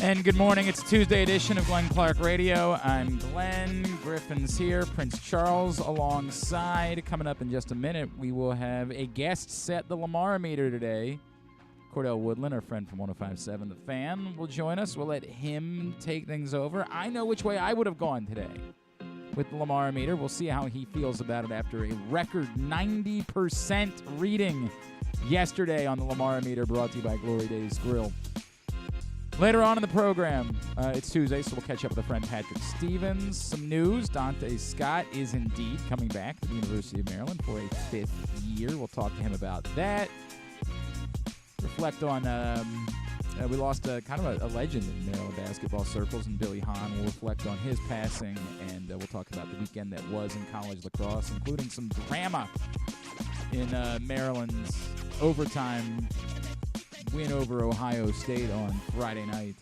And good morning. It's a Tuesday edition of Glenn Clark Radio. I'm Glenn. Griffin's here. Prince Charles alongside. Coming up in just a minute, we will have a guest set the Lamar-O-Meter today. Cordell Woodland, our friend from 105.7 The Fan, will join us. We'll let him take things over. I know which way I would have gone today with the Lamar-O-Meter. We'll see how he feels about it after a record 90% reading yesterday on the Lamar-O-Meter, brought to you by Glory Days Grill. Later on in the program, it's Tuesday, so we'll catch up with a friend, Patrick Stevens. Some news, Donta Scott is indeed coming back to the University of Maryland for a 5th year. We'll talk to him about that. Reflect on, we lost kind of a legend in Maryland basketball circles, and Billy Hahn. We'll reflect on his passing, and we'll talk about the weekend that was in college lacrosse, including some drama in Maryland's overtime win over Ohio State on Friday night.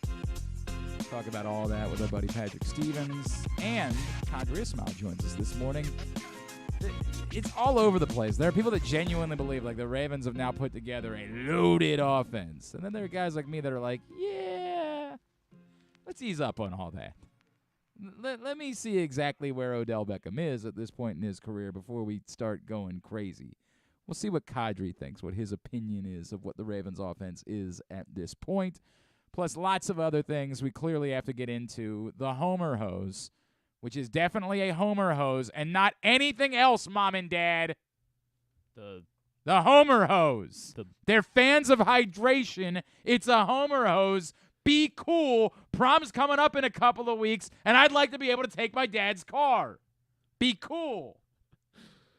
Talk about all that with our buddy Patrick Stevens. And Qadry Ismail joins us this morning. It's all over the place. There are people that genuinely believe like the Ravens have now put together a loaded offense. And then there are guys like me that are like, yeah, let's ease up on all that. Let me see exactly where Odell Beckham is at this point in his career before we start going crazy. We'll see what Qadry thinks, what his opinion is of what the Ravens' offense is at this point. Plus lots of other things we clearly have to get into. The Homer Hose, which is definitely a Homer Hose and not anything else, Mom and Dad. The Homer Hose. They're fans of hydration. It's a Homer Hose. Be cool. Prom's coming up in a couple of weeks, and I'd like to be able to take my dad's car. Be cool.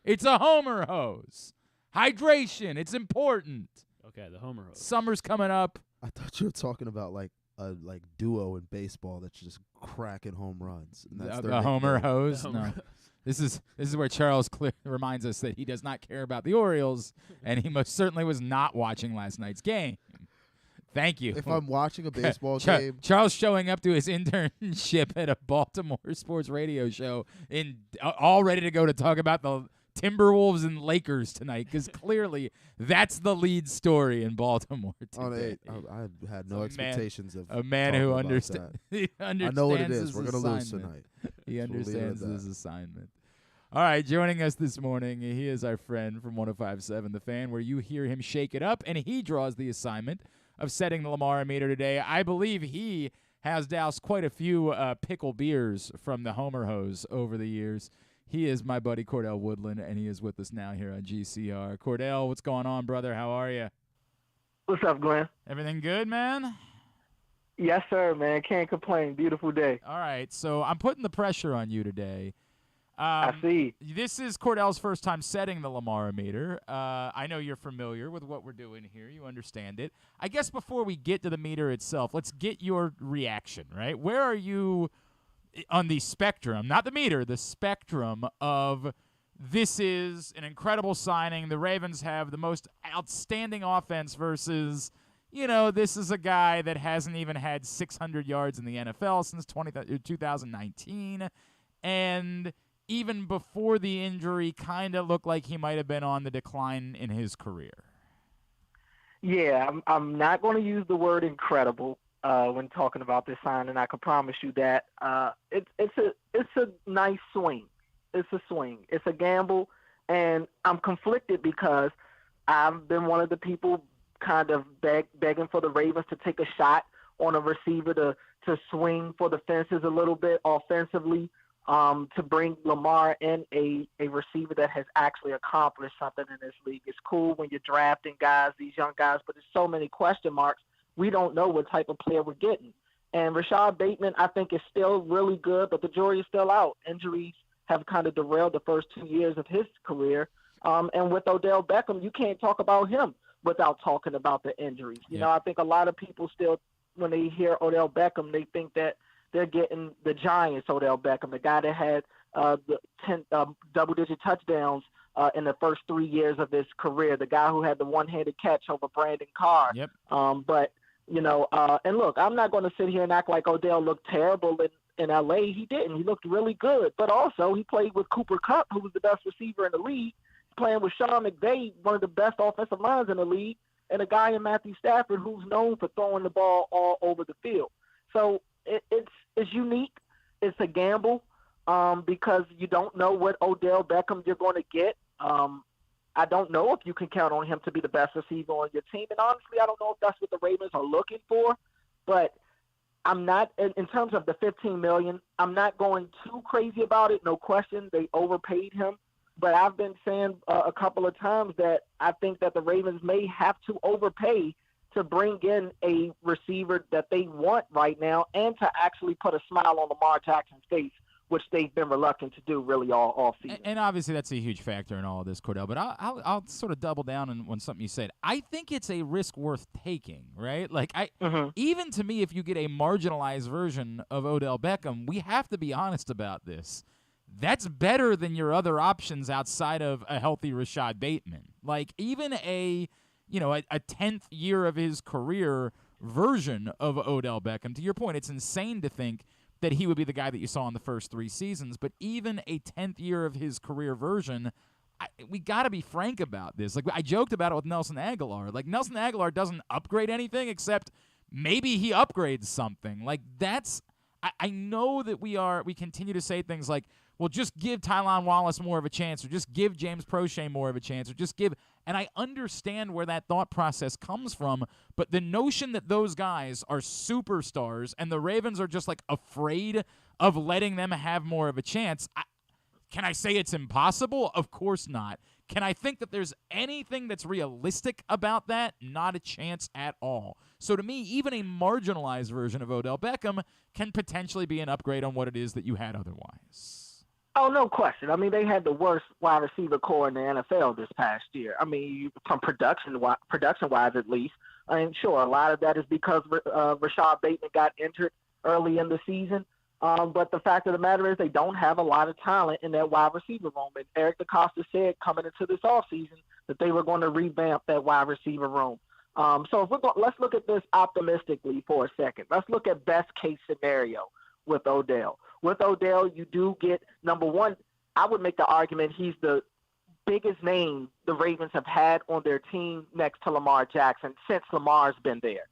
It's a Homer Hose. Hydration, it's important. Okay, the Homer Hose. Summer's coming up. I thought you were talking about like a duo in baseball that's just cracking home runs. And that's The Homer Hose? The Homer No. Hose. This is where Charles reminds us that he does not care about the Orioles, and he most certainly was not watching last night's game. Thank you. If I'm watching a baseball game, Charles showing up to his internship at a Baltimore sports radio show all ready to go to talk about the Timberwolves and Lakers tonight, because clearly that's the lead story in Baltimore today. I had no expectations of a man who understands. I know what it is. We're going to lose tonight. He understands his assignment. All right, joining us this morning, he is our friend from 105.7 The Fan, where you hear him shake it up, and he draws the assignment of setting the Lamar-O-Meter today. I believe he has doused quite a few pickle beers from the Homer Hose over the years. He is my buddy Cordell Woodland, and he is with us now here on GCR. Cordell, what's going on, brother? How are you? What's up, Glenn? Everything good, man? Yes, sir, man. Can't complain. Beautiful day. All right, so I'm putting the pressure on you today. I see. This is Cordell's first time setting the Lamar-O-Meter. I know you're familiar with what we're doing here. You understand it. I guess before we get to the meter itself, let's get your reaction, right? Where are you on the spectrum, not the meter, the spectrum of this is an incredible signing. The Ravens have the most outstanding offense versus, this is a guy that hasn't even had 600 yards in the NFL since 2019. And even before the injury, kind of looked like he might have been on the decline in his career. Yeah, I'm not going to use the word incredible when talking about this signing. I can promise you that it's a nice swing. It's a swing. It's a gamble, and I'm conflicted because I've been one of the people kind of begging for the Ravens to take a shot on a receiver to swing for the fences a little bit offensively, to bring Lamar in a receiver that has actually accomplished something in this league. It's cool when you're drafting guys, these young guys, but there's so many question marks. We don't know what type of player we're getting. And Rashad Bateman, I think, is still really good, but the jury is still out. Injuries have kind of derailed the first 2 years of his career. And with Odell Beckham, you can't talk about him without talking about the injuries. You know, I think a lot of people still, when they hear Odell Beckham, they think that they're getting the Giants Odell Beckham, the guy that had the 10 double-digit touchdowns in the first 3 years of his career, the guy who had the one-handed catch over Brandon Carr. Yep. But, and look, I'm not going to sit here and act like Odell looked terrible in L.A. He didn't. He looked really good. But also he played with Cooper Kupp, who was the best receiver in the league, playing with Sean McVay, one of the best offensive lines in the league, and a guy in Matthew Stafford who's known for throwing the ball all over the field. So it's unique. It's a gamble because you don't know what Odell Beckham you're going to get. I don't know if you can count on him to be the best receiver on your team. And honestly, I don't know if that's what the Ravens are looking for. But I'm not, in terms of the $15 million, I'm not going too crazy about it. No question, they overpaid him. But I've been saying a couple of times that I think that the Ravens may have to overpay to bring in a receiver that they want right now and to actually put a smile on Lamar Jackson's face, which they've been reluctant to do really all season. And obviously that's a huge factor in all of this, Cordell. But I'll sort of double down on something you said. I think it's a risk worth taking, right? Like even to me, if you get a marginalized version of Odell Beckham, we have to be honest about this. That's better than your other options outside of a healthy Rashad Bateman. Like even a 10th year of his career version of Odell Beckham. To your point, it's insane to think that he would be the guy that you saw in the first 3 seasons, but even a 10th year of his career version, we got to be frank about this. Like I joked about it with Nelson Aguilar. Like Nelson Aguilar doesn't upgrade anything except maybe he upgrades something. Like that's I know that we continue to say things like, well, just give Tylan Wallace more of a chance, or just give James Prochet more of a chance, or just give. And I understand where that thought process comes from, but the notion that those guys are superstars and the Ravens are just like afraid of letting them have more of a chance, can I say it's impossible? Of course not. Can I think that there's anything that's realistic about that? Not a chance at all. So to me, even a marginalized version of Odell Beckham can potentially be an upgrade on what it is that you had otherwise. Oh, no question. I mean, they had the worst wide receiver core in the NFL this past year. I mean, from production-wise at least. I mean, sure, a lot of that is because Rashad Bateman got injured early in the season. But the fact of the matter is they don't have a lot of talent in that wide receiver room. And Eric DeCosta said coming into this offseason that they were going to revamp that wide receiver room. So if let's look at this optimistically for a second. Let's look at best-case scenario with Odell. With Odell, you do get, number one, I would make the argument he's the biggest name the Ravens have had on their team next to Lamar Jackson since Lamar's been there.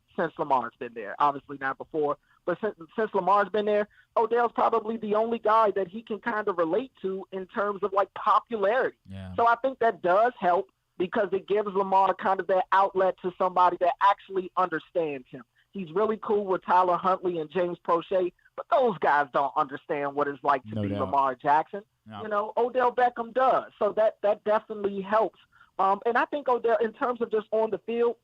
Obviously not before, but since Lamar's been there, Odell's probably the only guy that he can kind of relate to in terms of like popularity. Yeah. So I think that does help because it gives Lamar kind of that outlet to somebody that actually understands him. He's really cool with Tyler Huntley and James Prochet, but those guys don't understand what it's like to be Lamar Jackson. No. You know, Odell Beckham does. So that definitely helps. And I think Odell, in terms of just on the field,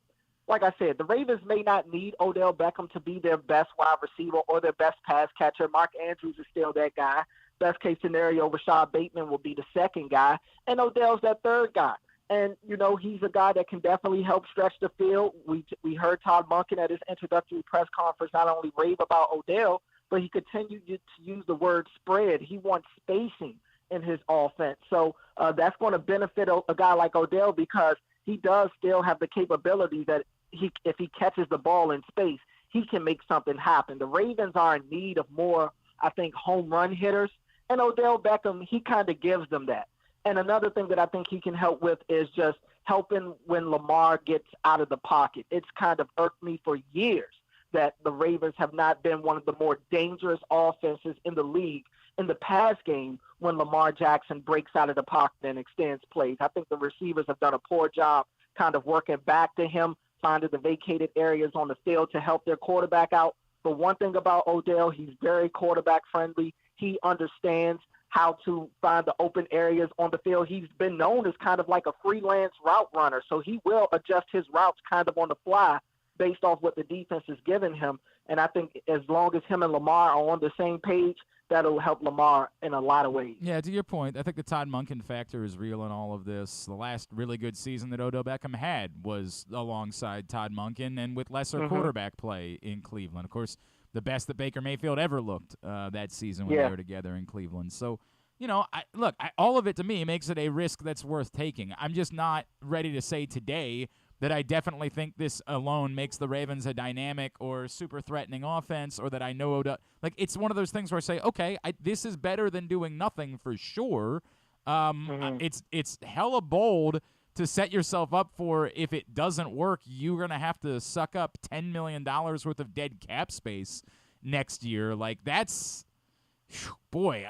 like I said, the Ravens may not need Odell Beckham to be their best wide receiver or their best pass catcher. Mark Andrews is still that guy. Best case scenario, Rashad Bateman will be the second guy, and Odell's that third guy. And, you know, he's a guy that can definitely help stretch the field. We heard Todd Monken at his introductory press conference not only rave about Odell, but he continued to use the word spread. He wants spacing in his offense. So that's going to benefit a guy like Odell because he does still have the capability that if he catches the ball in space, he can make something happen. The Ravens are in need of more, I think, home run hitters. And Odell Beckham, he kind of gives them that. And another thing that I think he can help with is just helping when Lamar gets out of the pocket. It's kind of irked me for years that the Ravens have not been one of the more dangerous offenses in the league in the pass game when Lamar Jackson breaks out of the pocket and extends plays. I think the receivers have done a poor job kind of working back to him, finding the vacated areas on the field to help their quarterback out. But one thing about Odell, he's very quarterback friendly. He understands how to find the open areas on the field. He's been known as kind of like a freelance route runner, so he will adjust his routes kind of on the fly based off what the defense is giving him. And I think as long as him and Lamar are on the same page, that'll help Lamar in a lot of ways. Yeah, to your point, I think the Todd Monken factor is real in all of this. The last really good season that Odell Beckham had was alongside Todd Monken and with lesser quarterback play in Cleveland. Of course, the best that Baker Mayfield ever looked that season when they were together in Cleveland. So, you know, all of it to me makes it a risk that's worth taking. I'm just not ready to say today that I definitely think this alone makes the Ravens a dynamic or super threatening offense, or that I know Odell. Like, it's one of those things where I say, okay, this is better than doing nothing for sure. It's hella bold to set yourself up for, if it doesn't work, you're going to have to suck up $10 million worth of dead cap space next year. Like, that's, boy,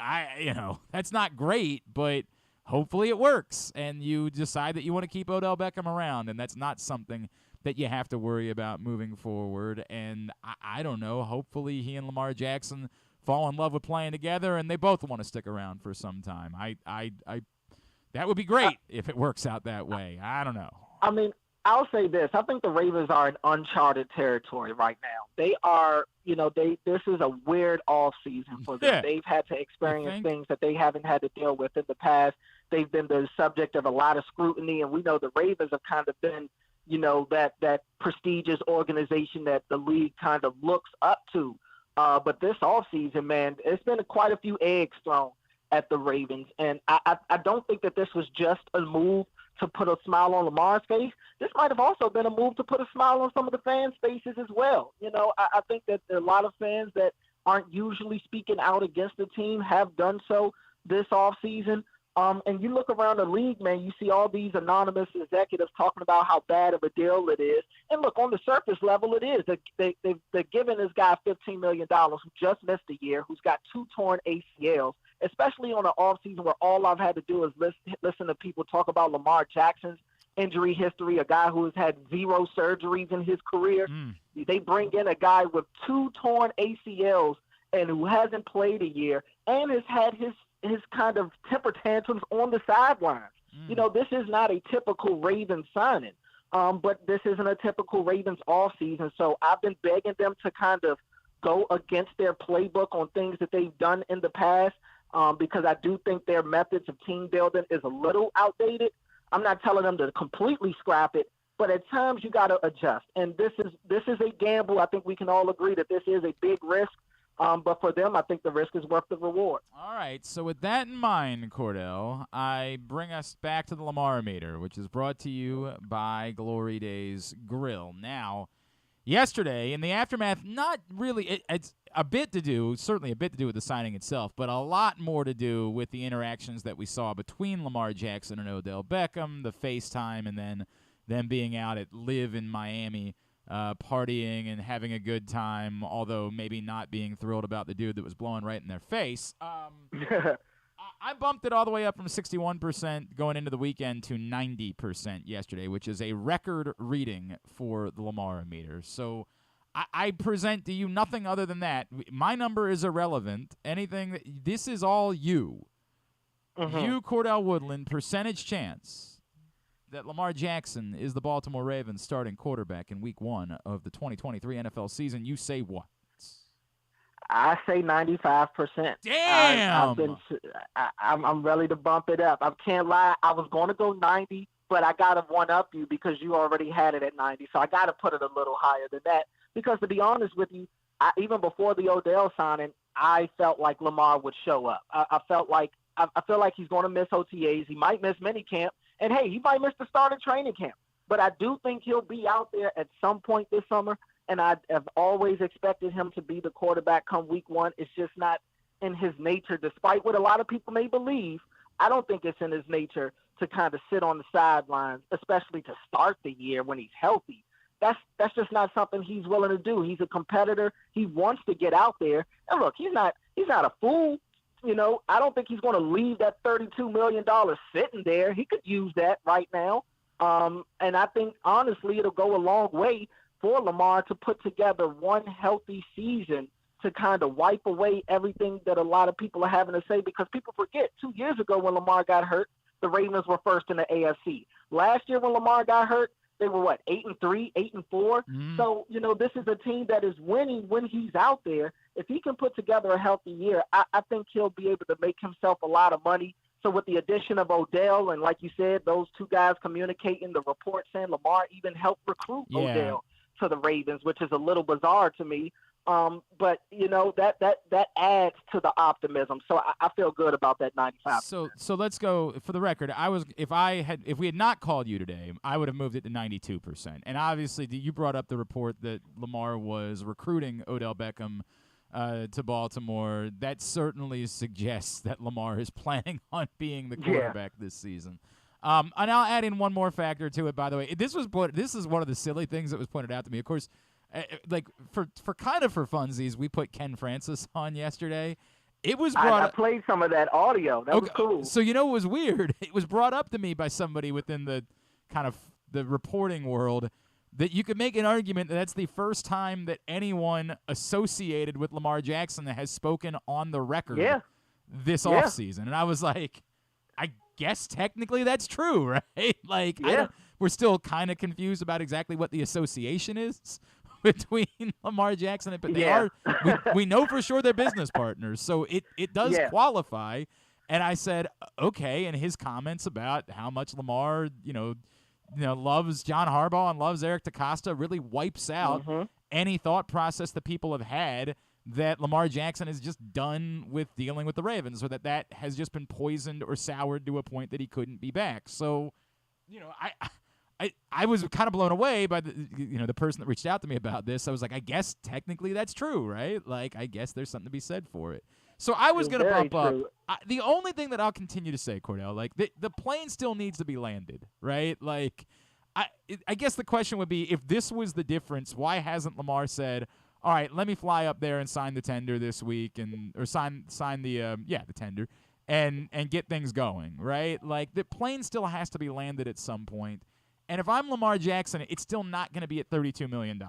that's not great, but hopefully it works, and you decide that you want to keep Odell Beckham around, and that's not something that you have to worry about moving forward. And I don't know, hopefully he and Lamar Jackson fall in love with playing together, and they both want to stick around for some time. That would be great if it works out that way. I don't know. I mean, I'll say this. I think the Ravens are in uncharted territory right now. They are, this is a weird off season for them. Yeah. They've had to experience things that they haven't had to deal with in the past. They've been the subject of a lot of scrutiny, and we know the Ravens have kind of been, that prestigious organization that the league kind of looks up to. But this offseason, man, it's been quite a few eggs thrown at the Ravens. And I don't think that this was just a move to put a smile on Lamar's face. This might have also been a move to put a smile on some of the fans' faces as well. I think that a lot of fans that aren't usually speaking out against the team have done so this offseason. And you look around the league, man, you see all these anonymous executives talking about how bad of a deal it is. And look, on the surface level, it is. They're giving this guy $15 million who just missed a year, who's got 2 torn ACLs, especially on an offseason where all I've had to do is listen to people talk about Lamar Jackson's injury history, a guy who has had 0 surgeries in his career. They bring in a guy with 2 torn ACLs and who hasn't played a year and has had his kind of temper tantrums on the sidelines. This is not a typical Ravens signing, but this isn't a typical Ravens offseason. So I've been begging them to kind of go against their playbook on things that they've done in the past, because I do think their methods of team building is a little outdated. I'm not telling them to completely scrap it, but at times you got to adjust. And this is a gamble. I think we can all agree that this is a big risk. But for them, I think the risk is worth the reward. All right, so with that in mind, Cordell, I bring us back to the Lamar-O-Meter, which is brought to you by Glory Days Grill. Now, yesterday, in the aftermath, not really, it's certainly a bit to do with the signing itself, but a lot more to do with the interactions that we saw between Lamar Jackson and Odell Beckham, the FaceTime, and then them being out at Live in Miami, partying and having a good time, although maybe not being thrilled about the dude that was blowing right in their face. I bumped it all the way up from 61% going into the weekend to 90% yesterday, which is a record reading for the Lamar-O-Meter. So I present to you nothing other than that. My number is irrelevant. This is all you. You, Cordell Woodland, percentage chance that Lamar Jackson is the Baltimore Ravens starting quarterback in Week 1 of the 2023 NFL season. You say what? I say 95%. Damn! I'm ready to bump it up. I can't lie. I was going to go 90, but I got to one-up you because you already had it at 90. So I got to put it a little higher than that because, to be honest with you, even before the Odell signing, I felt like Lamar would show up. I feel like he's going to miss OTAs. He might miss minicamp. And, hey, he might miss the start of training camp. But I do think he'll be out there at some point this summer, and I have always expected him to be the quarterback come Week 1. It's just not in his nature, despite what a lot of people may believe. I don't think it's in his nature to kind of sit on the sidelines, especially to start the year when he's healthy. That's just not something he's willing to do. He's a competitor. He wants to get out there. And, look, he's not a fool. I don't think he's going to leave that $32 million sitting there. He could use that right now. And I think, honestly, it'll go a long way for Lamar to put together one healthy season to kind of wipe away everything that a lot of people are having to say, because people forget 2 years ago when Lamar got hurt, the Ravens were first in the AFC. Last year when Lamar got hurt, they were 8-3, 8-4. So, this is a team that is winning when he's out there. If he can put together a healthy year, I think he'll be able to make himself a lot of money. So with the addition of Odell, and like you said, those two guys communicating, the report saying Lamar even helped recruit Odell to the Ravens, which is a little bizarre to me. But that adds to the optimism. So I feel good about that 95. So let's go for the record. If we had not called you today, I would have moved it to 92%. And obviously, you brought up the report that Lamar was recruiting Odell Beckham to Baltimore. That certainly suggests that Lamar is planning on being the quarterback this season. And I'll add in one more factor to it. By the way, this is one of the silly things that was pointed out to me. Of course, like for funsies, we put Ken Francis on yesterday. It was I played some of that audio. That was cool. So you know what was weird? It was brought up to me by somebody within the kind of the reporting world that you could make an argument that that's the first time that anyone associated with Lamar Jackson has spoken on the record this offseason. And I was like, I guess technically that's true, right? Like, we're still kind of confused about exactly what the association is between Lamar Jackson and, but they are. We know for sure they're business partners, so it does qualify. And I said, okay. And his comments about how much Lamar, loves John Harbaugh and loves Eric DeCosta really wipes out any thought process that people have had that Lamar Jackson is just done with dealing with the Ravens, or that has just been poisoned or soured to a point that he couldn't be back. So, I was kind of blown away by the person that reached out to me about this. I was like, I guess technically that's true, right? Like, I guess there's something to be said for it. So I was going to bump up. The only thing that I'll continue to say, Cordell, like the plane still needs to be landed, right? Like, I guess the question would be, if this was the difference, why hasn't Lamar said, all right, let me fly up there and sign the tender this week, or sign the tender, and get things going, right? Like, the plane still has to be landed at some point. And if I'm Lamar Jackson, it's still not going to be at $32 million.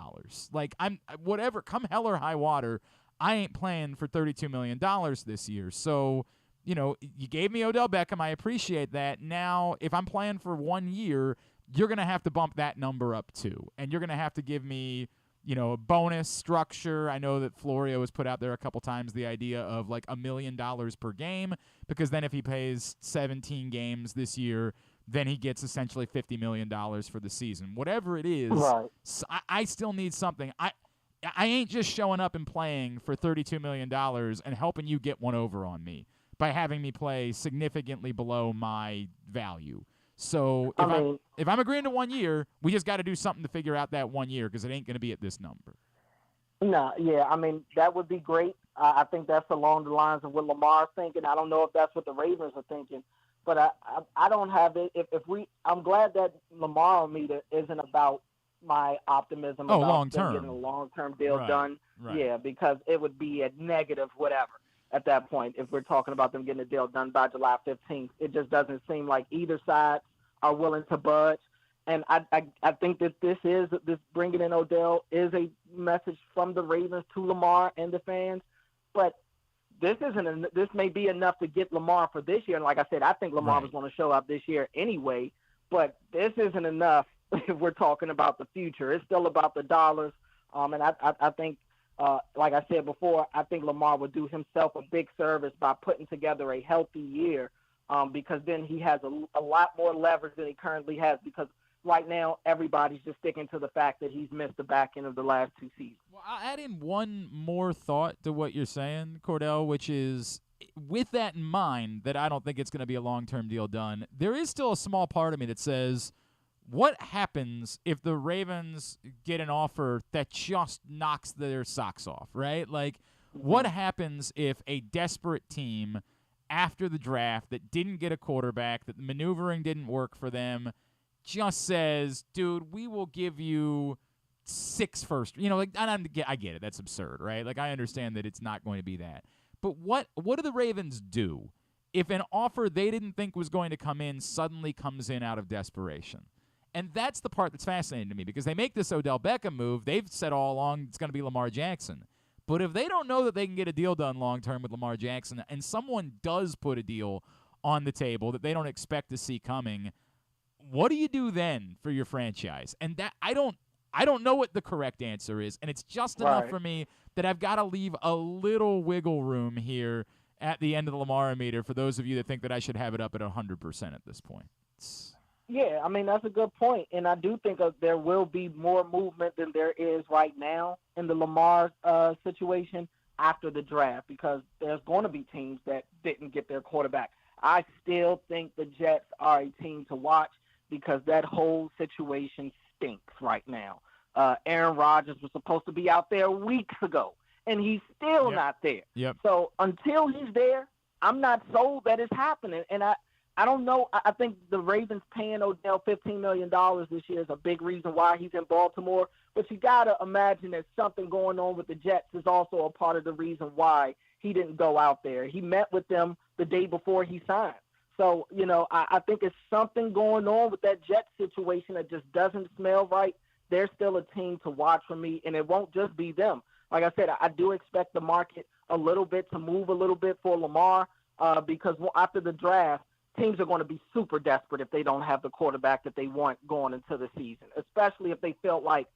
Like, whatever, come hell or high water, I ain't playing for $32 million this year. So, you gave me Odell Beckham. I appreciate that. Now, if I'm playing for 1 year, you're going to have to bump that number up too. And you're going to have to give me, a bonus structure. I know that Florio has put out there a couple times the idea of like $1 million per game, because then if he plays 17 games this year, then he gets essentially $50 million for the season. Whatever it is, right. I still need something. I ain't just showing up and playing for $32 million and helping you get one over on me by having me play significantly below my value. So if I'm agreeing to 1 year, we just got to do something to figure out that 1 year, because it ain't going to be at this number. No, that would be great. I think that's along the lines of what Lamar's thinking. I don't know if that's what the Ravens are thinking, but I don't have it. I'm glad that Lamar-O-Meter isn't about my optimism about long-term. Getting a long-term deal done. Right. Yeah, because it would be a negative whatever at that point if we're talking about them getting a deal done by July 15th. It just doesn't seem like either side are willing to budge. And I think that this bringing in Odell is a message from the Ravens to Lamar and the fans. But this may be enough to get Lamar for this year. And like I said, I think Lamar was going to show up this year anyway. But this isn't enough if we're talking about the future. It's still about the dollars. And I think, like I said before, I think Lamar would do himself a big service by putting together a healthy year, because then he has a lot more leverage than he currently has, because right now everybody's just sticking to the fact that he's missed the back end of the last 2 seasons. Well, I'll add in one more thought to what you're saying, Cordell, which is, with that in mind, that I don't think it's going to be a long-term deal done, there is still a small part of me that says, what happens if the Ravens get an offer that just knocks their socks off, right? Like, what happens if a desperate team after the draft that didn't get a quarterback, that the maneuvering didn't work for them, just says, dude, we will give you 6 first. I get it. That's absurd, right? Like, I understand that it's not going to be that. But what do the Ravens do if an offer they didn't think was going to come in suddenly comes in out of desperation? And that's the part that's fascinating to me, because they make this Odell Beckham move. They've said all along it's going to be Lamar Jackson. But if they don't know that they can get a deal done long-term with Lamar Jackson, and someone does put a deal on the table that they don't expect to see coming, what do you do then for your franchise? And that I don't know what the correct answer is, and it's just enough for me that I've got to leave a little wiggle room here at the end of the Lamar-O-Meter for those of you that think that I should have it up at 100% at this point. Yeah, that's a good point. And I do think there will be more movement than there is right now in the Lamar situation after the draft, because there's going to be teams that didn't get their quarterback. I still think the Jets are a team to watch, because that whole situation stinks right now. Aaron Rodgers was supposed to be out there weeks ago, and he's still not there. Yep. So until he's there, I'm not sold that it's happening. And I don't know. I think the Ravens paying Odell $15 million this year is a big reason why he's in Baltimore. But you got to imagine that something going on with the Jets is also a part of the reason why he didn't go out there. He met with them the day before he signed. So, I think it's something going on with that Jets situation that just doesn't smell right. They're still a team to watch for me, and it won't just be them. Like I said, I do expect the market a little bit to move a little bit for Lamar because after the draft, teams are going to be super desperate if they don't have the quarterback that they want going into the season, especially if they feel like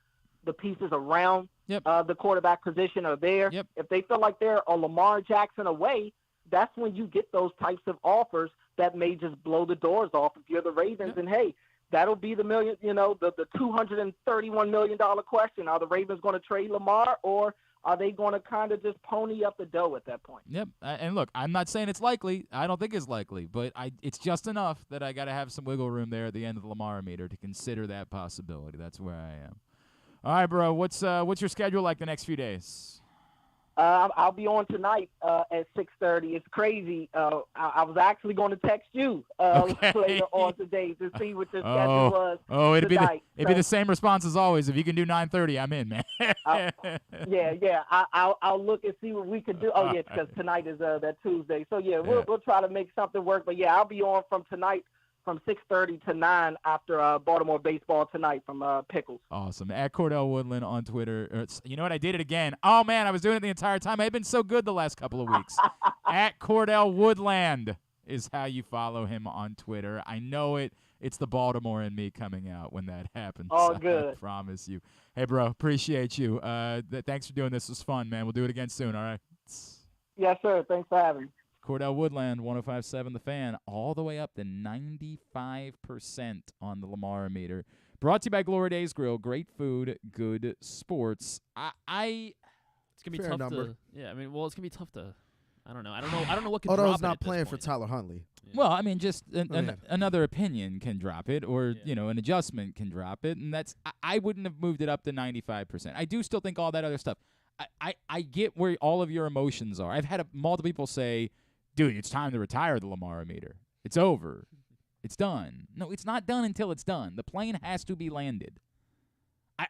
the pieces around the quarterback position are there. Yep. If they feel like they're a Lamar Jackson away, that's when you get those types of offers that may just blow the doors off if you're the Ravens. And, hey, that'll be the $231 million question. Are the Ravens going to trade Lamar, or are they going to kind of just pony up the dough at that point? Yep. And look, I'm not saying it's likely. I don't think it's likely, but it's just enough that I got to have some wiggle room there at the end of the Lamar-O-Meter to consider that possibility. That's where I am. All right, bro. What's your schedule like the next few days? I'll be on tonight at 6:30. It's crazy. I was actually going to text you later on today to see what the schedule was. Oh, it'd tonight. be the same response as always. If you can do 9:30, I'm in, man. Yeah. I'll look and see what we can do. Oh yeah, because tonight is that Tuesday. So we'll try to make something work. But yeah, I'll be on from tonight from 6:30 to 9 after Baltimore baseball tonight from Pickles. Awesome. At Cordell Woodland on Twitter. You know what? I did it again. Oh, man, I was doing it the entire time. I've been so good the last couple of weeks. At Cordell Woodland is how you follow him on Twitter. I know it. It's the Baltimore in me coming out when that happens. Oh, good. I promise you. Hey, bro, appreciate you. Thanks for doing this. It was fun, man. We'll do it again soon, all right? Yes, sir. Thanks for having me. Cordell Woodland, 105.7 The Fan, all the way up to 95% on the Lamar-O-Meter. Brought to you by Glory Days Grill. Great food, good sports. It's gonna be Fair tough number. to. Yeah, I mean, well, it's gonna be tough to. I don't know what could. Odo's drop not it at playing this for point. Tyler Huntley. Yeah. Well, I mean, just man. another opinion can drop it, or an adjustment can drop it, and that's I wouldn't have moved it up to 95%. I do still think all that other stuff. I get where all of your emotions are. I've had multiple people say, "Dude, it's time to retire the Lamar-O-Meter. It's over. It's done." No, it's not done until it's done. The plane has to be landed.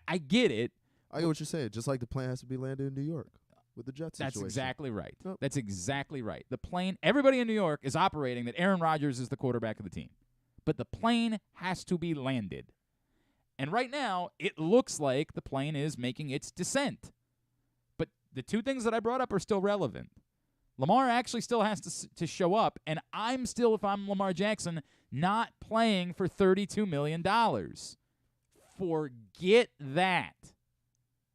I get it. I get what you're saying. Just like the plane has to be landed in New York with the Jets That's situation. exactly right. Yep. That's exactly right. The plane, everybody in New York is operating that Aaron Rodgers is the quarterback of the team. But the plane has to be landed. And right now, it looks like the plane is making its descent. But the two things that I brought up are still relevant. Lamar actually still has to show up, and I'm still, if I'm Lamar Jackson, not playing for $32 million. Forget that.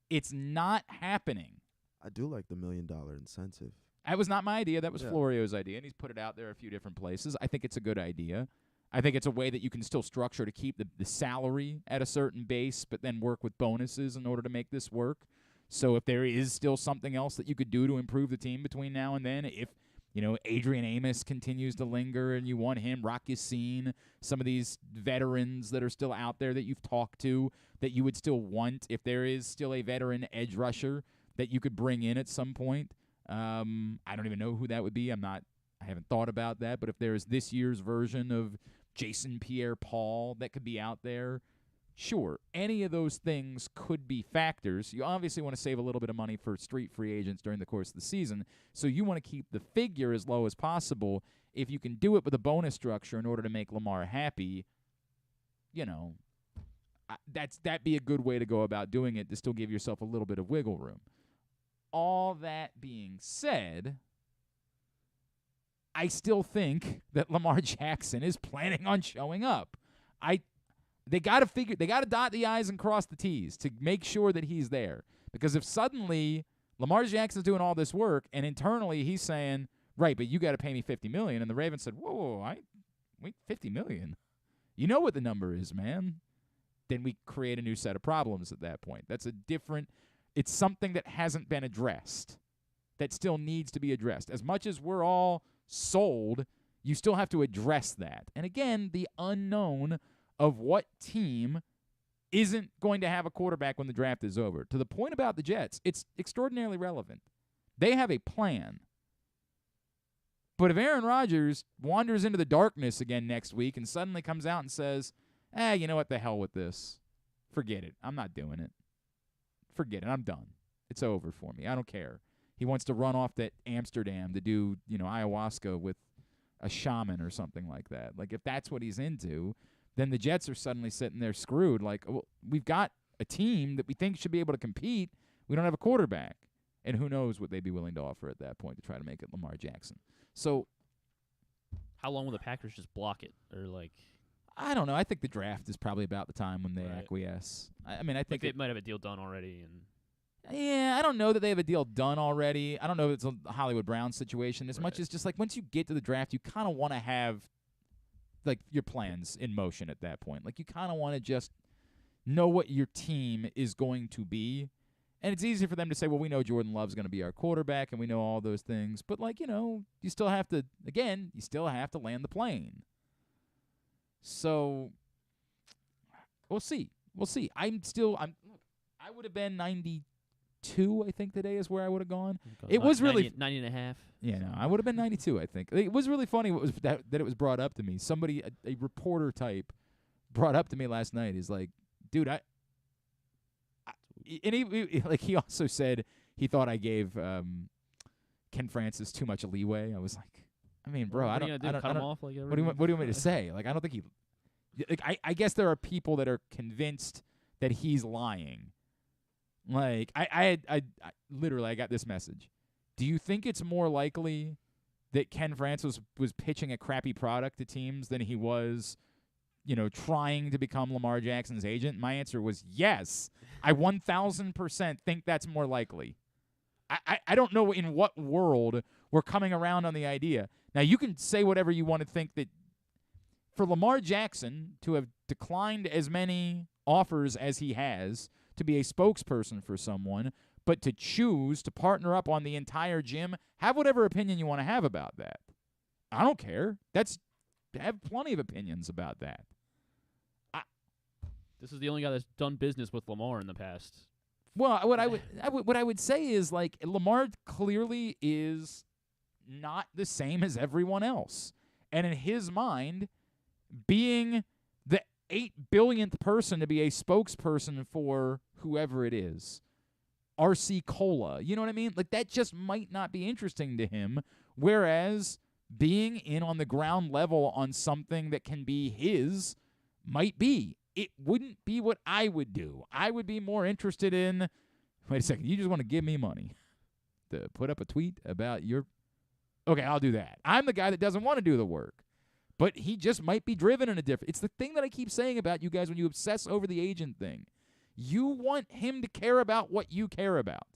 It's not happening. I do like the $1 million incentive. That was not my idea. That was Florio's idea, and he's put it out there a few different places. I think it's a good idea. I think it's a way that you can still structure to keep the salary at a certain base, but then work with bonuses in order to make this work. So if there is still something else that you could do to improve the team between now and then, if Adrian Amos continues to linger and you want him, Rock Yassin, some of these veterans that are still out there that you've talked to that you would still want, if there is still a veteran edge rusher that you could bring in at some point. I don't even know who that would be. I haven't thought about that, but if there's this year's version of Jason Pierre-Paul that could be out there, sure, any of those things could be factors. You obviously want to save a little bit of money for street free agents during the course of the season, so you want to keep the figure as low as possible. If you can do it with a bonus structure in order to make Lamar happy, that'd be a good way to go about doing it to still give yourself a little bit of wiggle room. All that being said, I still think that Lamar Jackson is planning on showing up. They got to dot the I's and cross the T's to make sure that he's there. Because if suddenly Lamar Jackson's doing all this work and internally he's saying, right, but you got to pay me $50 million, and the Ravens said, whoa, wait, $50 million? You know what the number is, man. Then we create a new set of problems at that point. It's something that hasn't been addressed, that still needs to be addressed. As much as we're all sold, you still have to address that. And again, the unknown of what team isn't going to have a quarterback when the draft is over. To the point about the Jets, it's extraordinarily relevant. They have a plan. But if Aaron Rodgers wanders into the darkness again next week and suddenly comes out and says, you know what, the hell with this. Forget it. I'm not doing it. forget it. I'm done. It's over for me. I don't care. He wants to run off to Amsterdam to do, ayahuasca with a shaman or something like that. Like, if that's what he's into, then the Jets are suddenly sitting there screwed. Like, well, we've got a team that we think should be able to compete. We don't have a quarterback. And who knows what they'd be willing to offer at that point to try to make it Lamar Jackson. So, how long will the Packers just block it? Or, like, I don't know. I think the draft is probably about the time when they Right. acquiesce. I mean, I think they might have a deal done already. And I don't know that they have a deal done already. I don't know if it's a Hollywood Brown situation as much Right. as just like once you get to the draft, you kind of want to have like your plans in motion at that point. Like you kind of want to just know what your team is going to be. And it's easy for them to say, well, we know Jordan Love's going to be our quarterback and we know all those things. But, like, you still have to, again, land the plane. So, we'll see. I would have been 92, I think, today is where I would have gone. It was really 90 and a half. Yeah, no, I would have been 92, I think. It was really funny that it was brought up to me. Somebody, a reporter type, brought up to me last night. He's like, dude, and he also said he thought I gave Ken Francis too much leeway. I was like, I mean, bro, What are you gonna do? Cut him off like what do you want me to say? Like, I don't think he. Like, I guess there are people that are convinced that he's lying. Like, I literally I got this message. Do you think it's more likely that Ken Francis was pitching a crappy product to teams than he was, trying to become Lamar Jackson's agent? My answer was yes. I 1,000% think that's more likely. I don't know in what world we're coming around on the idea. Now, you can say whatever you want to think that for Lamar Jackson to have declined as many offers as he has to be a spokesperson for someone, but to choose to partner up on the entire gym, have whatever opinion you want to have about that. I don't care. I have plenty of opinions about that. This is the only guy that's done business with Lamar in the past. Well, what I would say is, like, Lamar clearly is not the same as everyone else. And in his mind, being the 8 billionth person to be a spokesperson for whoever it is, RC Cola, you know what I mean? Like, that just might not be interesting to him, whereas being in on the ground level on something that can be his might be. It wouldn't be what I would do. I would be more interested in, wait a second, you just want to give me money to put up a tweet about your, okay, I'll do that. I'm the guy that doesn't want to do the work. But he just might be driven in a different, it's the thing that I keep saying about you guys when you obsess over the agent thing. You want him to care about what you care about.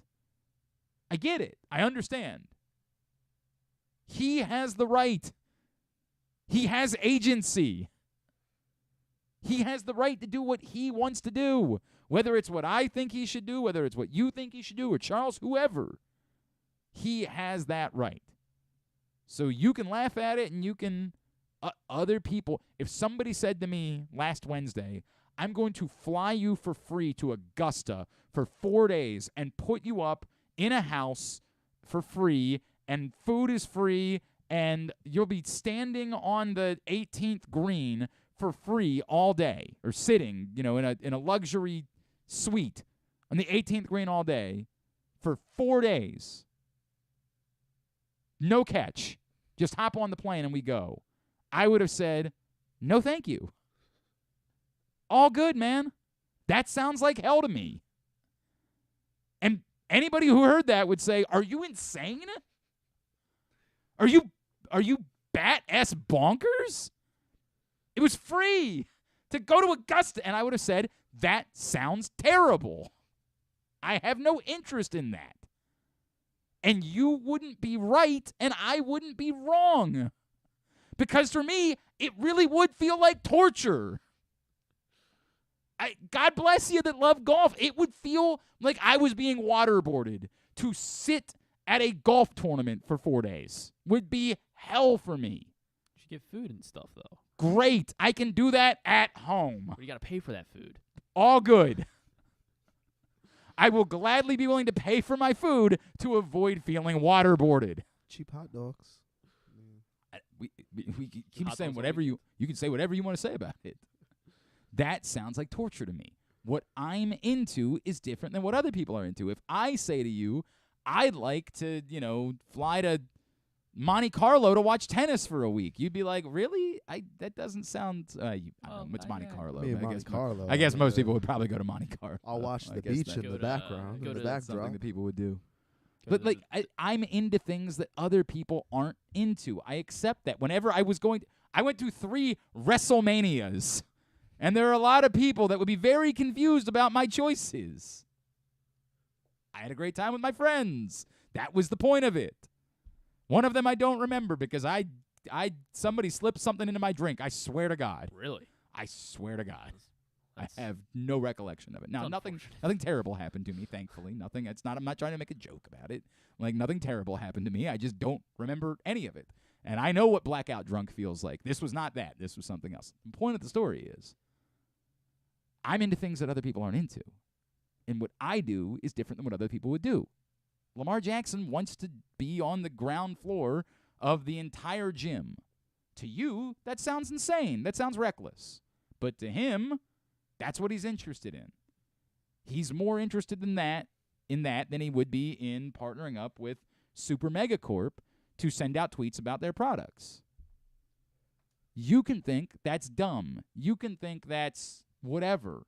I get it. I understand. He has the right. He has agency. He has the right to do what he wants to do, whether it's what I think he should do, whether it's what you think he should do, or Charles, whoever. He has that right. So you can laugh at it, and you can, other people, if somebody said to me last Wednesday, I'm going to fly you for free to Augusta for 4 days and put you up in a house for free, and food is free, and you'll be standing on the 18th green for free all day, or sitting, in a luxury suite on the 18th green all day for 4 days. No catch. Just hop on the plane and we go. I would have said, no thank you. All good, man. That sounds like hell to me. And anybody who heard that would say, are you insane? Are you bat-ass bonkers? It was free to go to Augusta. And I would have said, that sounds terrible. I have no interest in that. And you wouldn't be right, and I wouldn't be wrong. Because for me, it really would feel like torture. God bless you that love golf. It would feel like I was being waterboarded. To sit at a golf tournament for 4 days would be hell for me. You should get food and stuff, though. Great. I can do that at home. But you got to pay for that food. All good. I will gladly be willing to pay for my food to avoid feeling waterboarded. Cheap hot dogs. We keep Hot saying dogs whatever you can say whatever you want to say about it. That sounds like torture to me. What I'm into is different than what other people are into. If I say to you, I'd like to, fly to Monte Carlo to watch tennis for a week, you'd be like, really? That doesn't sound. I don't know. It's Monte Carlo. I guess most people would probably go to Monte Carlo. I'll watch the beach in the background. In the backdrop. Something that people would do. But I'm into things that other people aren't into. I accept that. Whenever I went to 3 WrestleManias, and there are a lot of people that would be very confused about my choices. I had a great time with my friends. That was the point of it. One of them I don't remember because somebody slipped something into my drink. I swear to God. Really? I swear to God. I have no recollection of it. Now, nothing terrible happened to me, thankfully. Nothing. I'm not trying to make a joke about it. Like, nothing terrible happened to me. I just don't remember any of it. And I know what blackout drunk feels like. This was not that. This was something else. The point of the story is I'm into things that other people aren't into. And what I do is different than what other people would do. Lamar Jackson wants to be on the ground floor of the entire gym. To you, that sounds insane. That sounds reckless. But to him, that's what he's interested in. He's more interested in that than he would be in partnering up with Super Megacorp to send out tweets about their products. You can think that's dumb. You can think that's whatever.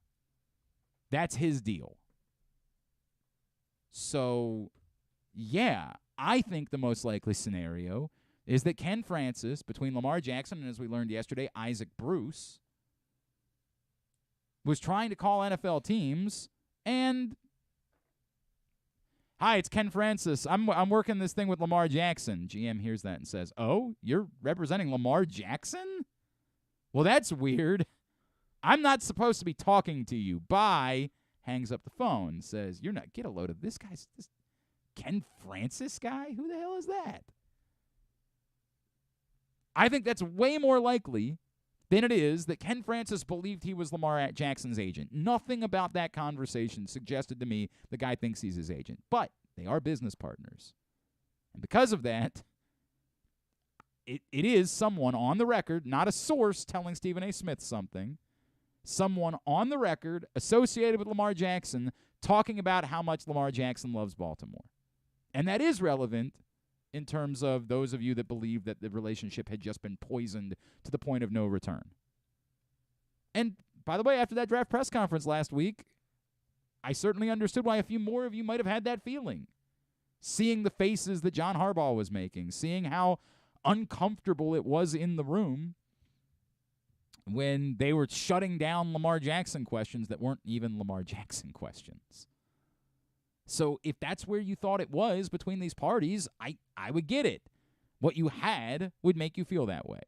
That's his deal. So, yeah, I think the most likely scenario is that Ken Francis, between Lamar Jackson and, as we learned yesterday, Isaac Bruce, was trying to call NFL teams and, hi, it's Ken Francis. I'm working this thing with Lamar Jackson. GM hears that and says, oh, you're representing Lamar Jackson? Well, that's weird. I'm not supposed to be talking to you. Bye. Hangs up the phone. Says, you're not, get a load of this guy's, this Ken Francis guy? Who the hell is that? I think that's way more likely than it is that Ken Francis believed he was Lamar Jackson's agent. Nothing about that conversation suggested to me the guy thinks he's his agent. But they are business partners. And because of that, it is someone on the record, not a source telling Stephen A. Smith something, someone on the record associated with Lamar Jackson talking about how much Lamar Jackson loves Baltimore. And that is relevant in terms of those of you that believe that the relationship had just been poisoned to the point of no return. And, by the way, after that draft press conference last week, I certainly understood why a few more of you might have had that feeling. Seeing the faces that John Harbaugh was making, seeing how uncomfortable it was in the room when they were shutting down Lamar Jackson questions that weren't even Lamar Jackson questions. So if that's where you thought it was between these parties, I would get it. What you had would make you feel that way.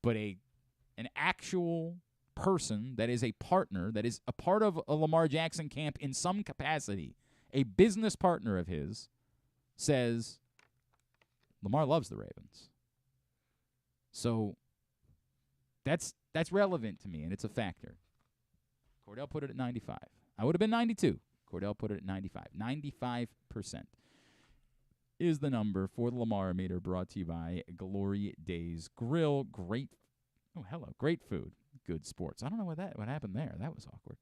But an actual person that is a partner, that is a part of a Lamar Jackson camp in some capacity, a business partner of his, says Lamar loves the Ravens. So that's relevant to me, and it's a factor. Cordell put it at 95. I would have been 92. Cordell put it at 95. 95% is the number for the Lamar-O-Meter, brought to you by Glory Days Grill. Great food, good sports. I don't know what happened there. That was awkward.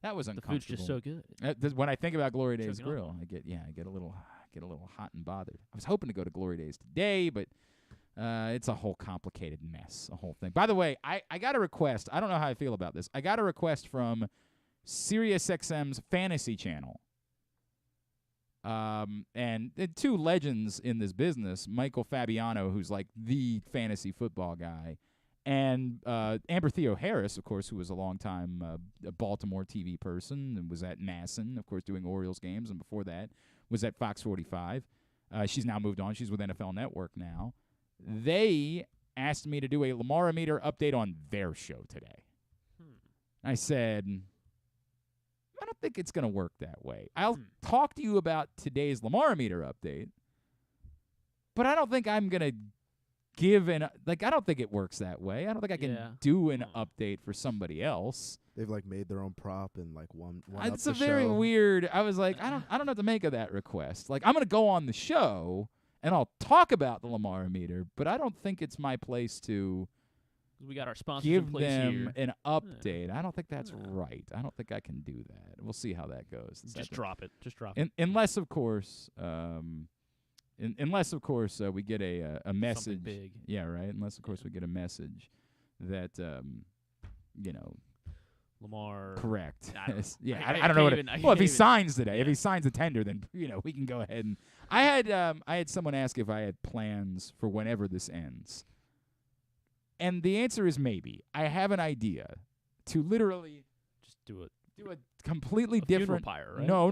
That was uncomfortable. The food's just so good. When I think about Glory Days Grill, I get a little hot and bothered. I was hoping to go to Glory Days today, but it's a whole complicated mess, a whole thing. By the way, I got a request. I don't know how I feel about this. I got a request from SiriusXM's Fantasy Channel. And two legends in this business, Michael Fabiano, who's like the fantasy football guy, and Amber Theo Harris, of course, who was a longtime Baltimore TV person and was at Masson, of course, doing Orioles games, and before that was at Fox 45. She's now moved on. She's with NFL Network now. They asked me to do a Lamar-O-Meter update on their show today. I said, I don't think it's going to work that way. I'll talk to you about today's Lamar-O-Meter update, but I don't think I'm going to give I don't think it works that way. I don't think I can do an update for somebody else. They've made their own prop and one it's a very weird. I was like, I don't know what to make of that request. I'm going to go on the show and I'll talk about the Lamar-O-Meter, but I don't think it's my place to We got our sponsors give in place them here. an update. I don't think that's right. I don't think I can do that. We'll see how that goes. Just drop it. Just drop it. Unless, of course, we get a message. Something big. Yeah, right. Unless, of course, we get a message that Lamar. Correct. I don't know. I don't know what. Well, if he even- signs today, if yeah. he signs a tender, then we can go ahead and. I had someone ask if I had plans for whenever this ends, and the answer is maybe. I have an idea to literally Just do it. do a completely A funeral different. pyre, right? No.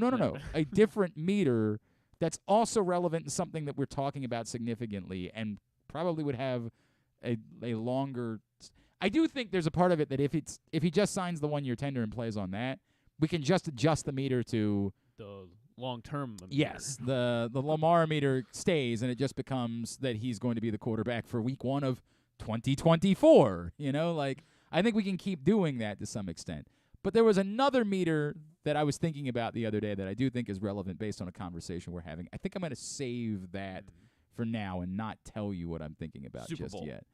A different meter that's also relevant to something that we're talking about significantly, and probably would have a longer. I do think there's a part of it that if he just signs the 1-year tender and plays on that, we can just adjust the meter to The long-term. yes, the Lamar-O-Meter stays, and it just becomes that he's going to be the quarterback for week 1 of 2024. I think we can keep doing that to some extent. But there was another meter that I was thinking about the other day that I do think is relevant based on a conversation we're having. I think I'm going to save that for now and not tell you what I'm thinking about Super just Bowl. yet.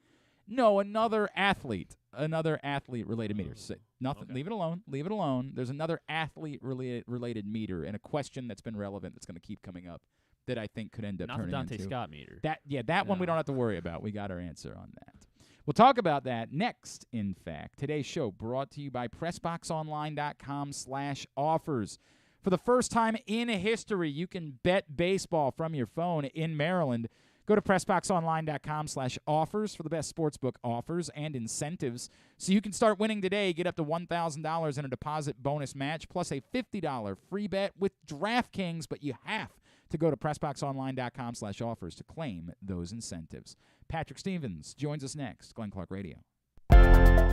No, another athlete-related meter. Nothing. Okay. Leave it alone. Leave it alone. There's another athlete-related meter and a question that's been relevant that's going to keep coming up that I think could end up Not the turning Dante into Scott meter. that one we No. don't have to worry about. We got our answer on that. We'll talk about that next, in fact. Today's show brought to you by PressBoxOnline.com/offers. For the first time in history, you can bet baseball from your phone in Maryland. Go to PressBoxOnline.com/offers for the best sportsbook offers and incentives so you can start winning today. Get up to $1,000 in a deposit bonus match plus a $50 free bet with DraftKings, but you have to go to PressBoxOnline.com/offers to claim those incentives. Patrick Stevens joins us next. Glenn Clark Radio.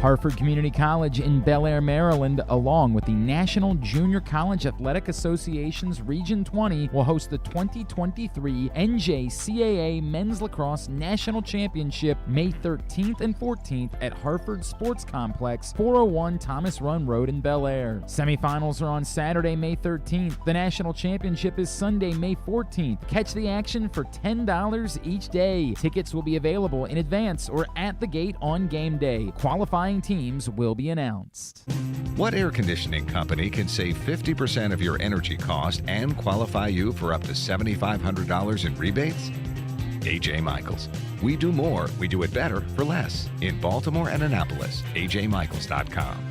Harford Community College in Bel Air, Maryland, along with the National Junior College Athletic Association's Region 20, will host the 2023 NJCAA Men's Lacrosse National Championship May 13th and 14th at Harford Sports Complex, 401 Thomas Run Road in Bel Air. Semifinals are on Saturday, May 13th. The National Championship is Sunday, May 14th. Catch the action for $10 each day. Tickets will be available in advance or at the gate on game day. Qualifying teams will be announced. What air conditioning company can save 50% of your energy cost and qualify you for up to $7,500 in rebates? A.J. Michaels. We do more, we do it better for less. In Baltimore and Annapolis, ajmichaels.com.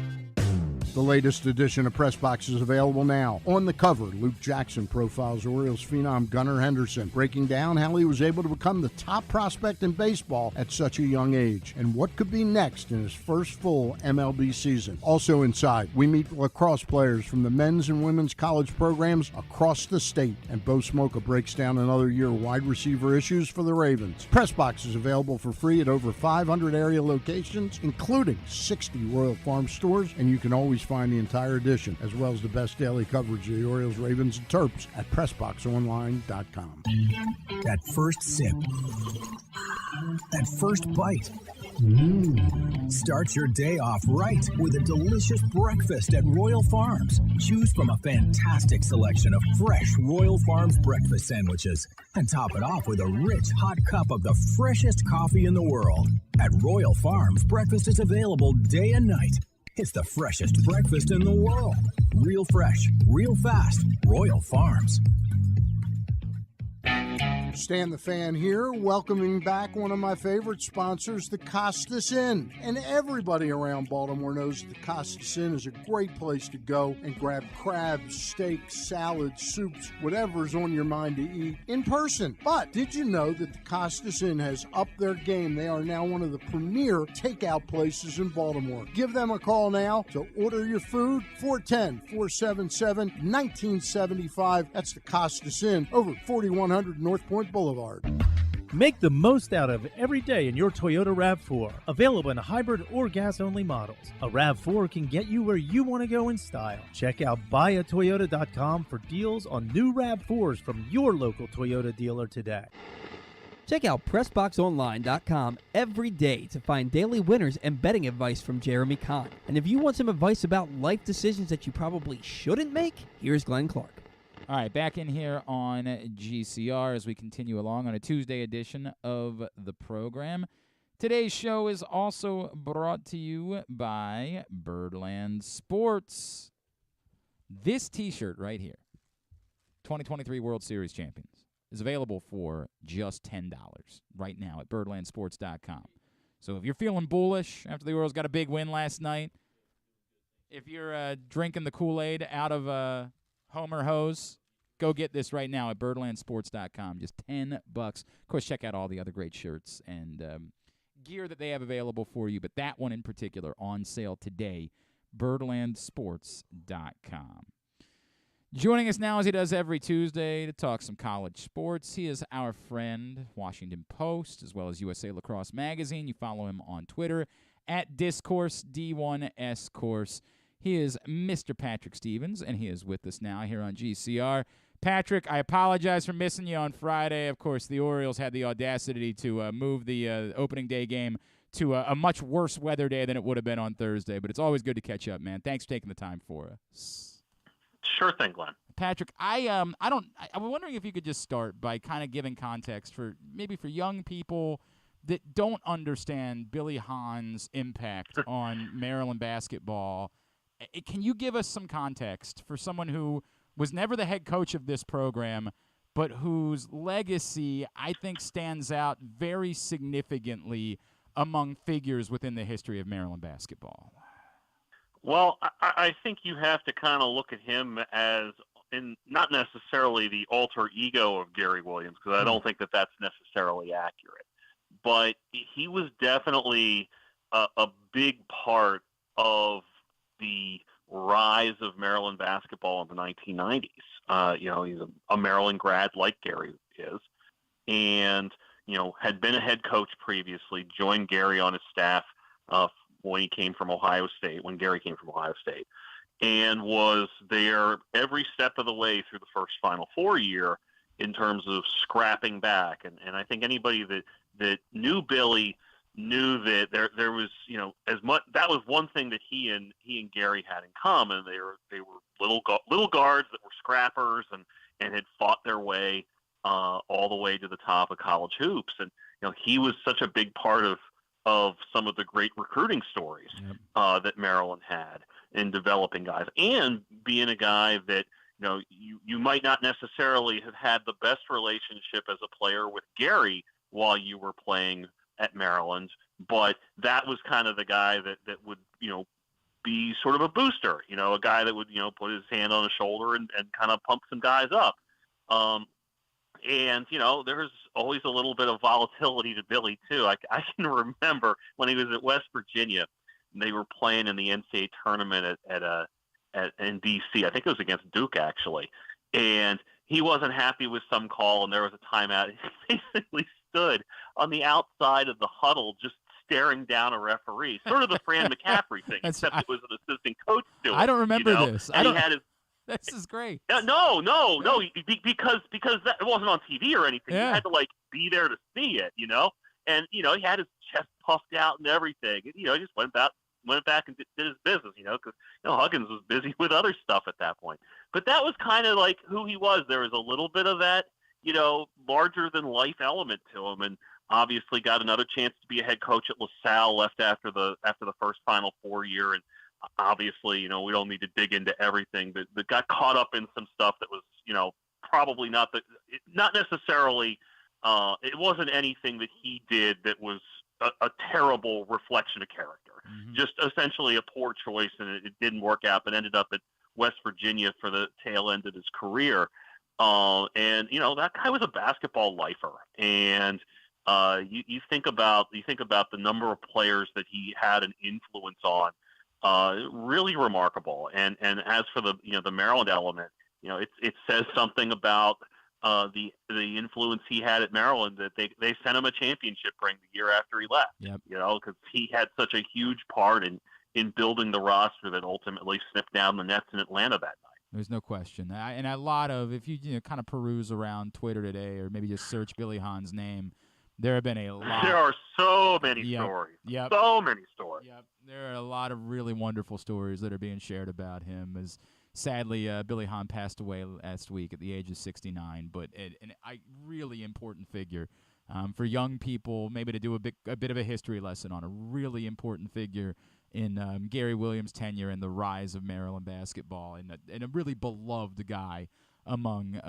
The latest edition of Press Box is available now. On the cover, Luke Jackson profiles Orioles phenom Gunnar Henderson, breaking down how he was able to become the top prospect in baseball at such a young age, and what could be next in his first full MLB season. Also inside, we meet lacrosse players from the men's and women's college programs across the state, and Bo Smoka breaks down another year of wide receiver issues for the Ravens. Press Box is available for free at over 500 area locations, including 60 Royal Farm stores, and you can always find the entire edition, as well as the best daily coverage of the Orioles, Ravens, and Terps at PressBoxOnline.com. That first sip. That first bite. Start your day off right with a delicious breakfast at Royal Farms. Choose from a fantastic selection of fresh Royal Farms breakfast sandwiches and top it off with a rich hot cup of the freshest coffee in the world. At Royal Farms, breakfast is available day and night. It's the freshest breakfast in the world. Real fresh, real fast. Royal Farms. Stan the Fan here, welcoming back one of my favorite sponsors, the Costas Inn. And everybody around Baltimore knows the Costas Inn is a great place to go and grab crabs, steaks, salads, soups, whatever's on your mind to eat in person. But did you know that the Costas Inn has upped their game? They are now one of the premier takeout places in Baltimore. Give them a call now to order your food, 410-477-1975. That's the Costas Inn over 4100 North Point Boulevard. Make the most out of every day in your Toyota RAV4. Available in hybrid or gas-only models. A RAV4 can get you where you want to go in style. Check out buyatoyota.com for deals on new RAV4s from your local Toyota dealer today. Check out PressBoxOnline.com every day to find daily winners and betting advice from Jeremy Kahn. And if you want some advice about life decisions that you probably shouldn't make, here's Glenn Clark. All right, back in here on GCR as we continue along on a Tuesday edition of the program. Today's show is also brought to you by Birdland Sports. This T-shirt right here, 2023 World Series champions, is available for just $10 right now at birdlandsports.com. So if you're feeling bullish after the Orioles got a big win last night, if you're drinking the Kool-Aid out of Homer Hose, go get this right now at birdlandsports.com. Just $10. Of course, check out all the other great shirts and gear that they have available for you, but that one in particular on sale today, birdlandsports.com. Joining us now, as he does every Tuesday, to talk some college sports, he is our friend, Washington Post, as well as USA Lacrosse Magazine. You follow him on Twitter at Discourse, D1S Course. He is Mr. Patrick Stevens, and he is with us now here on GCR. Patrick, I apologize for missing you on Friday. Of course, the Orioles had the audacity to move the opening day game to a much worse weather day than it would have been on Thursday, but it's always good to catch up, man. Thanks for taking the time for us. Sure thing, Glenn. Patrick, I'm wondering if you could just start by kind of giving context for young people that don't understand Billy Hahn's impact on Maryland basketball. Can you give us some context for someone who was never the head coach of this program, but whose legacy I think stands out very significantly among figures within the history of Maryland basketball? Well, I think you have to kind of look at him as not necessarily the alter ego of Gary Williams, because I don't think that that's necessarily accurate. But he was definitely a big part of the rise of Maryland basketball in the 1990s. He's a Maryland grad like Gary is, and had been a head coach previously, joined Gary on his staff when Gary came from Ohio State, and was there every step of the way through the first Final Four year in terms of scrapping back. And I think anybody that knew Billy knew that there was, as much, that was one thing that he and Gary had in common. They were little guards that were scrappers and had fought their way all the way to the top of college hoops. And he was such a big part of some of the great recruiting stories that Maryland had in developing guys, and being a guy that you might not necessarily have had the best relationship as a player with Gary while you were playing at Maryland, but that was kind of the guy that would be sort of a booster, a guy that would put his hand on his shoulder and kind of pump some guys up. And there's always a little bit of volatility to Billy too. I can remember when he was at West Virginia, and they were playing in the NCAA tournament in DC. I think it was against Duke actually, and he wasn't happy with some call, and there was a timeout. He basically stood on the outside of the huddle, just staring down a referee, sort of the Fran McCaffrey thing, except it was an assistant coach doing it. I don't remember this. This is great. No, because that, it wasn't on TV or anything. Yeah. You had to be there to see it, and he had his chest puffed out and everything. And, he just went back and did his business, because Huggins was busy with other stuff at that point. But that was kind of like who he was. There was a little bit of that, larger than life element to him, and obviously got another chance to be a head coach at LaSalle. Left after the first Final Four year, and obviously, we don't need to dig into everything, but got caught up in some stuff that was, probably not necessarily. It wasn't anything that he did that was a terrible reflection of character. Mm-hmm. Just essentially a poor choice, and it didn't work out, but ended up at West Virginia for the tail end of his career. And that guy was a basketball lifer, and you think about the number of players that he had an influence on. Really remarkable. And as for the Maryland element, it says something about the influence he had at Maryland, that they sent him a championship ring the year after he left. Yep. Because he had such a huge part in building the roster that ultimately sniffed down the Nets in Atlanta that night. There's no question. And a lot of, if you kind of peruse around Twitter today, or maybe just search Billy Hahn's name, there have been a lot. There are so many stories. Yep. So many stories. Yep. There are a lot of really wonderful stories that are being shared about him. As sadly, Billy Hahn passed away last week at the age of 69, but a really important figure for young people, maybe to do a bit of a history lesson on a really important figure in Gary Williams' tenure and the rise of Maryland basketball, and a really beloved guy among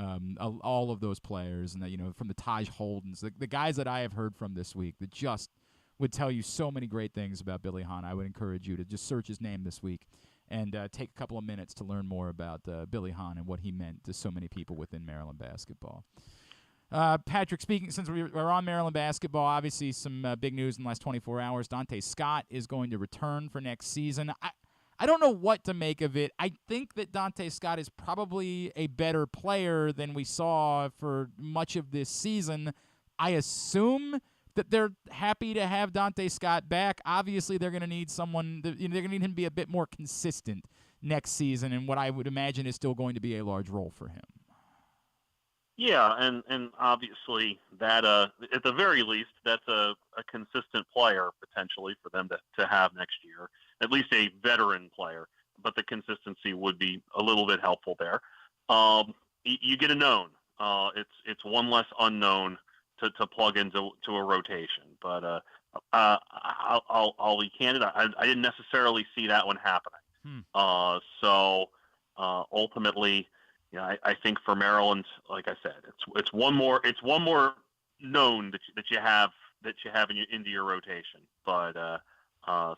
all of those players, and from the Taj Holdens, the guys that I have heard from this week that just would tell you so many great things about Billy Hahn. I would encourage you to just search his name this week and take a couple of minutes to learn more about Billy Hahn and what he meant to so many people within Maryland basketball. Patrick, speaking, since we're on Maryland basketball, obviously some big news in the last 24 hours. Donta Scott is going to return for next season. I don't know what to make of it. I think that Donta Scott is probably a better player than we saw for much of this season. I assume that they're happy to have Donta Scott back. Obviously, they're going to need someone. They're going to need him to be a bit more consistent next season, and what I would imagine is still going to be a large role for him. Yeah, and obviously that at the very least that's a consistent player potentially for them to have next year, at least a veteran player. But the consistency would be a little bit helpful there. You get a known. It's one less unknown to plug into a rotation. But I'll be candid. I didn't necessarily see that one happening. So ultimately, I think for Maryland, like I said, it's one more known that you have into your rotation. But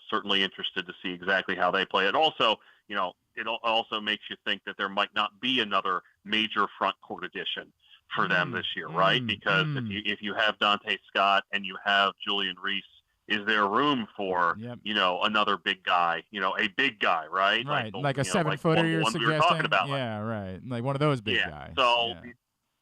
certainly interested to see exactly how they play. It also, it also makes you think that there might not be another major front court addition for them this year, right? Because if you have Donta Scott and you have Julian Reese, is there room for another big guy? A big guy, right? Right, like a 7-footer you're suggesting. We were talking about, yeah, right, like one of those big guys. So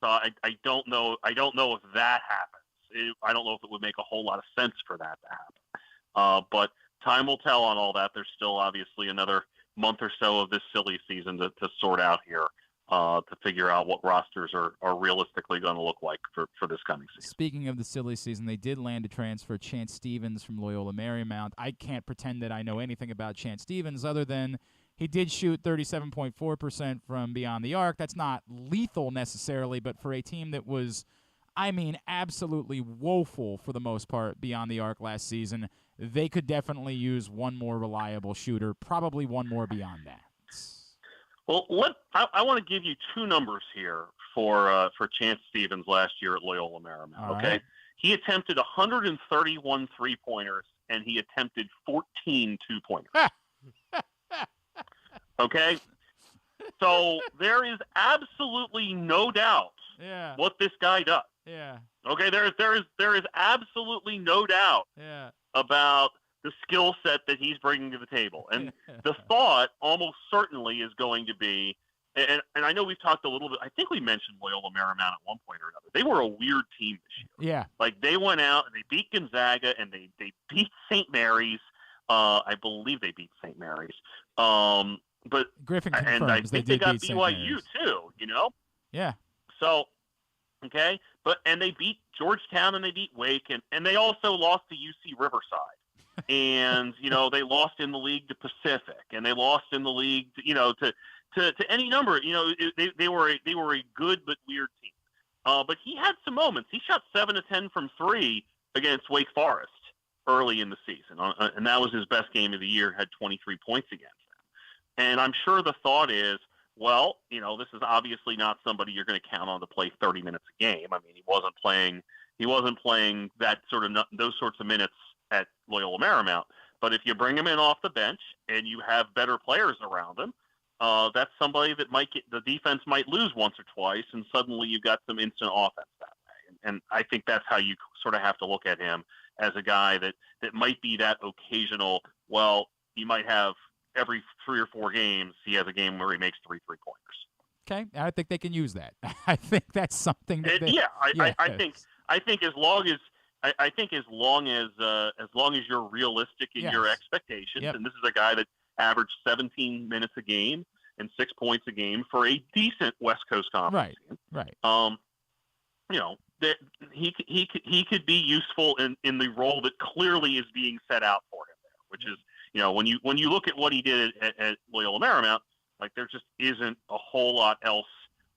I don't know. I don't know if that happens. I don't know if it would make a whole lot of sense for that to happen. But time will tell on all that. There's still obviously another month or so of this silly season to sort out here. To figure out what rosters are realistically going to look like for this coming season. Speaking of the silly season, they did land a transfer, Chance Stevens from Loyola Marymount. I can't pretend that I know anything about Chance Stevens other than he did shoot 37.4% from beyond the arc. That's not lethal necessarily, but for a team that was, absolutely woeful for the most part beyond the arc last season, they could definitely use one more reliable shooter, probably one more beyond that. Well, I want to give you two numbers here for Chance Stevens last year at Loyola Marymount. Okay, he attempted 131 3-pointers and he attempted 14 2-pointers. Okay, so there is absolutely no doubt what this guy does. Yeah. Okay, there is absolutely no doubt about the skill set that he's bringing to the table. And the thought almost certainly is going to be, and I know we've talked a little bit, I think we mentioned Loyola Marymount at one point or another. They were a weird team this year. Yeah. Like they went out and they beat Gonzaga and they beat St. Mary's. I believe they beat St. Mary's. But Griffin confirms and I think they got BYU too, Yeah. So, okay. And they beat Georgetown and they beat Wake and they also lost to UC Riverside. And they lost in the league to Pacific, and they lost in the league, to any number. They were a good but weird team. But he had some moments. He shot 7 of 10 from 3 against Wake Forest early in the season, and that was his best game of the year. Had 23 points against them. And I'm sure the thought is, well, this is obviously not somebody you're going to count on to play 30 minutes a game. He wasn't playing that those sorts of minutes at Loyola Marymount. But if you bring him in off the bench and you have better players around him, that's somebody that the defense might lose once or twice, and suddenly you've got some instant offense that way. And I think that's how you sort of have to look at him, as a guy that might be that occasional, he might have every 3 or 4 games, he has a game where he makes 3 3-pointers. Okay, I think they can use that. I think that's something that I think as long as as long as you're realistic in your expectations, and this is a guy that averaged 17 minutes a game and 6 points a game for a decent West Coast Conference team. Right. That he could be useful in the role that clearly is being set out for him there, which is when you look at what he did at Loyola Marymount, like there just isn't a whole lot else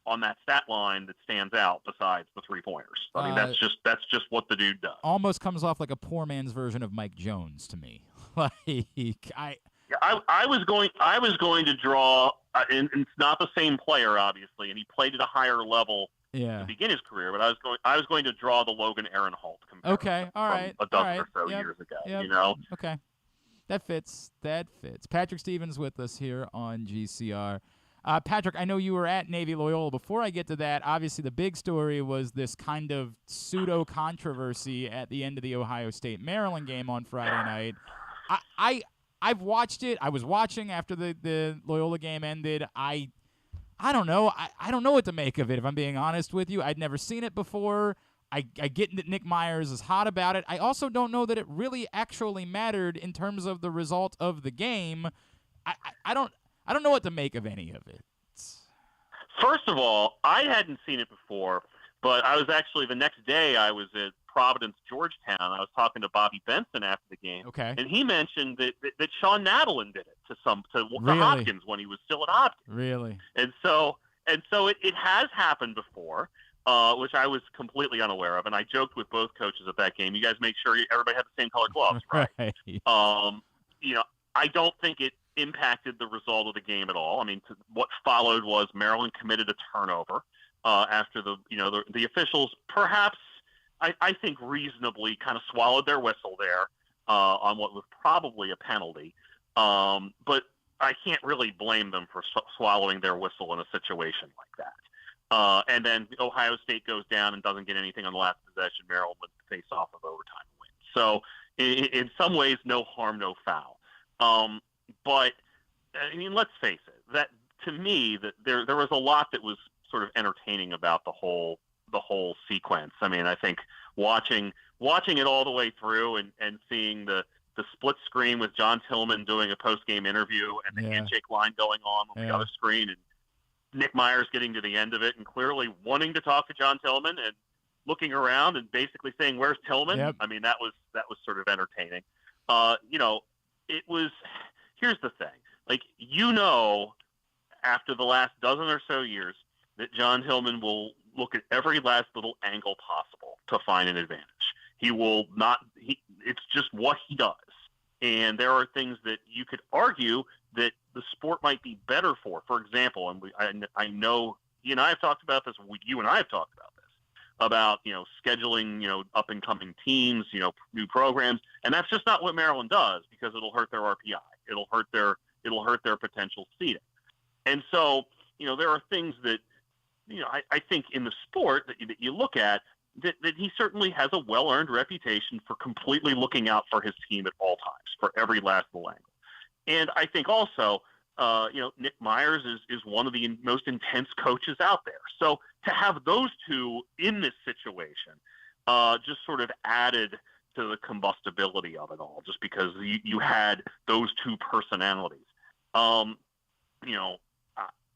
on that stat line that stands out besides the 3-pointers. I mean, that's just what the dude does. Almost comes off like a poor man's version of Mike Jones to me. I was going to draw, and it's not the same player, obviously, and he played at a higher level to begin his career. But I was going to draw the Logan Aaron Holt comparison. Okay, all right, from a dozen or so years ago. Yep. You know, okay, that fits. Patrick Stevens with us here on GCR. Patrick, I know you were at Navy Loyola. Before I get to that, obviously the big story was this kind of pseudo controversy at the end of the Ohio State-Maryland game on Friday night. I've watched it. I was watching after the Loyola game ended. I don't know. I don't know what to make of it, if I'm being honest with you. I'd never seen it before. I get that Nick Myers is hot about it. I also don't know that it really actually mattered in terms of the result of the game. I don't know what to make of any of it. First of all, I hadn't seen it before, but I was actually the next day I was at Providence, Georgetown. I was talking to Bobby Benson after the game, and he mentioned that Sean Nadalin did it to Really? Hopkins when he was still at Hopkins. Really? And so it has happened before, which I was completely unaware of. And I joked with both coaches at that game. You guys make sure everybody had the same colored gloves, right? I don't think it impacted the result of the game at all. I mean, what followed was Maryland committed a turnover after the officials perhaps, I think, reasonably kind of swallowed their whistle there on what was probably a penalty. But I can't really blame them for swallowing their whistle in a situation like that. And then Ohio State goes down and doesn't get anything on the last possession. Maryland would face off of overtime win. So in some ways, no harm, no foul. But I mean, let's face it. That to me, that there was a lot that was sort of entertaining about the whole sequence. I mean, I think watching it all the way through and seeing the split screen with John Tillman doing a post-game interview and the handshake line going on the other screen, and Nick Myers getting to the end of it and clearly wanting to talk to John Tillman and looking around and basically saying, "Where's Tillman?" Yep. I mean, that was sort of entertaining. It was. Here's the thing, after the last dozen or so years, that John Tillman will look at every last little angle possible to find an advantage. He will not. It's just what he does. And there are things that you could argue that the sport might be better for. For example, and I know you and I have talked about this. You and I have talked about this about scheduling up and coming teams, new programs, and that's just not what Maryland does because it'll hurt their RPI. It'll hurt their potential seeding. And so there are things that I think in the sport that you look at that he certainly has a well-earned reputation for completely looking out for his team at all times, for every last little angle. And I think also, Nick Myers is one of the most intense coaches out there. So to have those two in this situation just sort of added to the combustibility of it all, just because you had those two personalities.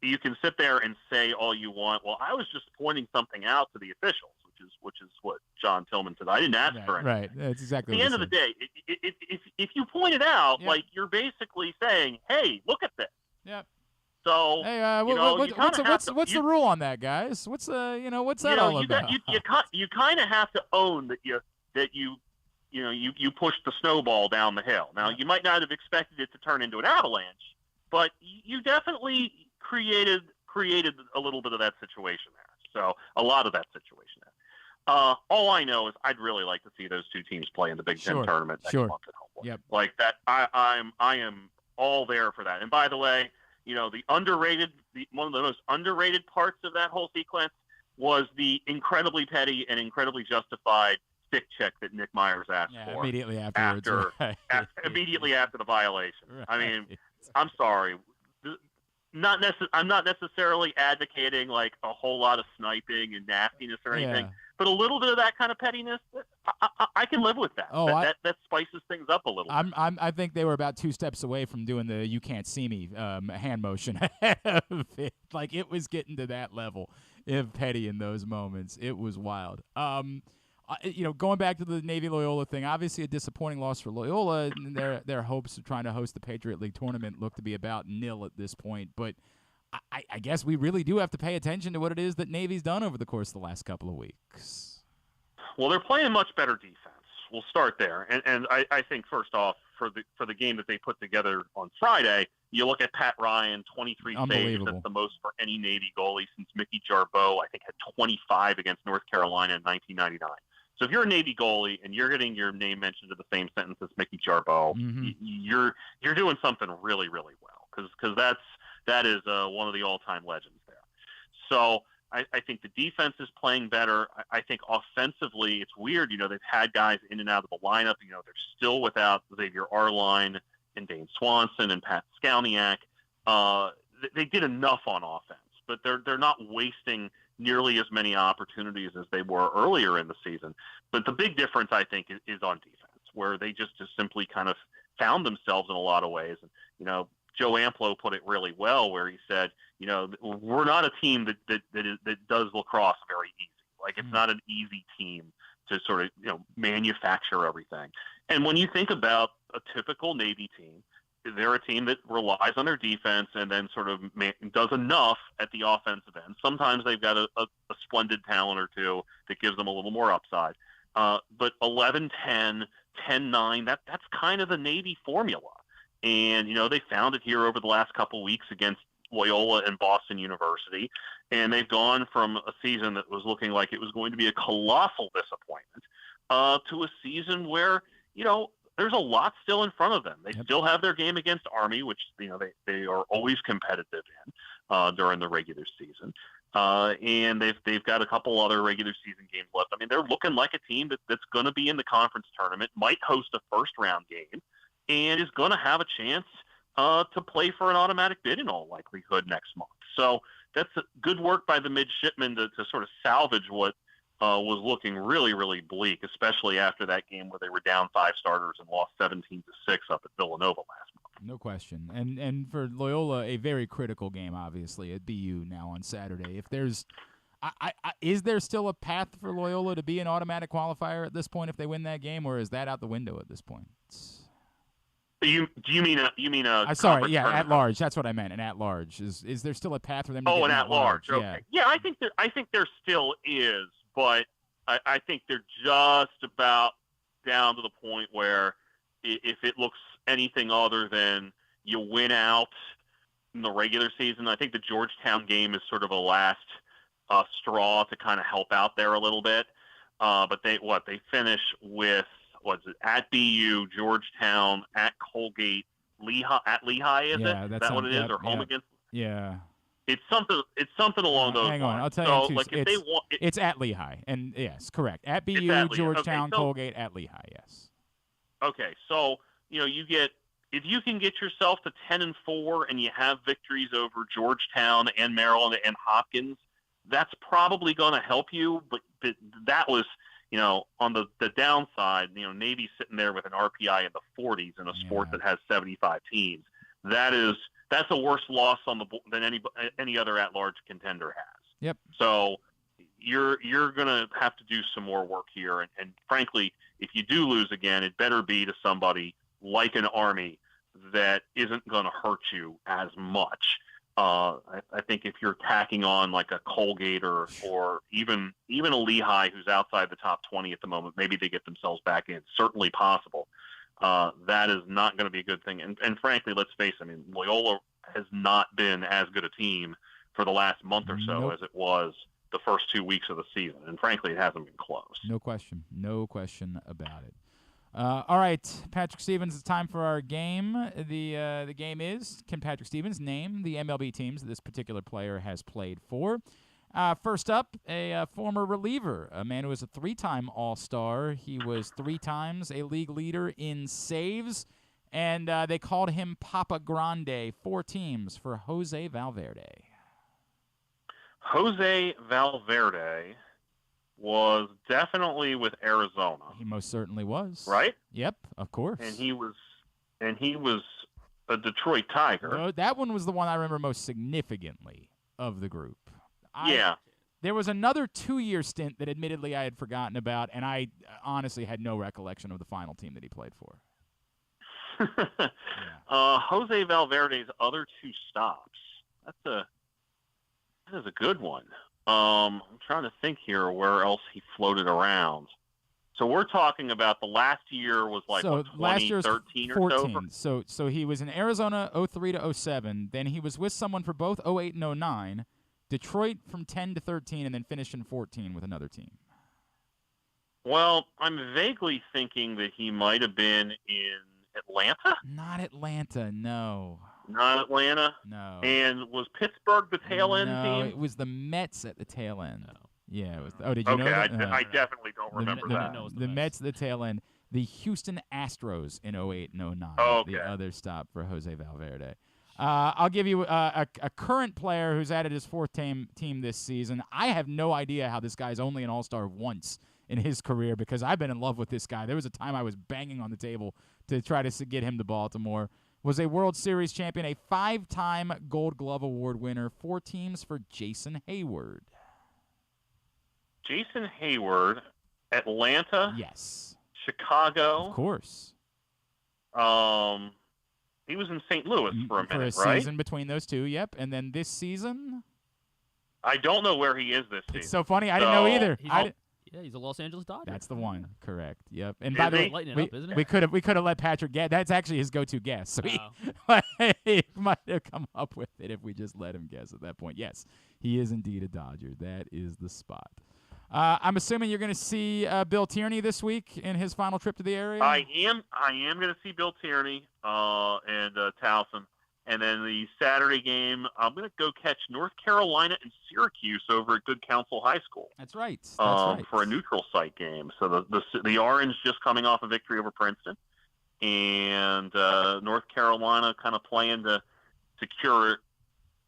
You can sit there and say all you want. Well, I was just pointing something out to the officials, which is what John Tillman said. I didn't ask for anything. Right. That's exactly. At the end of the day, if you point it out, you're basically saying, "Hey, look at this." Yep. So, hey, what's the rule on that, guys? What's that all about? You kind of have to own that you pushed the snowball down the hill. Now, you might not have expected it to turn into an avalanche, but you definitely created a little bit of that situation there. So a lot of that situation there. All I know is I'd really like to see those two teams play in the Big Ten tournament next month at home. Yep. Like that, I am all there for that. And by the way, one of the most underrated parts of that whole sequence was the incredibly petty and incredibly justified stick check that Nick Myers asked for immediately afterwards. Immediately after the violation. Right. I mean, I'm sorry. I'm not necessarily advocating like a whole lot of sniping and nastiness or anything, but a little bit of that kind of pettiness, I can live with that. That spices things up a little. I think they were about 2 steps away from doing the "you can't see me" hand motion. Like it was getting to that level of petty in those moments. It was wild. Going back to the Navy Loyola thing, obviously a disappointing loss for Loyola. And their hopes of trying to host the Patriot League tournament look to be about nil at this point. But I guess we really do have to pay attention to what it is that Navy's done over the course of the last couple of weeks. Well, they're playing much better defense. We'll start there. And I think, first off, for the game that they put together on Friday, you look at Pat Ryan, 23 saves. That's the most for any Navy goalie since Mickey Jarbeau, I think, had 25 against North Carolina in 1999. So if you're a Navy goalie and you're getting your name mentioned in the same sentence as Mickey Jarbeau, you're doing something really, really well because that is one of the all-time legends there. So I think the defense is playing better. I think offensively, it's weird. They've had guys in and out of the lineup. They're still without Xavier Arline and Dane Swanson and Pat Skalniak. They did enough on offense, but they're not wasting nearly as many opportunities as they were earlier in the season. But the big difference, I think, is on defense, where they just simply kind of found themselves in a lot of ways. And, Joe Amplo put it really well, where he said, we're not a team that does lacrosse very easy. Like, it's not an easy team to sort of, manufacture everything. And when you think about a typical Navy team, they're a team that relies on their defense and then sort of does enough at the offensive end. Sometimes they've got a splendid talent or two that gives them a little more upside. But 11-10, 10-9, that's kind of the Navy formula. And, they found it here over the last couple weeks against Loyola and Boston University. And they've gone from a season that was looking like it was going to be a colossal disappointment to a season where, there's a lot still in front of them. They still have their game against Army, which, they are always competitive in during the regular season. And they've got a couple other regular season games left. I mean, they're looking like a team that's going to be in the conference tournament, might host a first-round game, and is going to have a chance to play for an automatic bid in all likelihood next month. So that's good work by the midshipmen to sort of salvage what was looking really, really bleak, especially after that game where they were down 5 starters and lost 17-6 up at Villanova last month. No question. And for Loyola, a very critical game, obviously, at BU now on Saturday. If there's is there still a path for Loyola to be an automatic qualifier at this point if they win that game, or is that out the window at this point? Do you mean sorry, yeah, at large. That's what I meant. An at large. Is there still a path for them to get an at large? Okay. Yeah, I think there still is, but I think they're just about down to the point where if it looks anything other than you win out in the regular season, I think the Georgetown game is sort of a last straw to kind of help out there a little bit. But they finish with at BU, Georgetown, at Colgate, Lehigh. At Lehigh, is what it is, or home against? Yeah. It's something along those lines. Hang on, I'll tell you. It's at Lehigh, and yes, correct. At BU, Georgetown, Colgate, at Lehigh. Yes. Okay, so if you can get yourself to 10-4 and you have victories over Georgetown and Maryland and Hopkins, that's probably going to help you. But that was, on the downside, Navy's sitting there with an RPI in the 40s in a sport that has 75 teams. That's a worse loss on the than any other at-large contender has. Yep. So you're going to have to do some more work here. And frankly, if you do lose again, it better be to somebody like an Army that isn't going to hurt you as much. I think if you're tacking on like a Colgate or even a Lehigh who's outside the top 20 at the moment, maybe they get themselves back in. Certainly possible. That is not going to be a good thing. And frankly, let's face it, I mean, Loyola has not been as good a team for the last month or so as it was the first 2 weeks of the season. And frankly, it hasn't been close. No question about it. All right, Patrick Stevens, it's time for our game. The game is, can Patrick Stevens name the MLB teams that this particular player has played for? First up, a former reliever, a man who was a 3-time All-Star. He was 3 times a league leader in saves, and they called him Papa Grande. 4 teams for Jose Valverde. Jose Valverde was definitely with Arizona. He most certainly was. Right? Yep, of course. And he was a Detroit Tiger. That one was the one I remember most significantly of the group. Yeah. There was another 2-year stint that admittedly I had forgotten about, and I honestly had no recollection of the final team that he played for. Jose Valverde's other 2 stops. That is a good one. I'm trying to think here where else he floated around. So we're talking about the last year was like so what, last year's 2013 or 14. So he was in Arizona 03 to 07. Then he was with someone for both 08 and 09. Detroit from 10 to 13, and then finished in 14 with another team. Well, I'm vaguely thinking that he might have been in Atlanta. Not Atlanta, no. Not Atlanta? No. And was Pittsburgh the tail end No, team? it was the Mets at the tail end. No. Yeah. It was did you know that? I definitely don't remember that. The Mets at the tail end. The Houston Astros in 08 and 09. Okay. The other stop for Jose Valverde. I'll give you a current player who's added his fourth team this season. I have no idea how this guy's only an All-Star once in his career because I've been in love with this guy. There was a time I was banging on the table to try to get him to Baltimore. Was a World Series champion, a 5-time Gold Glove Award winner, 4 teams for Jason Hayward. Jason Hayward, Atlanta. Yes. Chicago. Of course. He was in St. Louis for a minute, right? For a right? season between those two, yep. And then this season? I don't know where he is this season. It's so funny. I didn't know either. He's a Los Angeles Dodger. That's the one. Correct. Yep. And Is by the he? way, Lighting it up, isn't it? we could have let Patrick guess. That's actually his go-to guess. So he might have come up with it if we just let him guess at that point. Yes, he is indeed a Dodger. That is the spot. I'm assuming you're going to see Bill Tierney this week in his final trip to the area. I am going to see Bill Tierney and Towson. And then the Saturday game, I'm going to go catch North Carolina and Syracuse over at Good Counsel High School. That's right. For a neutral site game. So the Orange just coming off a victory over Princeton, and North Carolina kind of playing to secure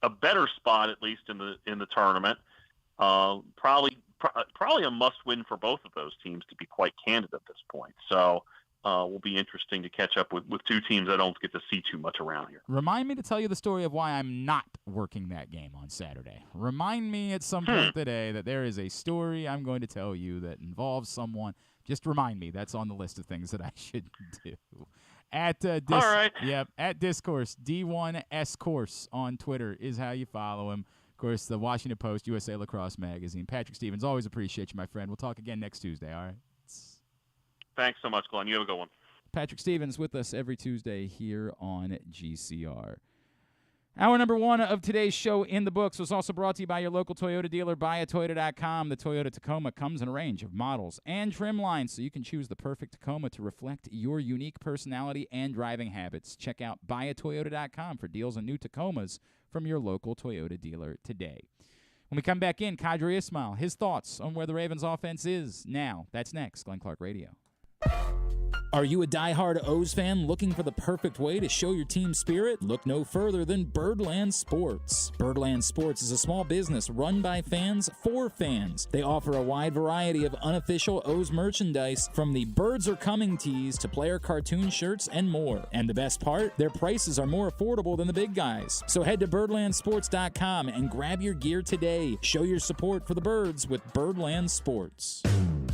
a better spot at least in the tournament. Probably a must-win for both of those teams, to be quite candid at this point. So. Will be interesting to catch up with two teams I don't get to see too much around here. Remind me to tell you the story of why I'm not working that game on Saturday. Remind me at some point today that there is a story I'm going to tell you that involves someone. Just remind me. That's on the list of things that I should do. At all right. Yep, at Discourse, D1S Course on Twitter is how you follow him. Of course, the Washington Post, USA Lacrosse Magazine. Patrick Stevens, always appreciate you, my friend. We'll talk again next Tuesday, all right? Thanks so much, Glenn. You have a good one. Patrick Stevens with us every Tuesday here on GCR. Hour number 1 of today's show in the books was also brought to you by your local Toyota dealer, buyatoyota.com. The Toyota Tacoma comes in a range of models and trim lines, so you can choose the perfect Tacoma to reflect your unique personality and driving habits. Check out buyatoyota.com for deals on new Tacomas from your local Toyota dealer today. When we come back in, Qadry Ismail, his thoughts on where the Ravens' offense is now. That's next, Glenn Clark Radio. Are you a diehard O's fan looking for the perfect way to show your team spirit? Look no further than Birdland Sports. Birdland Sports is a small business run by fans for fans. They offer a wide variety of unofficial O's merchandise, from the Birds Are Coming tees to player cartoon shirts and more. And the best part? Their prices are more affordable than the big guys. So head to birdlandsports.com and grab your gear today. Show your support for the Birds with Birdland Sports.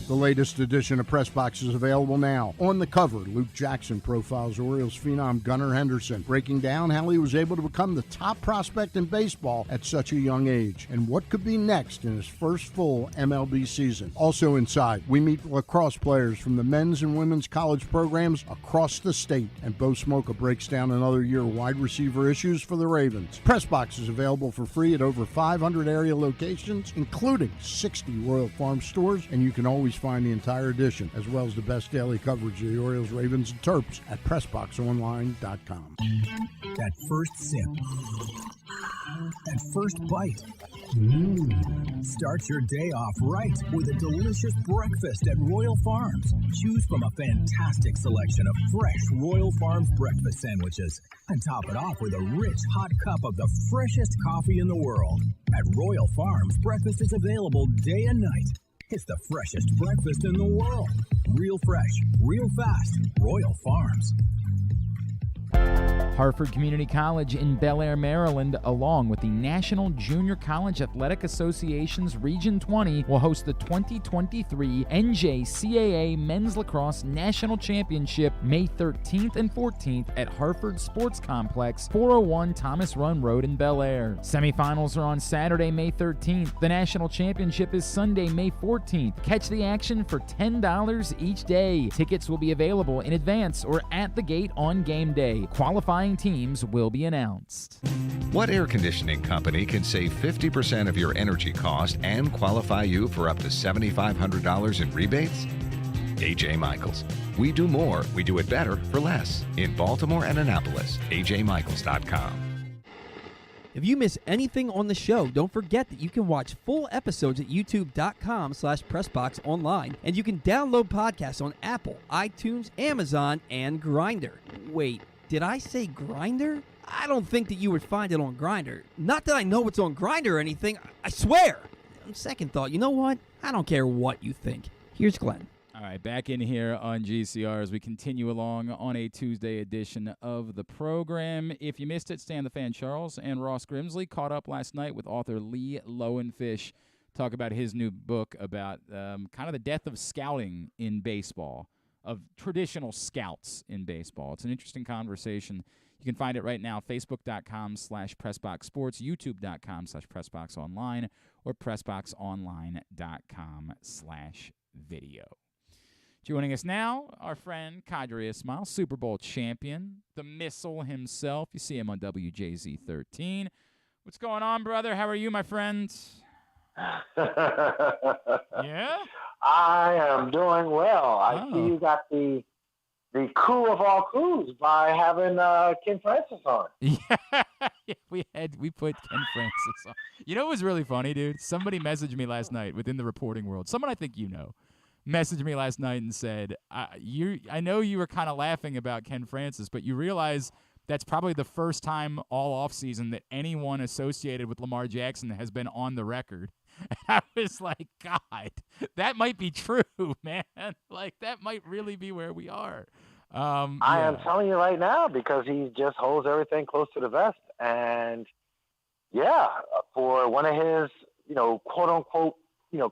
The latest edition of Press Box is available now. On the cover, Luke Jackson profiles Orioles phenom Gunnar Henderson, breaking down how he was able to become the top prospect in baseball at such a young age, and what could be next in his first full MLB season. Also inside, we meet lacrosse players from the men's and women's college programs across the state, and Bo Smoka breaks down another year of wide receiver issues for the Ravens. Press Box is available for free at over 500 area locations, including 60 Royal Farm stores, and you can always find the entire edition, as well as the best daily coverage of the Orioles, Ravens, and Terps at PressBoxOnline.com. That first sip. That first bite. Start your day off right with a delicious breakfast at Royal Farms. Choose from a fantastic selection of fresh Royal Farms breakfast sandwiches and top it off with a rich hot cup of the freshest coffee in the world. At Royal Farms, breakfast is available day and night. It's the freshest breakfast in the world. Real fresh, real fast. Royal Farms. Harford Community College in Bel Air, Maryland, along with the National Junior College Athletic Association's Region 20, will host the 2023 NJCAA Men's Lacrosse National Championship May 13th and 14th at Harford Sports Complex, 401 Thomas Run Road in Bel Air. Semifinals are on Saturday, May 13th. The National Championship is Sunday, May 14th. Catch the action for $10 each day. Tickets will be available in advance or at the gate on game day. Qualifying teams will be announced. What air conditioning company can save 50% of your energy cost and qualify you for up to $7,500 in rebates? A.J. Michaels. We do more, we do it better for less. In Baltimore and Annapolis, ajmichaels.com. If you miss anything on the show, don't forget that you can watch full episodes at youtube.com/pressboxonline, and you can download podcasts on Apple, iTunes, Amazon, and Grindr. Wait, did I say Grindr? I don't think that you would find it on Grindr. Not that I know it's on Grindr or anything, I swear. On second thought, you know what? I don't care what you think. Here's Glenn. All right, back in here on GCR as we continue along on a Tuesday edition of the program. If you missed it, Stan the Fan Charles and Ross Grimsley caught up last night with author Lee Lowenfish, talk about his new book about kind of the death of scouting in baseball, of traditional scouts in baseball. It's an interesting conversation. You can find it right now, facebook.com/PressBoxSports, youtube.com/PressBoxOnline, or PressBoxOnline.com/video. Joining us now, our friend Qadry Ismail, Super Bowl champion, the missile himself. You see him on WJZ 13. What's going on, brother? How are you, my friend? Yeah? I am doing well. I see you got the coup of all coups by having Ken Francis on. Yeah, we put Ken Francis on. You know what was really funny, dude? Somebody messaged me last night within the reporting world. Someone I think you know messaged me last night and said, I know you were kind of laughing about Ken Francis, but you realize that's probably the first time all offseason that anyone associated with Lamar Jackson has been on the record. And I was like, God, that might be true, man. Like, that might really be where we are. I am telling you right now, because he just holds everything close to the vest. And, yeah, for one of his, quote-unquote,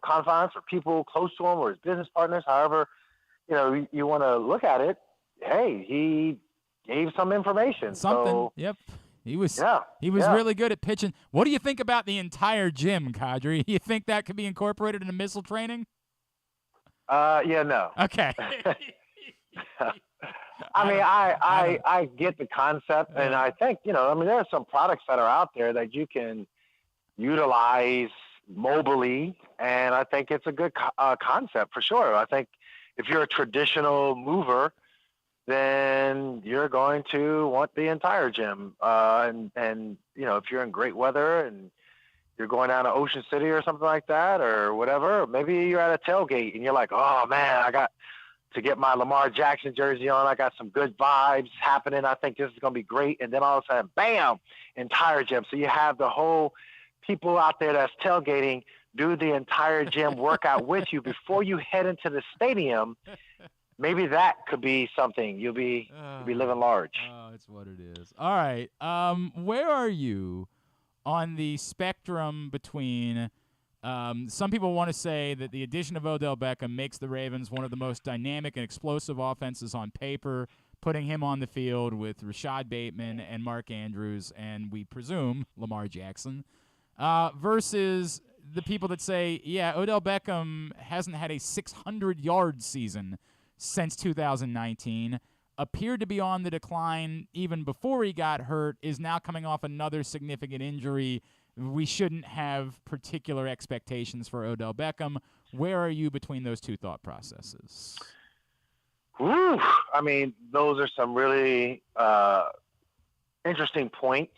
confidants or people close to him or his business partners, however, you want to look at it, hey, he gave some information. Something, so, yep. He was really good at pitching. What do you think about the entire gym, Qadry? You think that could be incorporated into missile training? No. Okay. I get the concept, and I think, there are some products that are out there that you can utilize mobily, and I think it's a good concept for sure. I think if you're a traditional mover, then you're going to want the entire gym. And if you're in great weather and you're going down to Ocean City or something like that or whatever, maybe you're at a tailgate and you're like, oh, man, I got to get my Lamar Jackson jersey on. I got some good vibes happening. I think this is going to be great. And then all of a sudden, bam, entire gym. So you have the whole people out there that's tailgating do the entire gym workout with you before you head into the stadium. Maybe that could be something. You'll be living large. Oh, it's what it is. All right. Where are you on the spectrum between some people want to say that the addition of Odell Beckham makes the Ravens one of the most dynamic and explosive offenses on paper, putting him on the field with Rashad Bateman and Mark Andrews and, we presume, Lamar Jackson, versus the people that say, yeah, Odell Beckham hasn't had a 600-yard season since 2019, appeared to be on the decline even before he got hurt, is now coming off another significant injury. We shouldn't have particular expectations for Odell Beckham. Where are you between those two thought processes? Whew. I mean, those are some really interesting points.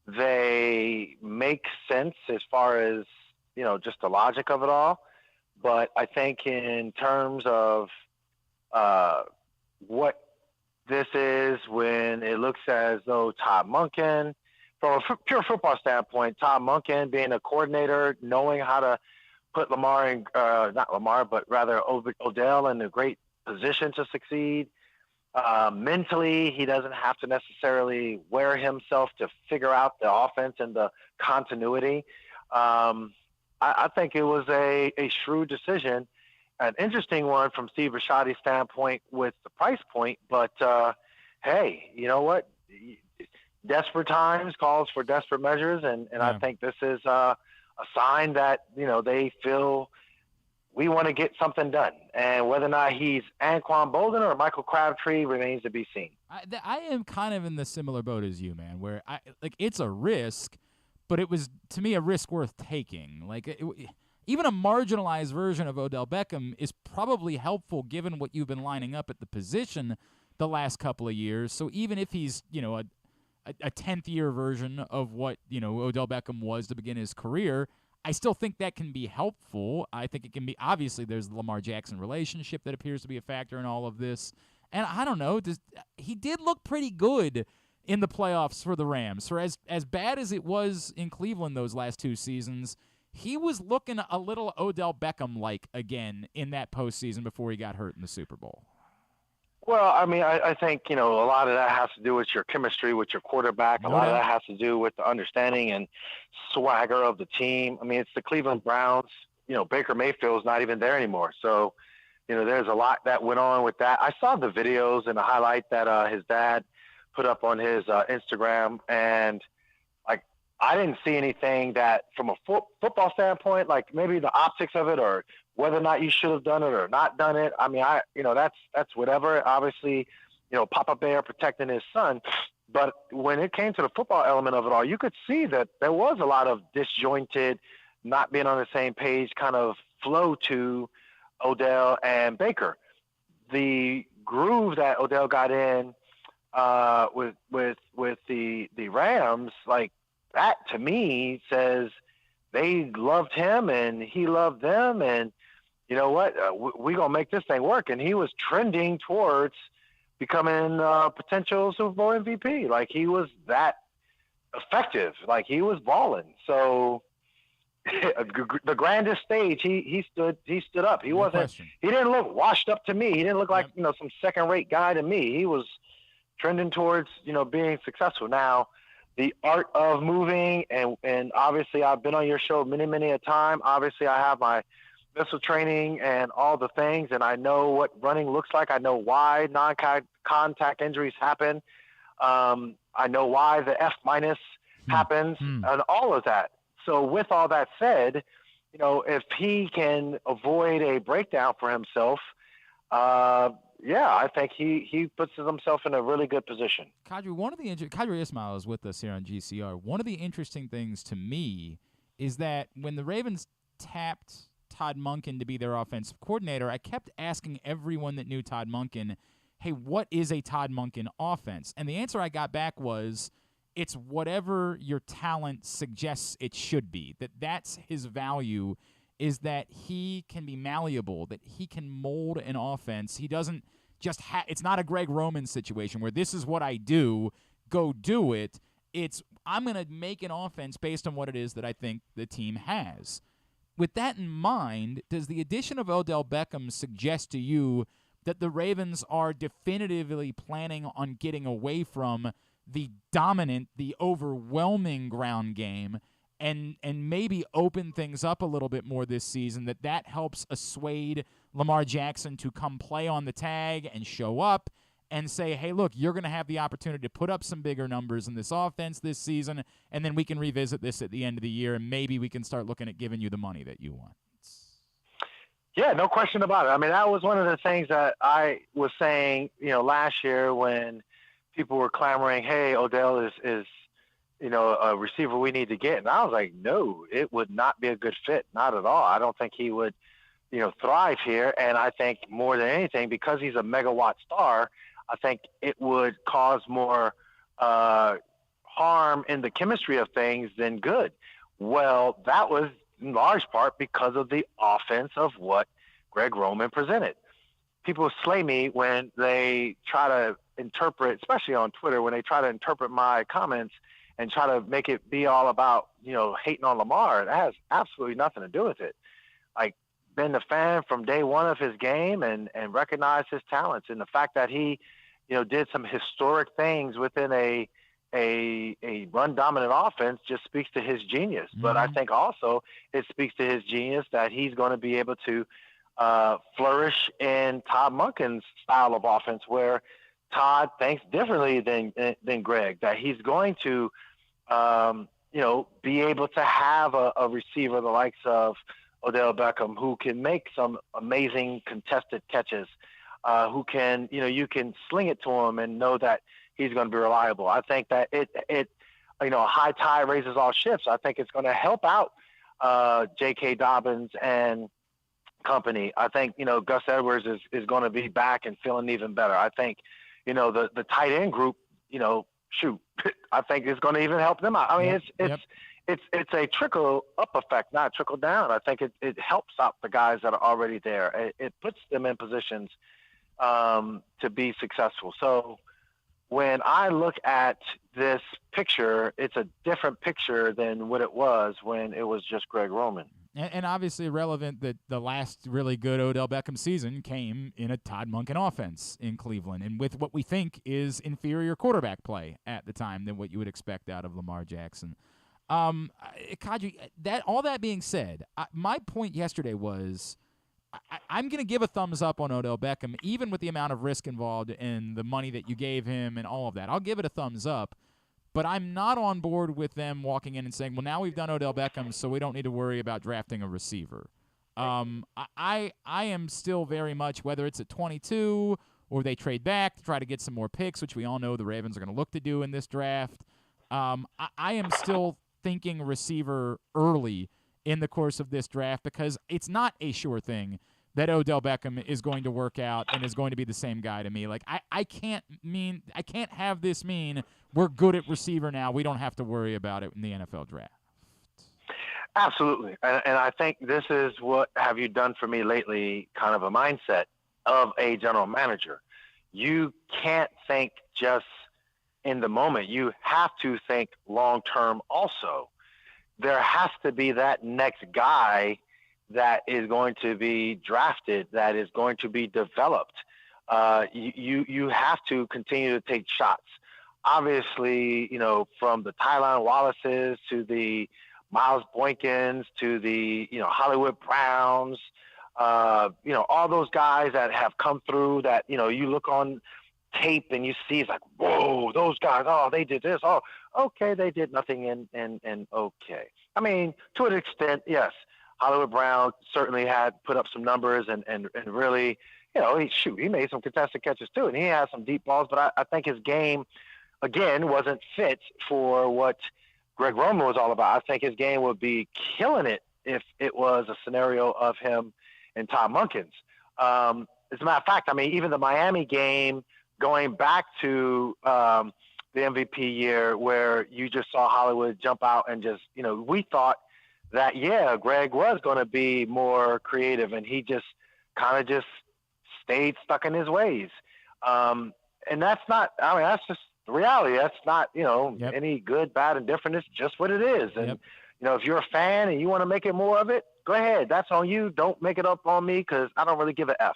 They make sense as far as, just the logic of it all. But I think in terms of what this is, when it looks as though Todd Monken, from a pure football standpoint, Todd Monken being a coordinator, knowing how to put Lamar in, not Lamar, but rather Odell in a great position to succeed, Mentally, he doesn't have to necessarily wear himself to figure out the offense and the continuity. I think it was a shrewd decision, an interesting one from Steve Bisciotti's standpoint with the price point. But, hey, you know what? Desperate times calls for desperate measures, and I think this is a sign that, they feel we want to get something done. And whether or not he's Anquan Bolden or Michael Crabtree remains to be seen. I am kind of in the similar boat as you, man, where it's a risk, but it was, to me, a risk worth taking. Even a marginalized version of Odell Beckham is probably helpful given what you've been lining up at the position the last couple of years. So even if he's, a 10th-year version of what, Odell Beckham was to begin his career, I still think that can be helpful. I think it can be, obviously, there's the Lamar Jackson relationship that appears to be a factor in all of this. And I don't know, he did look pretty good in the playoffs for the Rams. For as bad as it was in Cleveland those last 2 seasons, he was looking a little Odell Beckham-like again in that postseason before he got hurt in the Super Bowl. Well, I mean, I think, a lot of that has to do with your chemistry with your quarterback. A lot of that has to do with the understanding and swagger of the team. I mean, it's the Cleveland Browns. Baker Mayfield's not even there anymore. So, there's a lot that went on with that. I saw the videos and the highlight that his dad put up on his Instagram. And, I didn't see anything that from a football standpoint, maybe the optics of it or whether or not you should have done it or not done it. I mean, that's whatever. Obviously, Papa Bear protecting his son. But when it came to the football element of it all, you could see that there was a lot of disjointed, not being on the same page kind of flow to Odell and Baker. The groove that Odell got in with the Rams, that to me says they loved him and he loved them, and you know what, we're going to make this thing work. And he was trending towards becoming potential Super Bowl MVP. He was that effective. He was balling. So the grandest stage, he stood up. He didn't look washed up to me. He didn't look like, some second-rate guy to me. He was trending towards, being successful. Now, the art of moving, and obviously I've been on your show many, many a time. Obviously I have my missile training and all the things, and I know what running looks like. I know why non-contact injuries happen. I know why the F- happens and all of that. So with all that said, if he can avoid a breakdown for himself, I think he puts himself in a really good position. Qadry Ismail is with us here on GCR. One of the interesting things to me is that when the Ravens tapped Todd Monken to be their offensive coordinator, I kept asking everyone that knew Todd Monken, hey, what is a Todd Monken offense? And the answer I got back was, it's whatever your talent suggests it should be. That's his value, is that he can be malleable, that he can mold an offense. He doesn't just it's not a Greg Roman situation where this is what I do, go do it. It's I'm going to make an offense based on what it is that I think the team has. With that in mind, does the addition of Odell Beckham suggest to you that the Ravens are definitively planning on getting away from the dominant, the overwhelming ground game and maybe open things up a little bit more this season, that helps assuade Lamar Jackson to come play on the tag and show up and say, hey, look, you're going to have the opportunity to put up some bigger numbers in this offense this season, and then we can revisit this at the end of the year, and maybe we can start looking at giving you the money that you want. Yeah, no question about it. I mean, that was one of the things that I was saying, last year when people were clamoring, hey, Odell is a receiver we need to get. And I was like, no, it would not be a good fit. Not at all. I don't think he would, thrive here. And I think more than anything, because he's a megawatt star, I think it would cause more harm in the chemistry of things than good. Well, that was in large part because of the offense of what Greg Roman presented. People slay me when they try to interpret, especially on Twitter, when they try to interpret my comments and try to make it be all about, hating on Lamar. That has absolutely nothing to do with it. Been a fan from day one of his game and recognized his talents, and the fact that he, did some historic things within a run dominant offense just speaks to his genius. But I think also it speaks to his genius that he's going to be able to flourish in Todd Monken's style of offense, where Todd thinks differently than Greg, that he's going to, be able to have a receiver the likes of Odell Beckham who can make some amazing contested catches, who can, you can sling it to him and know that he's going to be reliable. I think that it high tide raises all ships. I think it's going to help out J.K. Dobbins and company. I think, Gus Edwards is going to be back and feeling even better. I think, the tight end group, I think it's going to even help them out. I mean, it's a trickle up effect, not trickle down. I think it helps out the guys that are already there. It puts them in positions to be successful. So when I look at this picture, it's a different picture than what it was when it was just Greg Roman. And obviously relevant that the last really good Odell Beckham season came in a Todd Monken offense in Cleveland, and with what we think is inferior quarterback play at the time than what you would expect out of Lamar Jackson. Qadry, all that being said, my point yesterday was I'm going to give a thumbs up on Odell Beckham, even with the amount of risk involved and the money that you gave him and all of that. I'll give it a thumbs up. But I'm not on board with them walking in and saying, well, now we've done Odell Beckham, so we don't need to worry about drafting a receiver. I am still very much, whether it's at 22 or they trade back to try to get some more picks, which we all know the Ravens are going to look to do in this draft. I am still thinking receiver early in the course of this draft because it's not a sure thing that Odell Beckham is going to work out and is going to be the same guy to me. Like I can't have this mean we're good at receiver now. We don't have to worry about it in the NFL draft. Absolutely. And I think this is what have you done for me lately, kind of a mindset of a general manager. You can't think just in the moment. You have to think long-term also. There has to be that next guy that is going to be drafted, that is going to be developed. You have to continue to take shots. Obviously, from the Tylan Wallaces to the Miles Boykins to the, Hollywood Browns, all those guys that have come through that, you look on tape and you see it's like, whoa, those guys, oh, they did this. Oh, okay, they did nothing and okay. I mean, to an extent, yes. Hollywood Brown certainly had put up some numbers and really, he made some contested catches too, and he had some deep balls, but I think his game, again, wasn't fit for what Greg Roman was all about. I think his game would be killing it if it was a scenario of him and Todd Monken's. As a matter of fact, I mean, even the Miami game, going back to the MVP year where you just saw Hollywood jump out and just, we thought that, Greg was going to be more creative, and he just kind of just stayed stuck in his ways. And that's not, that's just the reality. That's not, any good, bad, and different. It's just what it is. And, if you're a fan and you want to make it more of it, go ahead. That's on you. Don't make it up on me because I don't really give a F.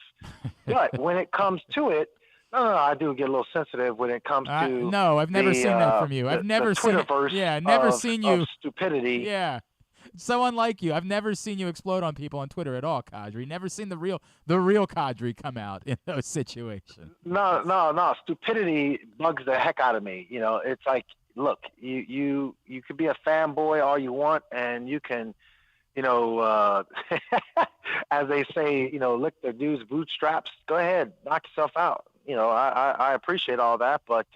But when it comes to it, no, I do get a little sensitive when it comes to no, I've never seen that from you. I've never seen it. Yeah, never seen you. Stupidity. Yeah. So unlike you, I've never seen you explode on people on Twitter at all, Qadry. Never seen the real Qadry come out in those situations. No. Stupidity bugs the heck out of me. It's like, look, you could be a fanboy all you want, and you can, as they say, lick the dude's bootstraps. Go ahead, knock yourself out. I appreciate all that, but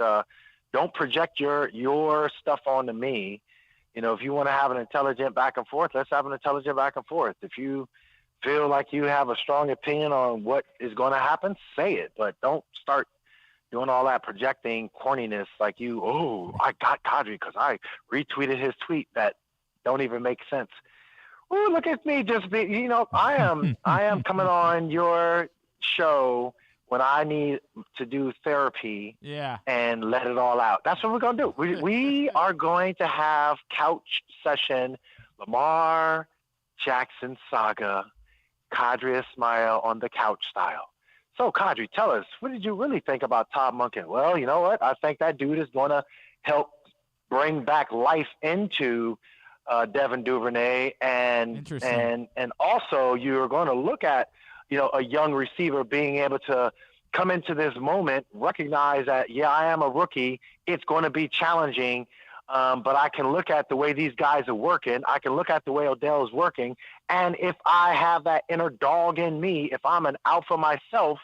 don't project your stuff onto me. If you want to have an intelligent back and forth, let's have an intelligent back and forth. If you feel like you have a strong opinion on what is going to happen, say it, but don't start doing all that projecting corniness like I got Qadry because I retweeted his tweet that don't even make sense. Oh, look at me just be, I am coming on your show when I need to do therapy and let it all out. That's what we're going to do. We are going to have couch session, Lamar Jackson saga, Qadry Ismail on the couch style. So, Qadry, tell us, what did you really think about Todd Monken? Well, you know what? I think that dude is going to help bring back life into Devin Duvernay, and also you're going to look at, a young receiver being able to come into this moment, recognize that, I am a rookie. It's going to be challenging, but I can look at the way these guys are working. I can look at the way Odell is working. And if I have that inner dog in me, if I'm an alpha myself,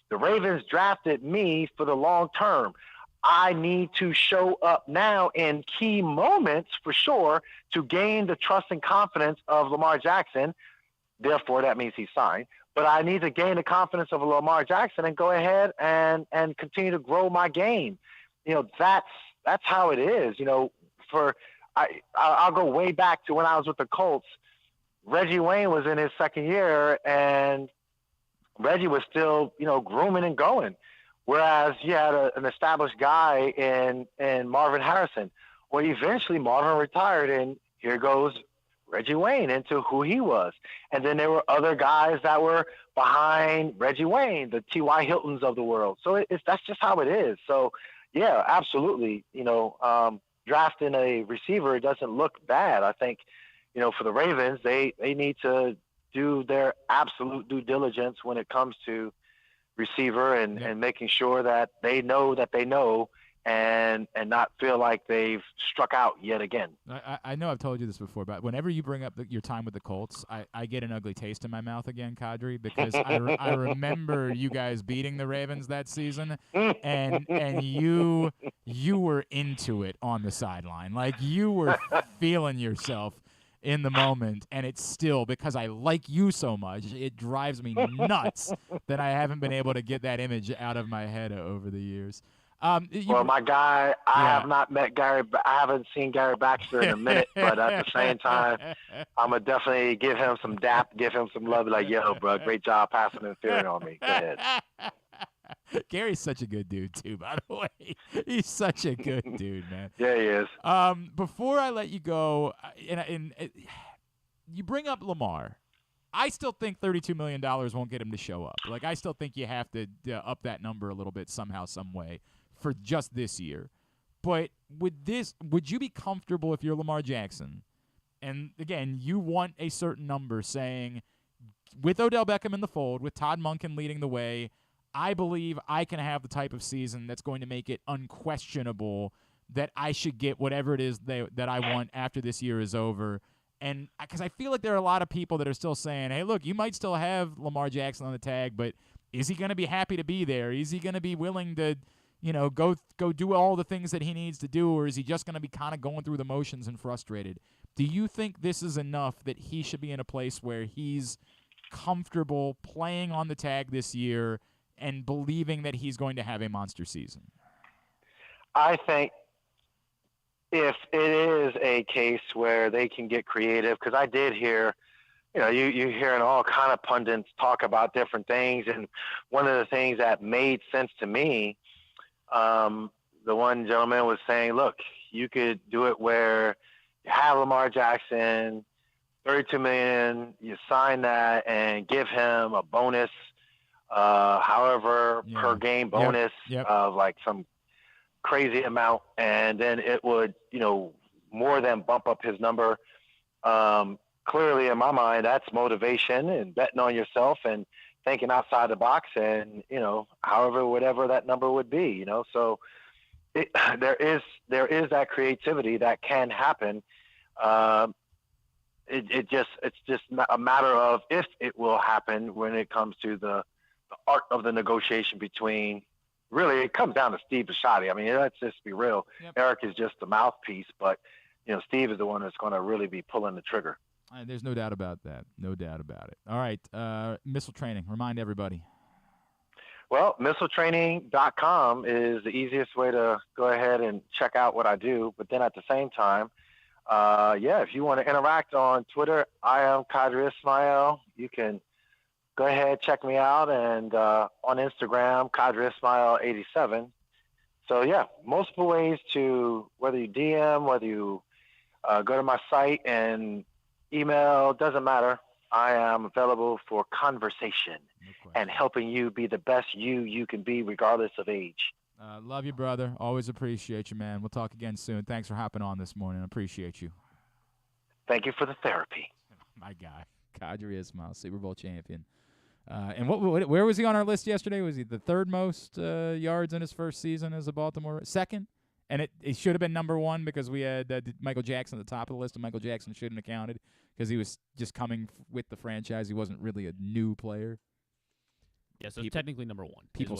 the Ravens drafted me for the long term. I need to show up now in key moments for sure to gain the trust and confidence of Lamar Jackson. Therefore, that means he's signed. But I need to gain the confidence of Lamar Jackson and go ahead and continue to grow my game. That's how it is. I'll go way back to when I was with the Colts. Reggie Wayne was in his second year, and Reggie was still, grooming and going. Whereas you had an established guy in Marvin Harrison. Well, eventually Marvin retired, and here goes Reggie Wayne into who he was. And then there were other guys that were behind Reggie Wayne, the T.Y. Hiltons of the world. So that's just how it is. So, yeah, absolutely. Drafting a receiver doesn't look bad. I think, for the Ravens, they need to do their absolute due diligence when it comes to receiver and making sure that they know and not feel like they've struck out yet again. I know I've told you this before, but whenever you bring up your time with the Colts, I get an ugly taste in my mouth again, Qadry, because I remember you guys beating the Ravens that season, and you were into it on the sideline. Like, you were feeling yourself in the moment, and it's still, because I like you so much, it drives me nuts that I haven't been able to get that image out of my head over the years. My guy, I have not met Gary. I haven't seen Gary Baxter in a minute, but at the same time, I'm going to definitely give him some dap, give him some love. Like, yo, bro, great job passing interference on me. Go ahead. Gary's such a good dude, too, by the way. He's such a good dude, man. Yeah, he is. Before I let you go, you bring up Lamar. I still think $32 million won't get him to show up. Like, I still think you have to up that number a little bit somehow, some way for just this year. But with this, would you be comfortable if you're Lamar Jackson? And, again, you want a certain number saying, with Odell Beckham in the fold, with Todd Monken leading the way, I believe I can have the type of season that's going to make it unquestionable that I should get whatever it is that I want after this year is over. And because I feel like there are a lot of people that are still saying, hey, look, you might still have Lamar Jackson on the tag, but is he going to be happy to be there? Is he going to be willing to, go do all the things that he needs to do, or is he just going to be kind of going through the motions and frustrated? Do you think this is enough that he should be in a place where he's comfortable playing on the tag this year and believing that he's going to have a monster season? I think if it is a case where they can get creative, because I did hear, you're hearing all kind of pundits talk about different things, and one of the things that made sense to me, the one gentleman was saying, look, you could do it where you have Lamar Jackson, $32 million, you sign that and give him a bonus, however per game bonus of like some crazy amount, and then it would, more than bump up his number. Clearly, in my mind, that's motivation and betting on yourself and thinking outside the box, and whatever that number would be. So there is that creativity that can happen. It's just a matter of if it will happen when it comes to the art of the negotiation between. Really, it comes down to Steve Bisciotti. I mean, let's just be real. Yep. Eric is just the mouthpiece, but Steve is the one that's going to really be pulling the trigger. There's no doubt about that. No doubt about it. All right, missile training. Remind everybody. Well, missiletraining.com is the easiest way to go ahead and check out what I do. But then at the same time, if you want to interact on Twitter, I am Qadry Ismail. You can go ahead, check me out, and on Instagram, Qadry Ismail 87. So, multiple ways to, whether you DM, whether you go to my site and email, doesn't matter. I am available for conversation and helping you be the best you can be regardless of age. Love you, brother. Always appreciate you, man. We'll talk again soon. Thanks for hopping on this morning. I appreciate you. Thank you for the therapy. My guy, Qadry Ismail, Super Bowl champion. And where was he on our list yesterday? Was he the third most yards in his first season as a Baltimore? Second? And it should have been number one because we had Michael Jackson at the top of the list, and Michael Jackson shouldn't have counted because he was just coming with the franchise. He wasn't really a new player. Yeah, so technically number one. People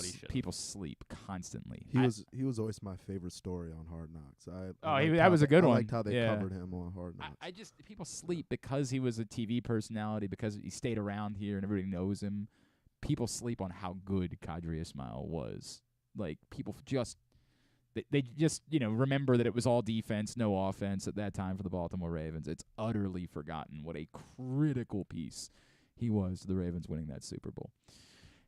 sleep constantly. He was always my favorite story on Hard Knocks. That was a good one. I liked how they covered him on Hard Knocks. People sleep because he was a TV personality, because he stayed around here and everybody knows him. People sleep on how good Qadry Ismail was. Like, people just they just remember that it was all defense, no offense at that time for the Baltimore Ravens. It's utterly forgotten what a critical piece he was to the Ravens winning that Super Bowl.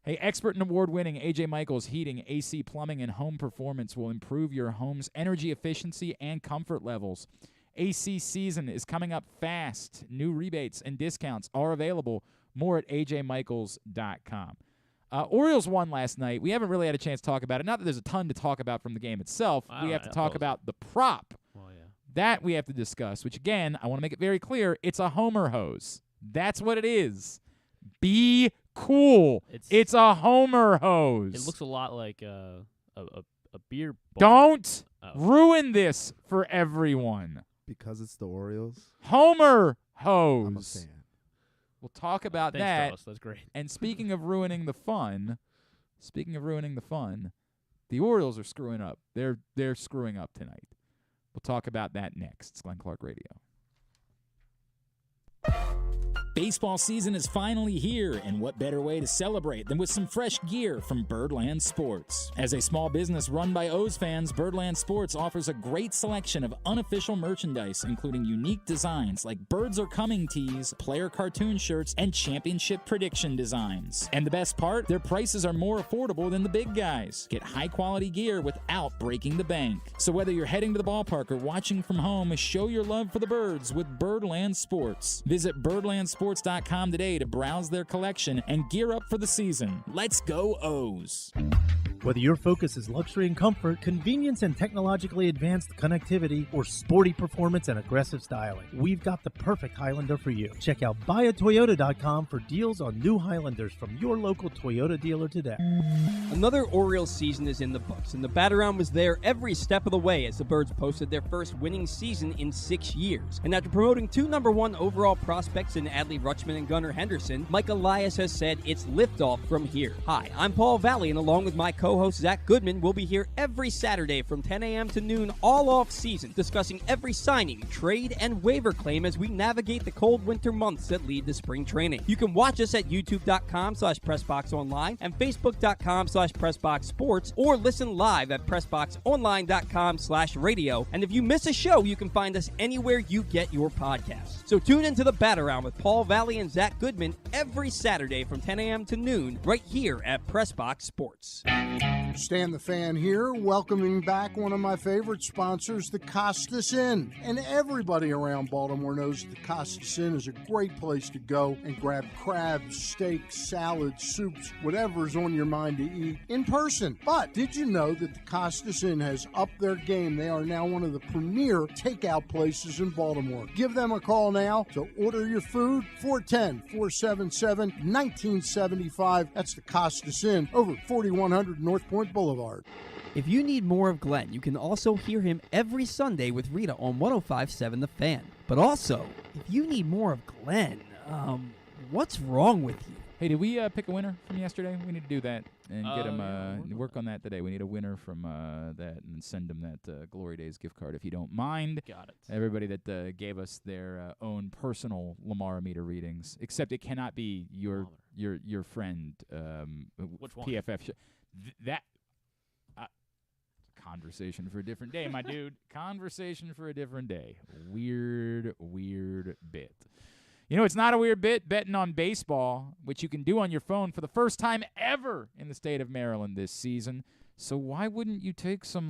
Hey, expert and award-winning A.J. Michaels Heating, AC Plumbing, and Home Performance will improve your home's energy efficiency and comfort levels. AC season is coming up fast. New rebates and discounts are available. More at ajmichaels.com. Orioles won last night. We haven't really had a chance to talk about it. Not that there's a ton to talk about from the game itself. We have to talk about the prop. Well, yeah. That we have to discuss, which, again, I want to make it very clear, it's a Homer Hose. That's what it is. Be cool. It's a Homer Hose. It looks a lot like a beer bottle. Don't ruin this for everyone. Because it's the Orioles? Homer Hose. I'm a fan. We'll talk about thanks, that. Charles. That's great. And speaking of ruining the fun, the Orioles are screwing up. They're screwing up tonight. We'll talk about that next. It's Glenn Clark Radio. Baseball season is finally here, and what better way to celebrate than with some fresh gear from Birdland Sports. As a small business run by O's fans, Birdland Sports offers a great selection of unofficial merchandise, including unique designs like Birds Are Coming tees, player cartoon shirts, and championship prediction designs. And the best part, their prices are more affordable than the big guys. Get high-quality gear without breaking the bank. So whether you're heading to the ballpark or watching from home, show your love for the birds with Birdland Sports. Visit birdlandsports.com today to browse their collection and gear up for the season. Let's go O's. Whether your focus is luxury and comfort, convenience and technologically advanced connectivity, or sporty performance and aggressive styling, we've got the perfect Highlander for you. Check out buyatoyota.com for deals on new Highlanders from your local Toyota dealer today. Another Orioles season is in the books, and the bat-around was there every step of the way as the Birds posted their first winning season in 6 years. And after promoting 2 #1 overall prospects in Adley Rutschman and Gunnar Henderson, Mike Elias has said it's liftoff from here. Hi, I'm Paul Valley, and along with my co-host Zach Goodman, we'll be here every Saturday from 10 a.m. to noon all off season, discussing every signing, trade, and waiver claim as we navigate the cold winter months that lead to spring training. You can watch us at youtube.com/PressBoxOnline and Facebook.com/PressBoxSports, or listen live at PressBoxOnline.com/radio. And if you miss a show, you can find us anywhere you get your podcasts. So tune into the Bat-Around with Paul Valley and Zach Goodman every Saturday from 10 a.m. to noon right here at PressBox Sports. Stan the Fan here, welcoming back one of my favorite sponsors, the Costas Inn. And everybody around Baltimore knows that the Costas Inn is a great place to go and grab crabs, steaks, salads, soups, whatever's on your mind to eat in person. But did you know that the Costas Inn has upped their game? They are now one of the premier takeout places in Baltimore. Give them a call now to order your food, 410-477-1975. That's the Costas Inn over 4100 North Point Boulevard. If you need more of Glenn, you can also hear him every Sunday with Rita on 105.7 The Fan. But also, if you need more of Glenn, what's wrong with you? Hey, did we pick a winner from yesterday? We need to do that and get him work on that today. We need a winner from that and send them that Glory Days gift card if you don't mind. Got it. Everybody that gave us their own personal Lamar-O-Meter readings, except it cannot be your friend. Which one? PFF. That conversation for a different day, my dude. Conversation for a different day. Weird bit. You know, it's not a weird bit, betting on baseball, which you can do on your phone for the first time ever in the state of Maryland this season. So why wouldn't you take some,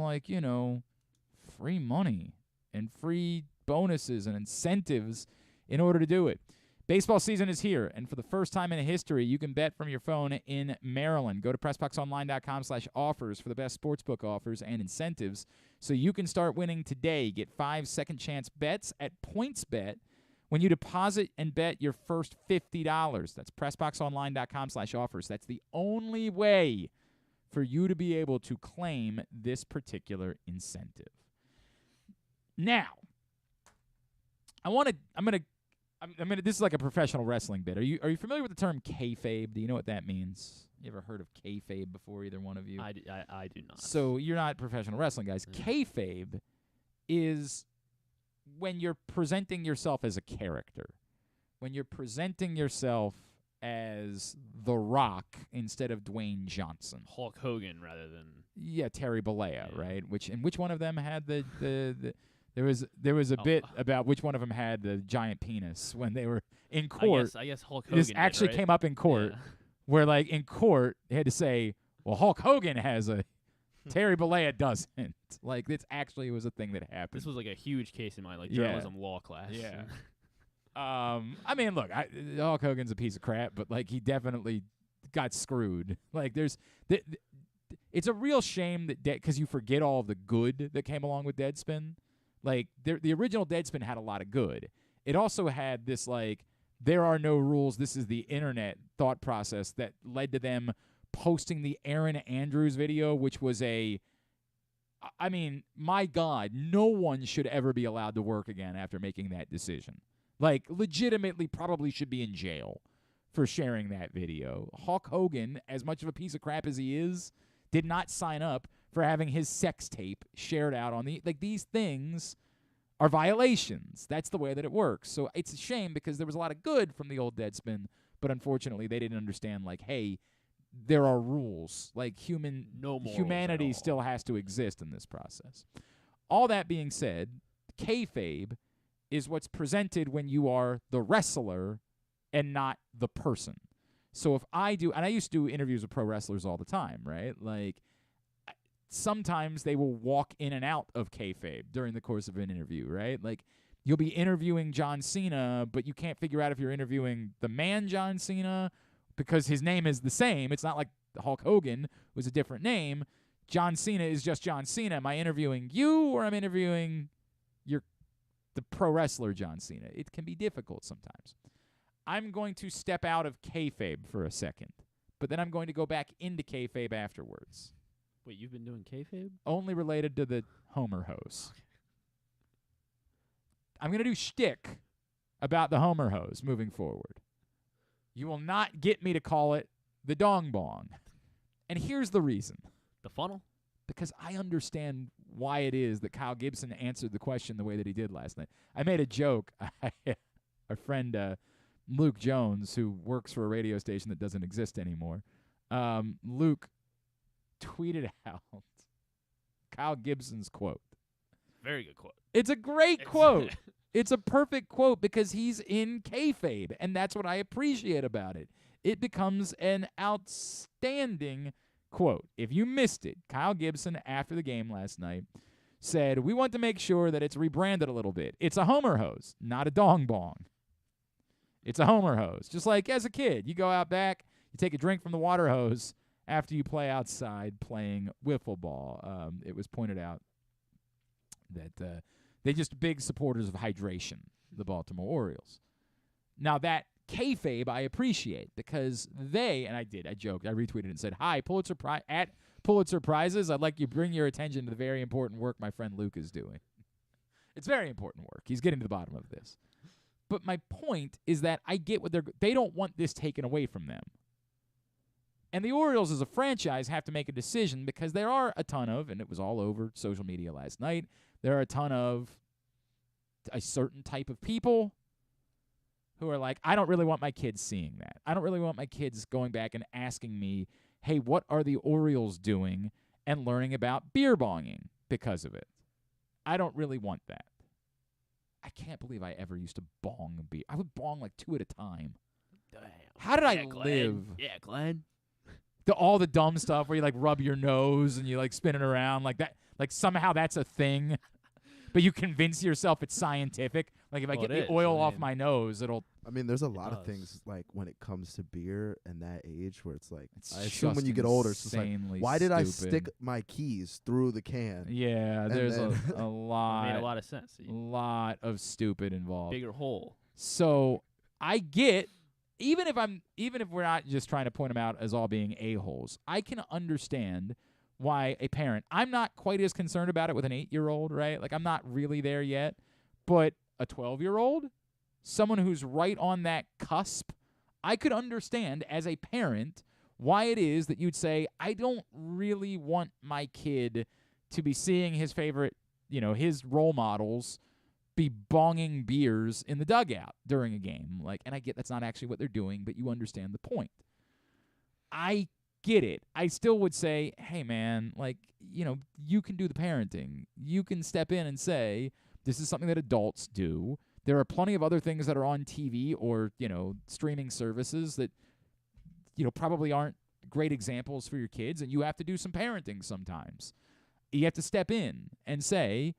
free money and free bonuses and incentives in order to do it? Baseball season is here, and for the first time in history, you can bet from your phone in Maryland. Go to PressBoxOnline.com/offers for the best sportsbook offers and incentives so you can start winning today. Get 5 second-chance bets at PointsBet when you deposit and bet your first $50. That's PressBoxOnline.com/offers. That's the only way for you to be able to claim this particular incentive. Now, this is like a professional wrestling bit. Are you familiar with the term kayfabe? Do you know what that means? You ever heard of kayfabe before, either one of you? I do not. So you're not professional wrestling guys. Kayfabe is when you're presenting yourself as a character. When you're presenting yourself as The Rock instead of Dwayne Johnson. Hulk Hogan rather than Terry Bollea, right? Which one of them had the There was a bit about which one of them had the giant penis when they were in court. I guess Hulk Hogan. This actually came up in court, where like in court they had to say, "Well, Hulk Hogan has a, Terry Bollea doesn't." Like it was a thing that happened. This was like a huge case in my journalism law class. Yeah. I mean, look, Hulk Hogan's a piece of crap, but like he definitely got screwed. Like it's a real shame that because you forget all of the good that came along with Deadspin. Like, the original Deadspin had a lot of good. It also had this, like, there are no rules, this is the internet thought process that led to them posting the Aaron Andrews video, which was I mean, my God, no one should ever be allowed to work again after making that decision. Like, legitimately probably should be in jail for sharing that video. Hulk Hogan, as much of a piece of crap as he is, did not sign up for having his sex tape shared out on these things are violations. That's the way that it works. So it's a shame because there was a lot of good from the old Deadspin, but unfortunately they didn't understand, like, hey, there are rules. Like, humanity still has to exist in this process. All that being said, kayfabe is what's presented when you are the wrestler and not the person. So if I do, and I used to do interviews with pro wrestlers all the time, right? Like, sometimes they will walk in and out of kayfabe during the course of an interview, right? Like, you'll be interviewing John Cena, but you can't figure out if you're interviewing the man John Cena because his name is the same. It's not like Hulk Hogan was a different name. John Cena is just John Cena. Am I interviewing you or I'm interviewing the pro wrestler John Cena? It can be difficult sometimes. I'm going to step out of kayfabe for a second, but then I'm going to go back into kayfabe afterwards. Wait, you've been doing kayfabe? Only related to the Homer Hose. I'm going to do shtick about the Homer Hose moving forward. You will not get me to call it the Dong Bong. And here's the reason. The funnel? Because I understand why it is that Kyle Gibson answered the question the way that he did last night. I made a joke. Our friend Luke Jones, who works for a radio station that doesn't exist anymore, Luke tweeted out Kyle Gibson's quote. Very good quote. It's a great quote. It's a perfect quote because he's in kayfabe, and that's what I appreciate about it. It becomes an outstanding quote. If you missed it, Kyle Gibson, after the game last night, said, "We want to make sure that it's rebranded a little bit. It's a Homer Hose, not a Dong Bong. It's a Homer Hose." Just like as a kid, you go out back, you take a drink from the water hose after you play outside playing wiffle ball. It was pointed out that they're just big supporters of hydration, the Baltimore Orioles. Now, that kayfabe I appreciate because I joked, I retweeted and said, "Hi, at Pulitzer Prizes, I'd like you to bring your attention to the very important work my friend Luke is doing." It's very important work. He's getting to the bottom of this. But my point is that I get what they don't want this taken away from them. And the Orioles as a franchise have to make a decision because there are a ton of, and it was all over social media last night, there are a ton of a certain type of people who are like, I don't really want my kids seeing that. I don't really want my kids going back and asking me, hey, what are the Orioles doing, and learning about beer bonging because of it. I don't really want that. I can't believe I ever used to bong a beer. I would bong like 2 at a time. Damn. How did I Glenn. live? Yeah, Glenn. All the dumb stuff where you like rub your nose and you like spin it around like that. Like somehow that's a thing. but you convince yourself it's scientific. Like if I get the oil off my nose, it'll. I mean, there's a lot of things like when it comes to beer and that age where it's like, It's I assume when just you get older, it's just like, insanely why did I stupid. stick my keys through the can? Yeah, And there's then- a lot. Made a lot of sense. A lot of stupid involved. Bigger hole. So I get, even if we're not just trying to point them out as all being a-holes, I can understand why a parent, I'm not quite as concerned about it with an 8-year-old, right? Like I'm not really there yet, but a 12-year-old, someone who's right on that cusp, I could understand as a parent why it is that you'd say, I don't really want my kid to be seeing his favorite, his role models be bonging beers in the dugout during a game. Like, and I get that's not actually what they're doing, but you understand the point. I get it. I still would say, hey, man, like, you can do the parenting. You can step in and say, this is something that adults do. There are plenty of other things that are on TV or, streaming services that, probably aren't great examples for your kids, and you have to do some parenting sometimes. You have to step in and say,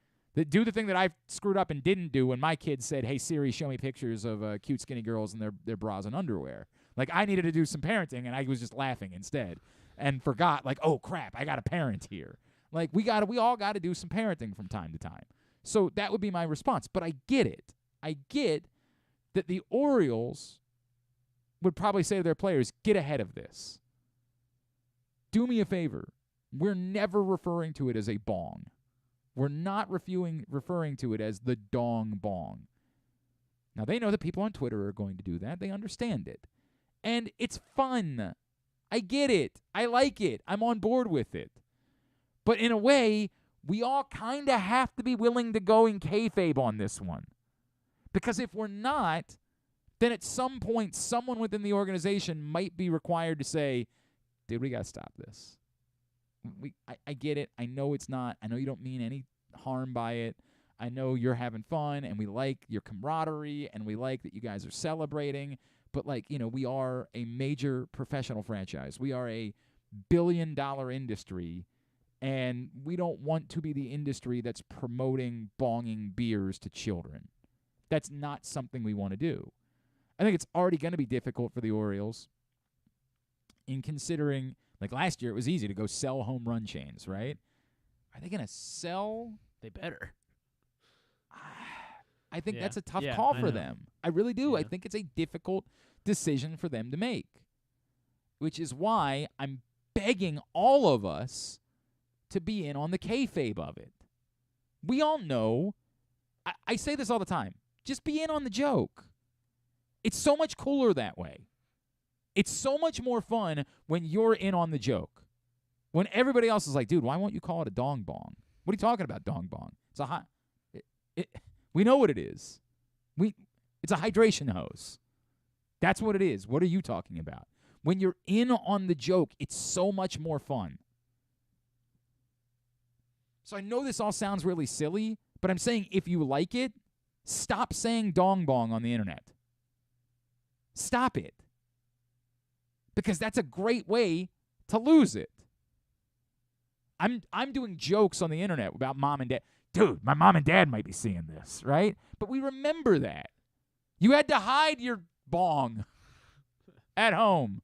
do the thing that I screwed up and didn't do when my kids said, hey, Siri, show me pictures of cute skinny girls in their bras and underwear. Like, I needed to do some parenting, and I was just laughing instead and forgot, like, oh, crap, I got a parent here. Like, we all got to do some parenting from time to time. So that would be my response. But I get it. I get that the Orioles would probably say to their players, get ahead of this. Do me a favor. We're never referring to it as a bong. We're not referring to it as the dong bong. Now, they know that people on Twitter are going to do that. They understand it. And it's fun. I get it. I like it. I'm on board with it. But in a way, we all kind of have to be willing to go in kayfabe on this one. Because if we're not, then at some point, someone within the organization might be required to say, dude, we got to stop this. I get it. I know it's not. I know you don't mean any harm by it. I know you're having fun, and we like your camaraderie, and we like that you guys are celebrating. But, we are a major professional franchise. We are a billion-dollar industry, and we don't want to be the industry that's promoting bonging beers to children. That's not something we want to do. I think it's already going to be difficult for the Orioles in considering, like last year, it was easy to go sell home run chains, right? Are they going to sell? They better. I think Yeah. that's a tough Yeah, call I for know. them. I really do. Yeah. I think it's a difficult decision for them to make, which is why I'm begging all of us to be in on the kayfabe of it. We all know, I say this all the time, just be in on the joke. It's so much cooler that way. It's so much more fun when you're in on the joke. When everybody else is like, dude, why won't you call it a dong bong? What are you talking about, dong bong? It's a we know what it is. It's a hydration hose. That's what it is. What are you talking about? When you're in on the joke, it's so much more fun. So I know this all sounds really silly, but I'm saying if you like it, stop saying dong bong on the internet. Stop it. Because that's a great way to lose it. I'm doing jokes on the internet about mom and dad. Dude, my mom and dad might be seeing this, right? But we remember that. You had to hide your bong at home.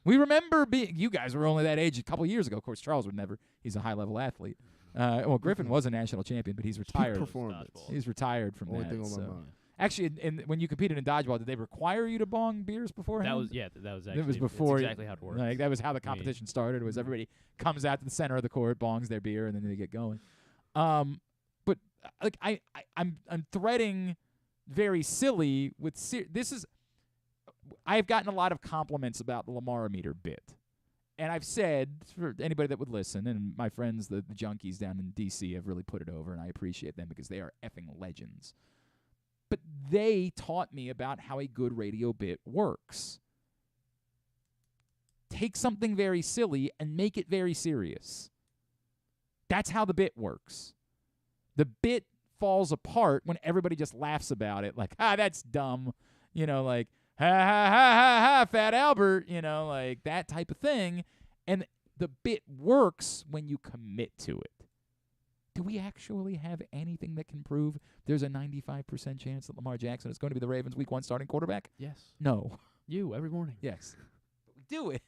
We remember you guys were only that age a couple years ago. Of course, Charles would never. He's a high-level athlete. Well, Griffin was a national champion, but he's retired. Performance. He's retired from Only that. thing on so. my mind. Actually, when you competed in dodgeball, did they require you to bong beers beforehand? That was actually it was before. that's exactly how it works. Like, that was how the competition started. Was everybody comes out to the center of the court, bongs their beer, and then they get going. But like I'm threading very silly with this is. I've gotten a lot of compliments about the Lamar-O-Meter bit. And I've said, for anybody that would listen, and my friends, the junkies down in D.C. have really put it over, and I appreciate them because they are effing legends. But they taught me about how a good radio bit works. Take something very silly and make it very serious. That's how the bit works. The bit falls apart when everybody just laughs about it, like, that's dumb. Like, ha, ha, ha, ha, ha, Fat Albert, like that type of thing. And the bit works when you commit to it. Do we actually have anything that can prove there's a 95% chance that Lamar Jackson is going to be the Ravens' Week 1 starting quarterback? Yes. No. You, every morning. Yes. But we do it.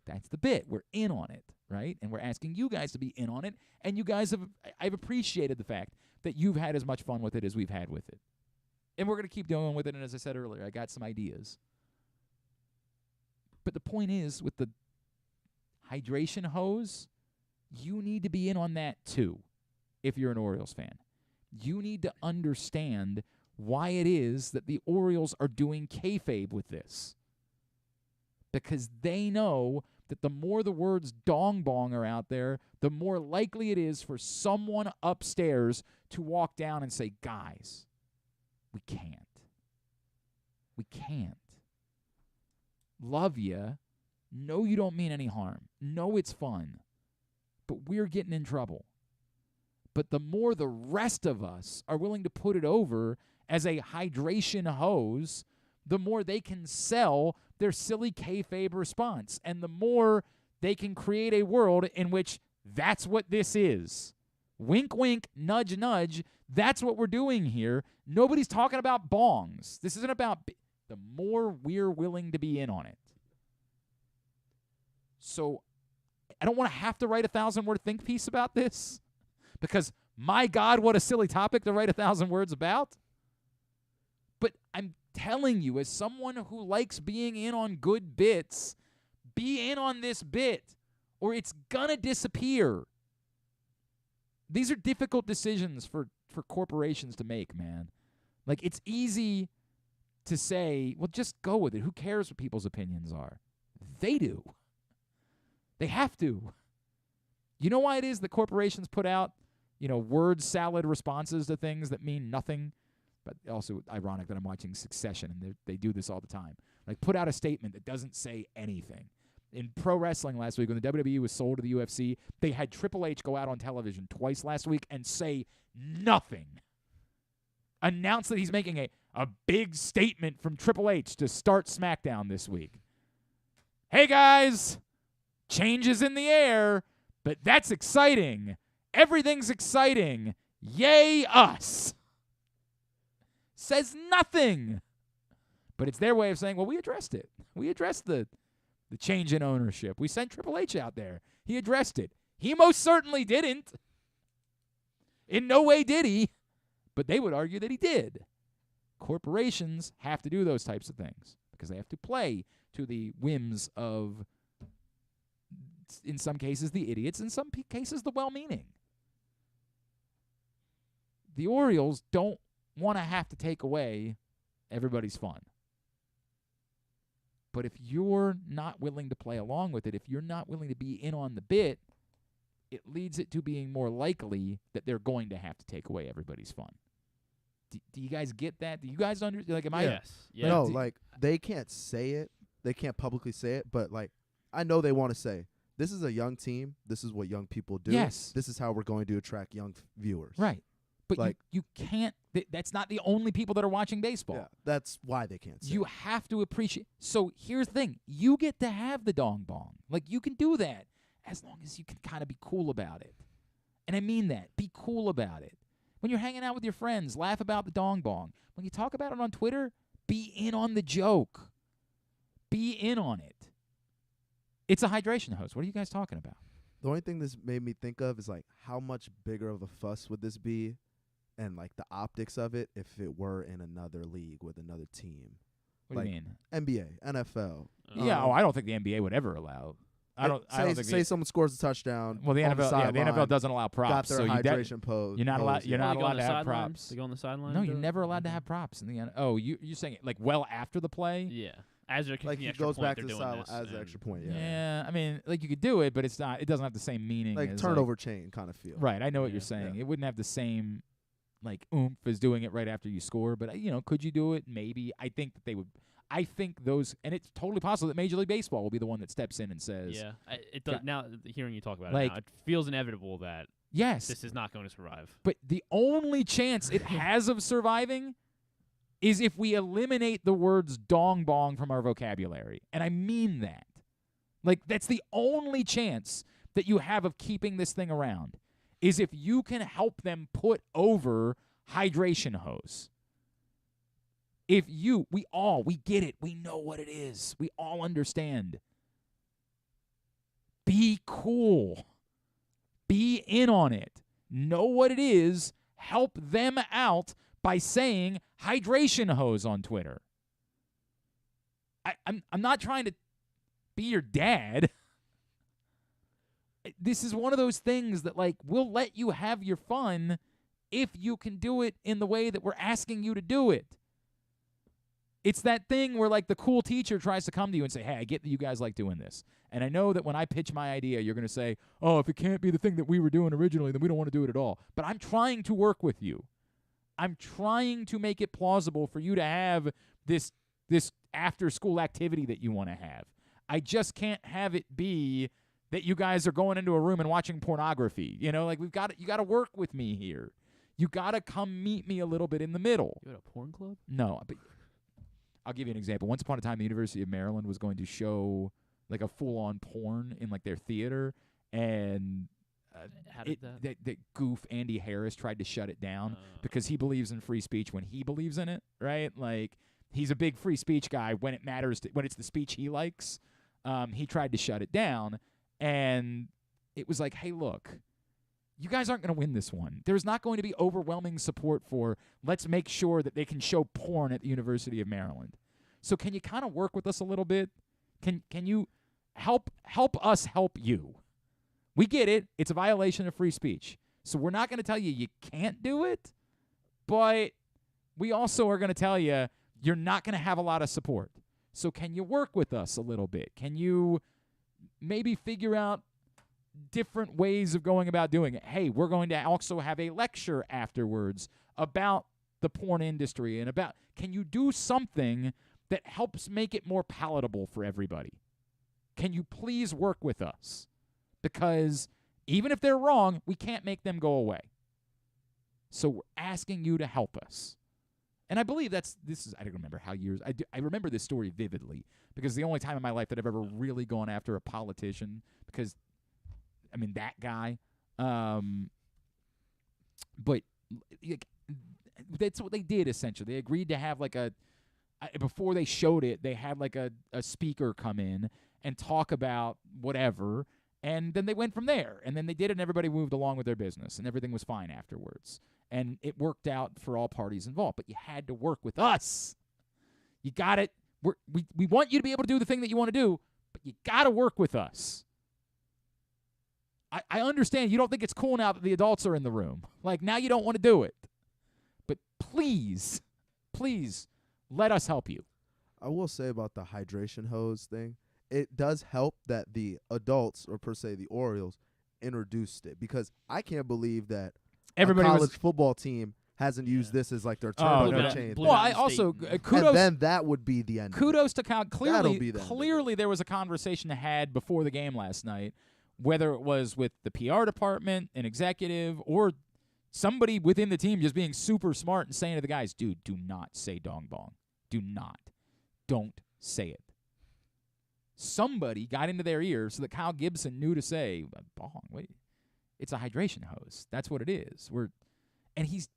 That's the bit. We're in on it, right? And we're asking you guys to be in on it. And you guys I've appreciated the fact that you've had as much fun with it as we've had with it. And we're going to keep going with it. And as I said earlier, I got some ideas. But the point is, with the hydration hose, you need to be in on that too if you're an Orioles fan. You need to understand why it is that the Orioles are doing kayfabe with this. Because they know that the more the words dong bong are out there, the more likely it is for someone upstairs to walk down and say, guys, we can't. We can't. Love you. No, you don't mean any harm. No, it's fun. But we're getting in trouble. But the more the rest of us are willing to put it over as a hydration hose, the more they can sell their silly kayfabe response. And the more they can create a world in which that's what this is. Wink, wink, nudge, nudge. That's what we're doing here. Nobody's talking about bongs. This isn't about... the more we're willing to be in on it. So I don't want to have to write a 1,000-word think piece about this because, my God, what a silly topic to write 1,000 words about. But I'm telling you, as someone who likes being in on good bits, be in on this bit or it's going to disappear. These are difficult decisions for corporations to make, man. Like, it's easy to say, well, just go with it. Who cares what people's opinions are? They do. They have to. You know why it is that corporations put out, word salad responses to things that mean nothing? But also ironic that I'm watching Succession, and they do this all the time. Like, put out a statement that doesn't say anything. In pro wrestling last week, when the WWE was sold to the UFC, they had Triple H go out on television twice last week and say nothing. Announce that he's making a big statement from Triple H to start SmackDown this week. Hey, guys, changes in the air, but that's exciting. Everything's exciting. Yay, us. Says nothing. But it's their way of saying, well, we addressed it. We addressed the change in ownership. We sent Triple H out there. He addressed it. He most certainly didn't. In no way did he. But they would argue that he did. Corporations have to do those types of things because they have to play to the whims of, in some cases, the idiots, in some cases, the well-meaning. The Orioles don't want to have to take away everybody's fun. But if you're not willing to play along with it, if you're not willing to be in on the bit, it leads it to being more likely that they're going to have to take away everybody's fun. Do you guys get that? Do you guys understand? Like, am I? Yes. Yeah. No, like, they can't say it. They can't publicly say it. But, like, I know they want to say, this is a young team. This is what young people do. Yes. This is how we're going to attract young viewers. Right. But like, you can't. That's not the only people that are watching baseball. Yeah, that's why they can't say You it. have to appreciate. So here's the thing. You get to have the dong bong. Like, you can do that as long as you can kind of be cool about it. And I mean that. Be cool about it. When you're hanging out with your friends, laugh about the dong bong. When you talk about it on Twitter, be in on the joke. Be in on it. It's a hydration hose. What are you guys talking about? The only thing this made me think of is, like, how much bigger of a fuss would this be and, like, the optics of it if it were in another league with another team. What do you mean? NBA, NFL. Yeah, I don't think the NBA would ever allow. I don't think someone scores a touchdown. Well, the NFL doesn't allow props. Got their so hydration pose. You're not allowed. You're not allowed to have props. They go on the sideline. No, you're never allowed to have props in the end. Oh, you're saying it like well after the play? Yeah, as they're kicking like the he extra goes point, back to they're the doing sideline this, as an extra point. Yeah. Yeah, I mean, like, you could do it, but it's not. It doesn't have the same meaning. Like as, turnover chain kind of feel. Right. I know what you're saying. Yeah. It wouldn't have the same like oomph as doing it right after you score. But could you do it? Maybe. I think that they would. I think those, and it's totally possible that Major League Baseball will be the one that steps in and says, "Yeah." It does, now hearing you talk about like, it now, it feels inevitable that this is not going to survive. But the only chance it has of surviving is if we eliminate the words dong bong from our vocabulary, and I mean that. Like, that's the only chance that you have of keeping this thing around. is if you can help them put over hydration hose. We get it. We know what it is. We all understand. Be cool. Be in on it. Know what it is. Help them out by saying hydration hose on Twitter. I'm not trying to be your dad. This is one of those things that, like, we'll let you have your fun if you can do it in the way that we're asking you to do it. It's that thing where, like, the cool teacher tries to come to you and say, hey, I get that you guys like doing this. And I know that when I pitch my idea, you're going to say, oh, if it can't be the thing that we were doing originally, then we don't want to do it at all. But I'm trying to work with you. I'm trying to make it plausible for you to have this after-school activity that you want to have. I just can't have it be that you guys are going into a room and watching pornography. You know, like, you got to work with me here. You got to come meet me a little bit in the middle. You at a porn club? No, but I'll give you an example. Once upon a time, the University of Maryland was going to show like a full-on porn in like their theater, and how did that goof Andy Harris tried to shut it down because he believes in free speech when he believes in it, right? Like, he's a big free speech guy when it matters, when it's the speech he likes. He tried to shut it down, and it was like, hey, look, you guys aren't going to win this one. There's not going to be overwhelming support for let's make sure that they can show porn at the University of Maryland. So can you kind of work with us a little bit? Can you help us help you? We get it. It's a violation of free speech. So we're not going to tell you can't do it, but we also are going to tell you you're not going to have a lot of support. So can you work with us a little bit? Can you maybe figure out different ways of going about doing it? Hey, we're going to also have a lecture afterwards about the porn industry and about, can you do something that helps make it more palatable for everybody? Can you please work with us? Because even if they're wrong, we can't make them go away. So we're asking you to help us. And I believe I don't remember how years, I remember this story vividly because it's the only time in my life that I've ever really gone after a politician because, I mean, that guy. But that's what they did, essentially. They agreed to have like before they showed it, they had like a speaker come in and talk about whatever, and then they went from there. And then they did it, and everybody moved along with their business, and everything was fine afterwards. And it worked out for all parties involved. But you had to work with us. You got it. We want you to be able to do the thing that you want to do, but you got to work with us. I understand you don't think it's cool now that the adults are in the room. Like, now you don't want to do it. But please, let us help you. I will say about the hydration hose thing, it does help that the adults, or per se the Orioles, introduced it. Because I can't believe that everybody a college football team hasn't used this as like their turnover chain. Well, I also kudos. And then that would be the end. Kudos to Cal. Clearly, there was a conversation had before the game last night, whether it was with the PR department, an executive, or somebody within the team just being super smart and saying to the guys, dude, do not say dong bong. Do not. Don't say it. Somebody got into their ear so that Kyle Gibson knew to say, bong, wait. It's a hydration hose. That's what it is. And he's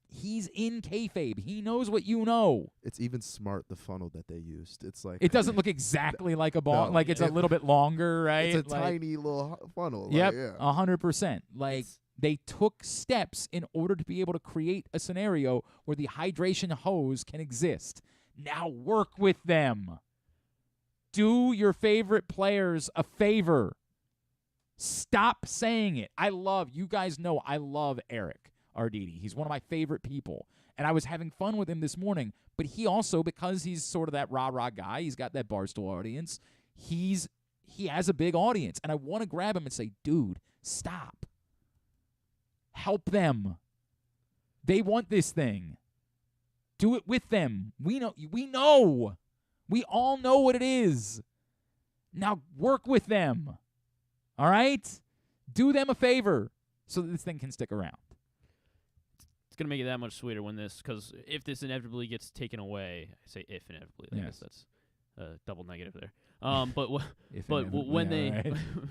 in kayfabe. He knows what you know. It's even smart, the funnel that they used. It's like, it doesn't look exactly like a ball. No, like it's a little bit longer, right? It's a tiny little funnel. Yep, like, 100%. Like, they took steps in order to be able to create a scenario where the hydration hose can exist. Now work with them. Do your favorite players a favor. Stop saying it. You guys know I love Eric Arditi. He's one of my favorite people. And I was having fun with him this morning. But he also, because he's sort of that rah-rah guy, he's got that Barstool audience, he has a big audience. And I want to grab him and say, dude, stop. Help them. They want this thing. Do it with them. We know. We all know what it is. Now work with them. All right? Do them a favor so that this thing can stick around. It's going to make it that much sweeter when because if this inevitably gets taken away, I say if inevitably, I guess that's a double negative there. But when they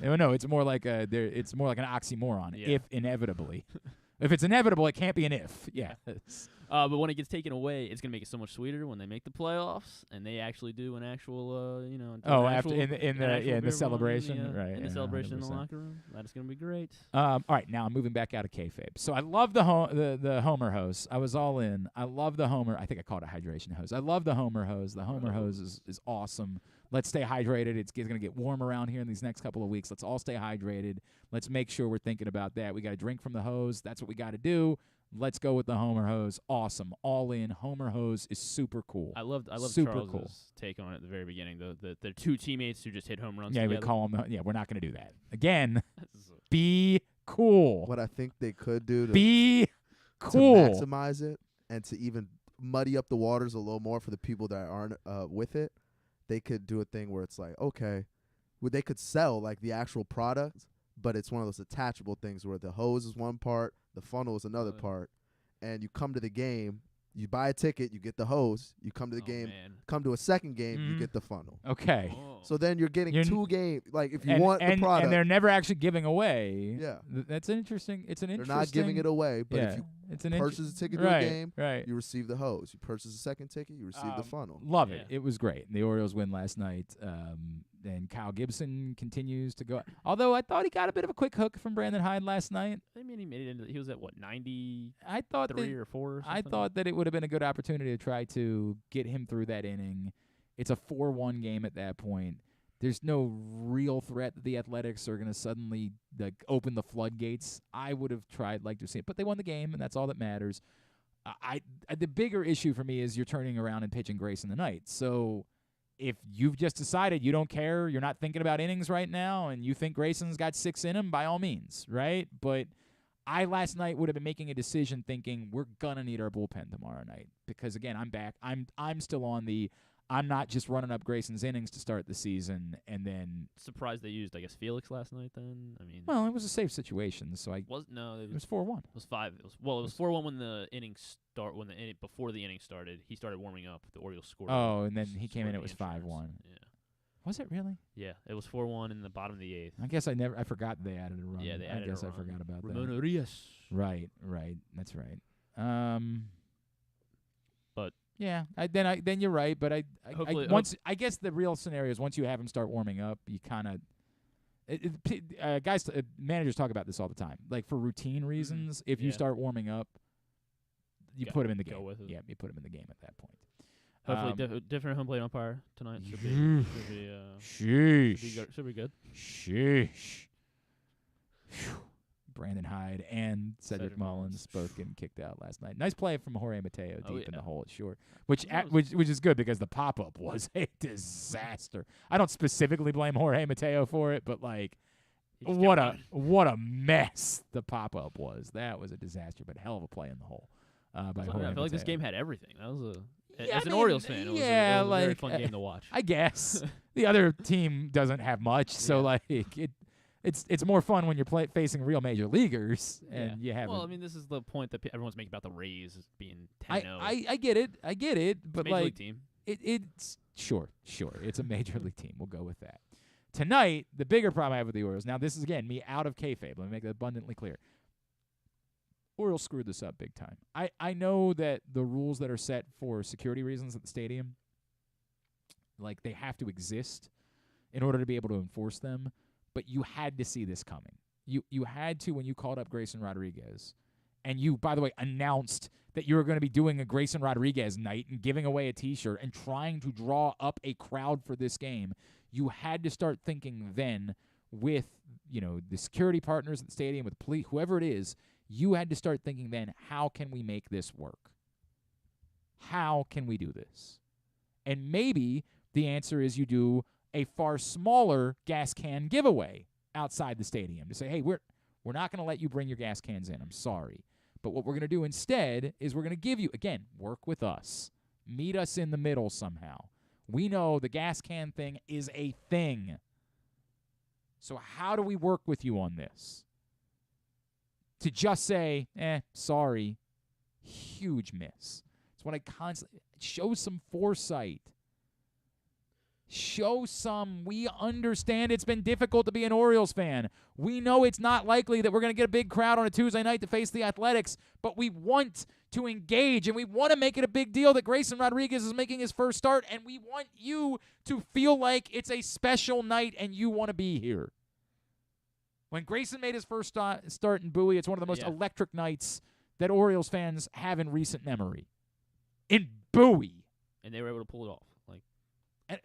right. No, it's more like it's more like an oxymoron. Yeah. If inevitably, if it's inevitable, it can't be an if. Yeah. But when it gets taken away, it's gonna make it so much sweeter when they make the playoffs and they actually do an actual, after in the celebration, right? In the celebration 100%. In the locker room, that is gonna be great. All right, now I'm moving back out of kayfabe. So I love the Homer hose. I was all in. I love the Homer. I think I called it hydration hose. I love the Homer hose. The Homer hose is awesome. Let's stay hydrated. It's going to get warm around here in these next couple of weeks. Let's all stay hydrated. Let's make sure we're thinking about that. We got to drink from the hose. That's what we got to do. Let's go with the Homer hose. Awesome. All in. Homer hose is super cool. I love super Charles's cool. take on it at the very beginning. The two teammates who just hit home runs Yeah, together. we call them. We're not going to do that. Again, be cool. What I think they could do to be cool. To maximize it and to even muddy up the waters a little more for the people that aren't with it, they could do a thing where it's like, okay, they could sell like the actual product, but it's one of those attachable things where the hose is one part, the funnel is another part, and you come to the game, you buy a ticket, you get the hose, you come to the game, come to a second game, you get the funnel. Okay. So then you're getting 2 games. Like if you want the product. And they're never actually giving away. Yeah. That's an interesting. It's an interesting. They're not giving it away, but if you purchase a ticket to a game, you receive the hose. You purchase a second ticket, you receive the funnel. Love it. It was great. The Orioles win last night. And Kyle Gibson continues to go. Although I thought he got a bit of a quick hook from Brandon Hyde last night. I mean, he made it into. He was at what 90. I thought 3 or 4. Or I thought that it would have been a good opportunity to try to get him through that inning. It's a 4-1 game at that point. There's no real threat that the Athletics are going to suddenly open the floodgates. I would have like to see it, but they won the game, and that's all that matters. The bigger issue for me is you're turning around and pitching Grayson tonight. So if you've just decided you don't care, you're not thinking about innings right now, and you think Grayson's got 6 in him, by all means, right? But I last night would have been making a decision thinking we're going to need our bullpen tomorrow night because, again, I'm back. I'm still on I'm not just running up Grayson's innings to start the season and then surprised they used, I guess, Felix last night. Then well, it was a safe situation, so it was 4-1. It was 5. It was 4-1 when the inning before the inning started. He started warming up. The Orioles scored. Oh, and then he came in. It was 5-1. Yeah. Was it really? Yeah, it was 4-1 in the bottom of the 8th. I guess I forgot they added a run. Yeah, they added a run. I forgot about Ramon that. Urias. Right. That's right. But yeah, then you're right. But I guess the real scenario is once you have him start warming up, you kind of managers talk about this all the time. Like for routine reasons, if you start warming up, you put him in the game. Yeah, you put him in the game at that point. Hopefully, different home plate umpire tonight should be good. Sheesh. Brandon Hyde and Cedric Mullins both getting kicked out last night. Nice play from Jorge Mateo deep in the hole at short, which is good because the pop-up was a disaster. I don't specifically blame Jorge Mateo for it, but like what a mess the pop-up was. That was a disaster, but hell of a play in the hole by Jorge Mateo. I feel like this game had everything. That was as an Orioles fan, it was a very fun game to watch. I guess the other team doesn't have much, so like it's more fun when you're facing real major leaguers and you have. Well, I mean, this is the point that everyone's making about the Rays being 10-0. I get it, but major league team. It's sure, it's a major league team. We'll go with that. Tonight, the bigger problem I have with the Orioles. Now, this is again me out of kayfabe. Let me make that abundantly clear. Orioles screwed this up big time. I know that the rules that are set for security reasons at the stadium, like they have to exist in order to be able to enforce them, but you had to see this coming. You had to when you called up Grayson Rodriguez, and you, by the way, announced that you were going to be doing a Grayson Rodriguez night and giving away a T-shirt and trying to draw up a crowd for this game. You had to start thinking then with, the security partners at the stadium, with police, whoever it is, you had to start thinking then, how can we make this work? How can we do this? And maybe the answer is you do a far smaller gas can giveaway outside the stadium to say, hey, we're not going to let you bring your gas cans in. I'm sorry. But what we're going to do instead is we're going to give you, again, work with us. Meet us in the middle somehow. We know the gas can thing is a thing. So how do we work with you on this? To just say, sorry, huge miss. It's what I constantly show some foresight. Show some. We understand it's been difficult to be an Orioles fan. We know it's not likely that we're going to get a big crowd on a Tuesday night to face the Athletics, but we want to engage, and we want to make it a big deal that Grayson Rodriguez is making his first start, and we want you to feel like it's a special night and you want to be here. When Grayson made his first start in Bowie, it's one of the most electric nights that Orioles fans have in recent memory. In Bowie. And they were able to pull it off.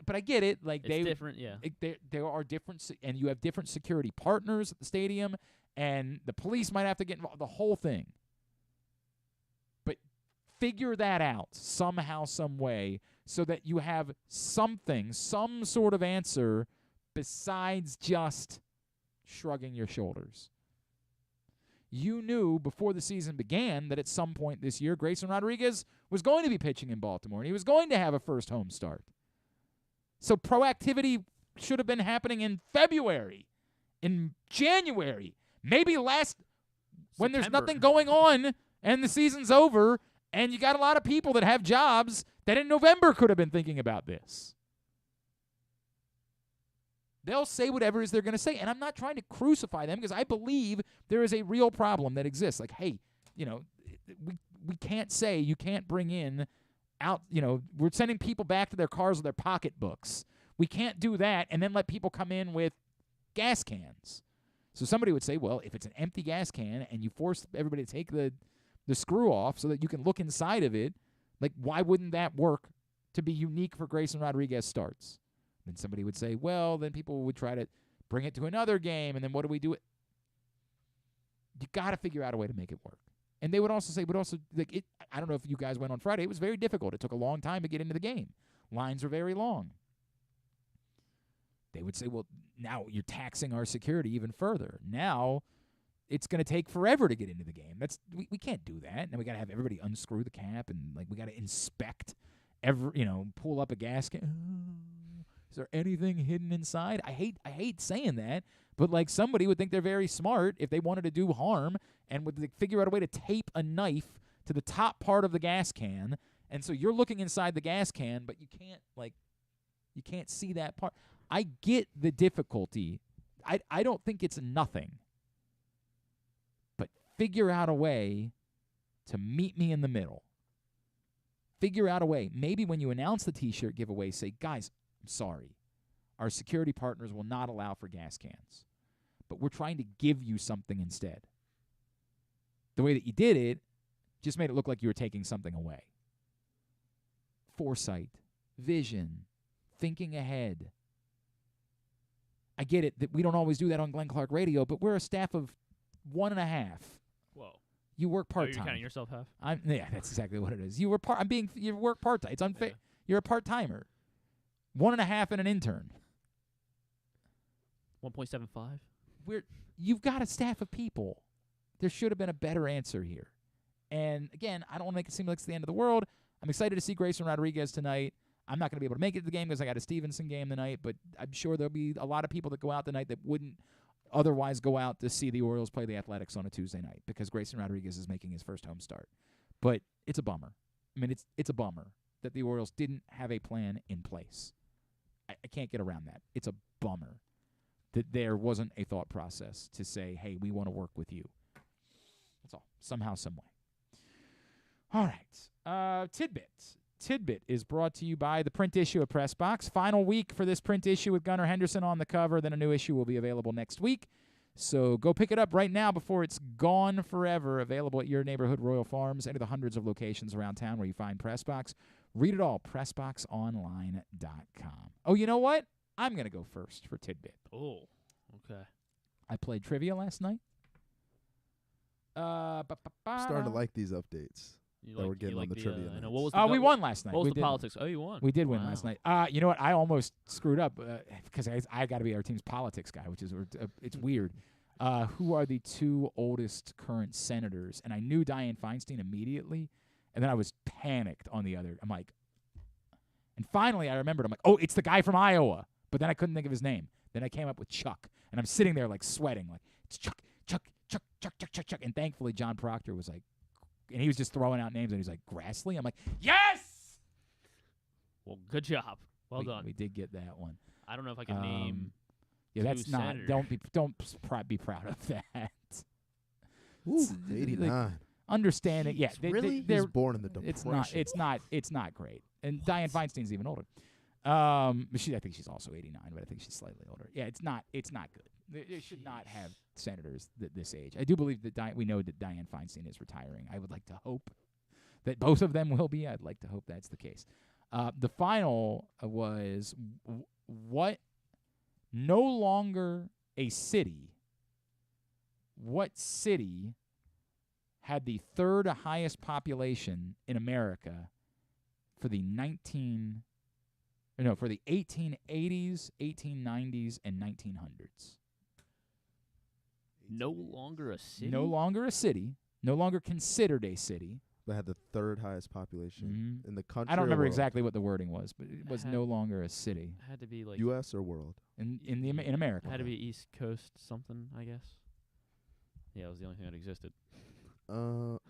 But I get it. Like it's different, yeah. There are different, and you have different security partners at the stadium, and the police might have to get involved. The whole thing. But figure that out somehow, some way, so that you have something, some sort of answer besides just shrugging your shoulders. You knew before the season began that at some point this year, Grayson Rodriguez was going to be pitching in Baltimore, and he was going to have a first home start. So proactivity should have been happening in February, in January, maybe when there's nothing going on and the season's over and you got a lot of people that have jobs that in November could have been thinking about this. They'll say whatever it is they're going to say, and I'm not trying to crucify them because I believe there is a real problem that exists. Like, hey, we can't say you can't bring in we're sending people back to their cars with their pocketbooks. We can't do that and then let people come in with gas cans. So somebody would say, well, if it's an empty gas can and you force everybody to take the screw off so that you can look inside of it, like, why wouldn't that work to be unique for Grayson Rodriguez starts? Then somebody would say, well, then people would try to bring it to another game, and then what do we do? You got to figure out a way to make it work. And they would also say, I don't know if you guys went on Friday. It was very difficult. It took a long time to get into the game. Lines were very long. They would say, well, now you're taxing our security even further. Now it's going to take forever to get into the game. We can't do that. And we got to have everybody unscrew the cap, and we got to inspect pull up a gas can. Is there anything hidden inside? I hate saying that, but somebody would think they're very smart if they wanted to do harm and would figure out a way to tape a knife to the top part of the gas can, and so you're looking inside the gas can, but you can't see that part. I get the difficulty. I don't think it's nothing. But figure out a way to meet me in the middle. Figure out a way. Maybe when you announce the T-shirt giveaway, say, guys, I'm sorry. Our security partners will not allow for gas cans. But we're trying to give you something instead. The way that you did it just made it look like you were taking something away. Foresight, vision, thinking ahead. I get it that we don't always do that on Glenn Clark Radio, but we're a staff of 1.5. Whoa. You work part-time. You're counting yourself half? Yeah, that's exactly what it is. You work part-time. It's unfair. Yeah. You're a part-timer. 1.5 and an intern. 1.75? You've got a staff of people. There should have been a better answer here. And, again, I don't want to make it seem like it's the end of the world. I'm excited to see Grayson Rodriguez tonight. I'm not going to be able to make it to the game because I got a Stevenson game tonight, but I'm sure there'll be a lot of people that go out tonight that wouldn't otherwise go out to see the Orioles play the Athletics on a Tuesday night because Grayson Rodriguez is making his first home start. But it's a bummer. I mean, it's a bummer that the Orioles didn't have a plan in place. I can't get around that. It's a bummer that there wasn't a thought process to say, hey, we want to work with you. That's all. Somehow, some way. All right. Tidbit. Tidbit is brought to you by the print issue of Press Box. Final week for this print issue with Gunnar Henderson on the cover. Then a new issue will be available next week. So go pick it up right now before it's gone forever. Available at your neighborhood Royal Farms, any of the hundreds of locations around town where you find Press Box. Read it all, PressBoxOnline.com. Oh, you know what? I'm going to go first for Tidbit. Oh, okay. I played trivia last night. Starting to like these updates. We're getting on the trivia. I know. What was we won last night. What was the politics? Oh, you won. We did win last night. You know what? I almost screwed up because I got to be our team's politics guy, which is it's weird. Who are the two oldest current senators? And I knew Dianne Feinstein immediately, and then I was panicked on the other. I'm like, and finally I remembered. I'm like, oh, it's the guy from Iowa. But then I couldn't think of his name. Then I came up with Chuck, and I'm sitting there like sweating, like it's Chuck. And thankfully John Proctor was like. And he was just throwing out names, and he's like, Grassley? I'm like, yes! Well, good job. Well done. We did get that one. I don't know if I can name. Yeah, two that's not. senators. Don't be proud of that. Ooh, It's, 89. Understanding, yeah, really? He was born in the Depression. It's not great. And Dianne Feinstein's even older. I think she's also 89, but I think she's slightly older. Yeah, it's not good. They should not have senators this age. I do believe that we know that Dianne Feinstein is retiring. I would like to hope that both of them will be. I'd like to hope that's the case. The final was what no longer a city. What city had the third highest population in America for the 1880s, 1890s, and 1900s? No longer a city? No longer a city. No longer considered a city. That had the third highest population in the country. I don't remember or world? exactly what the wording was, but it was no longer a city. Had to be like U.S. or world? In America. Had to be East Coast something, I guess. Yeah, it was the only thing that existed. The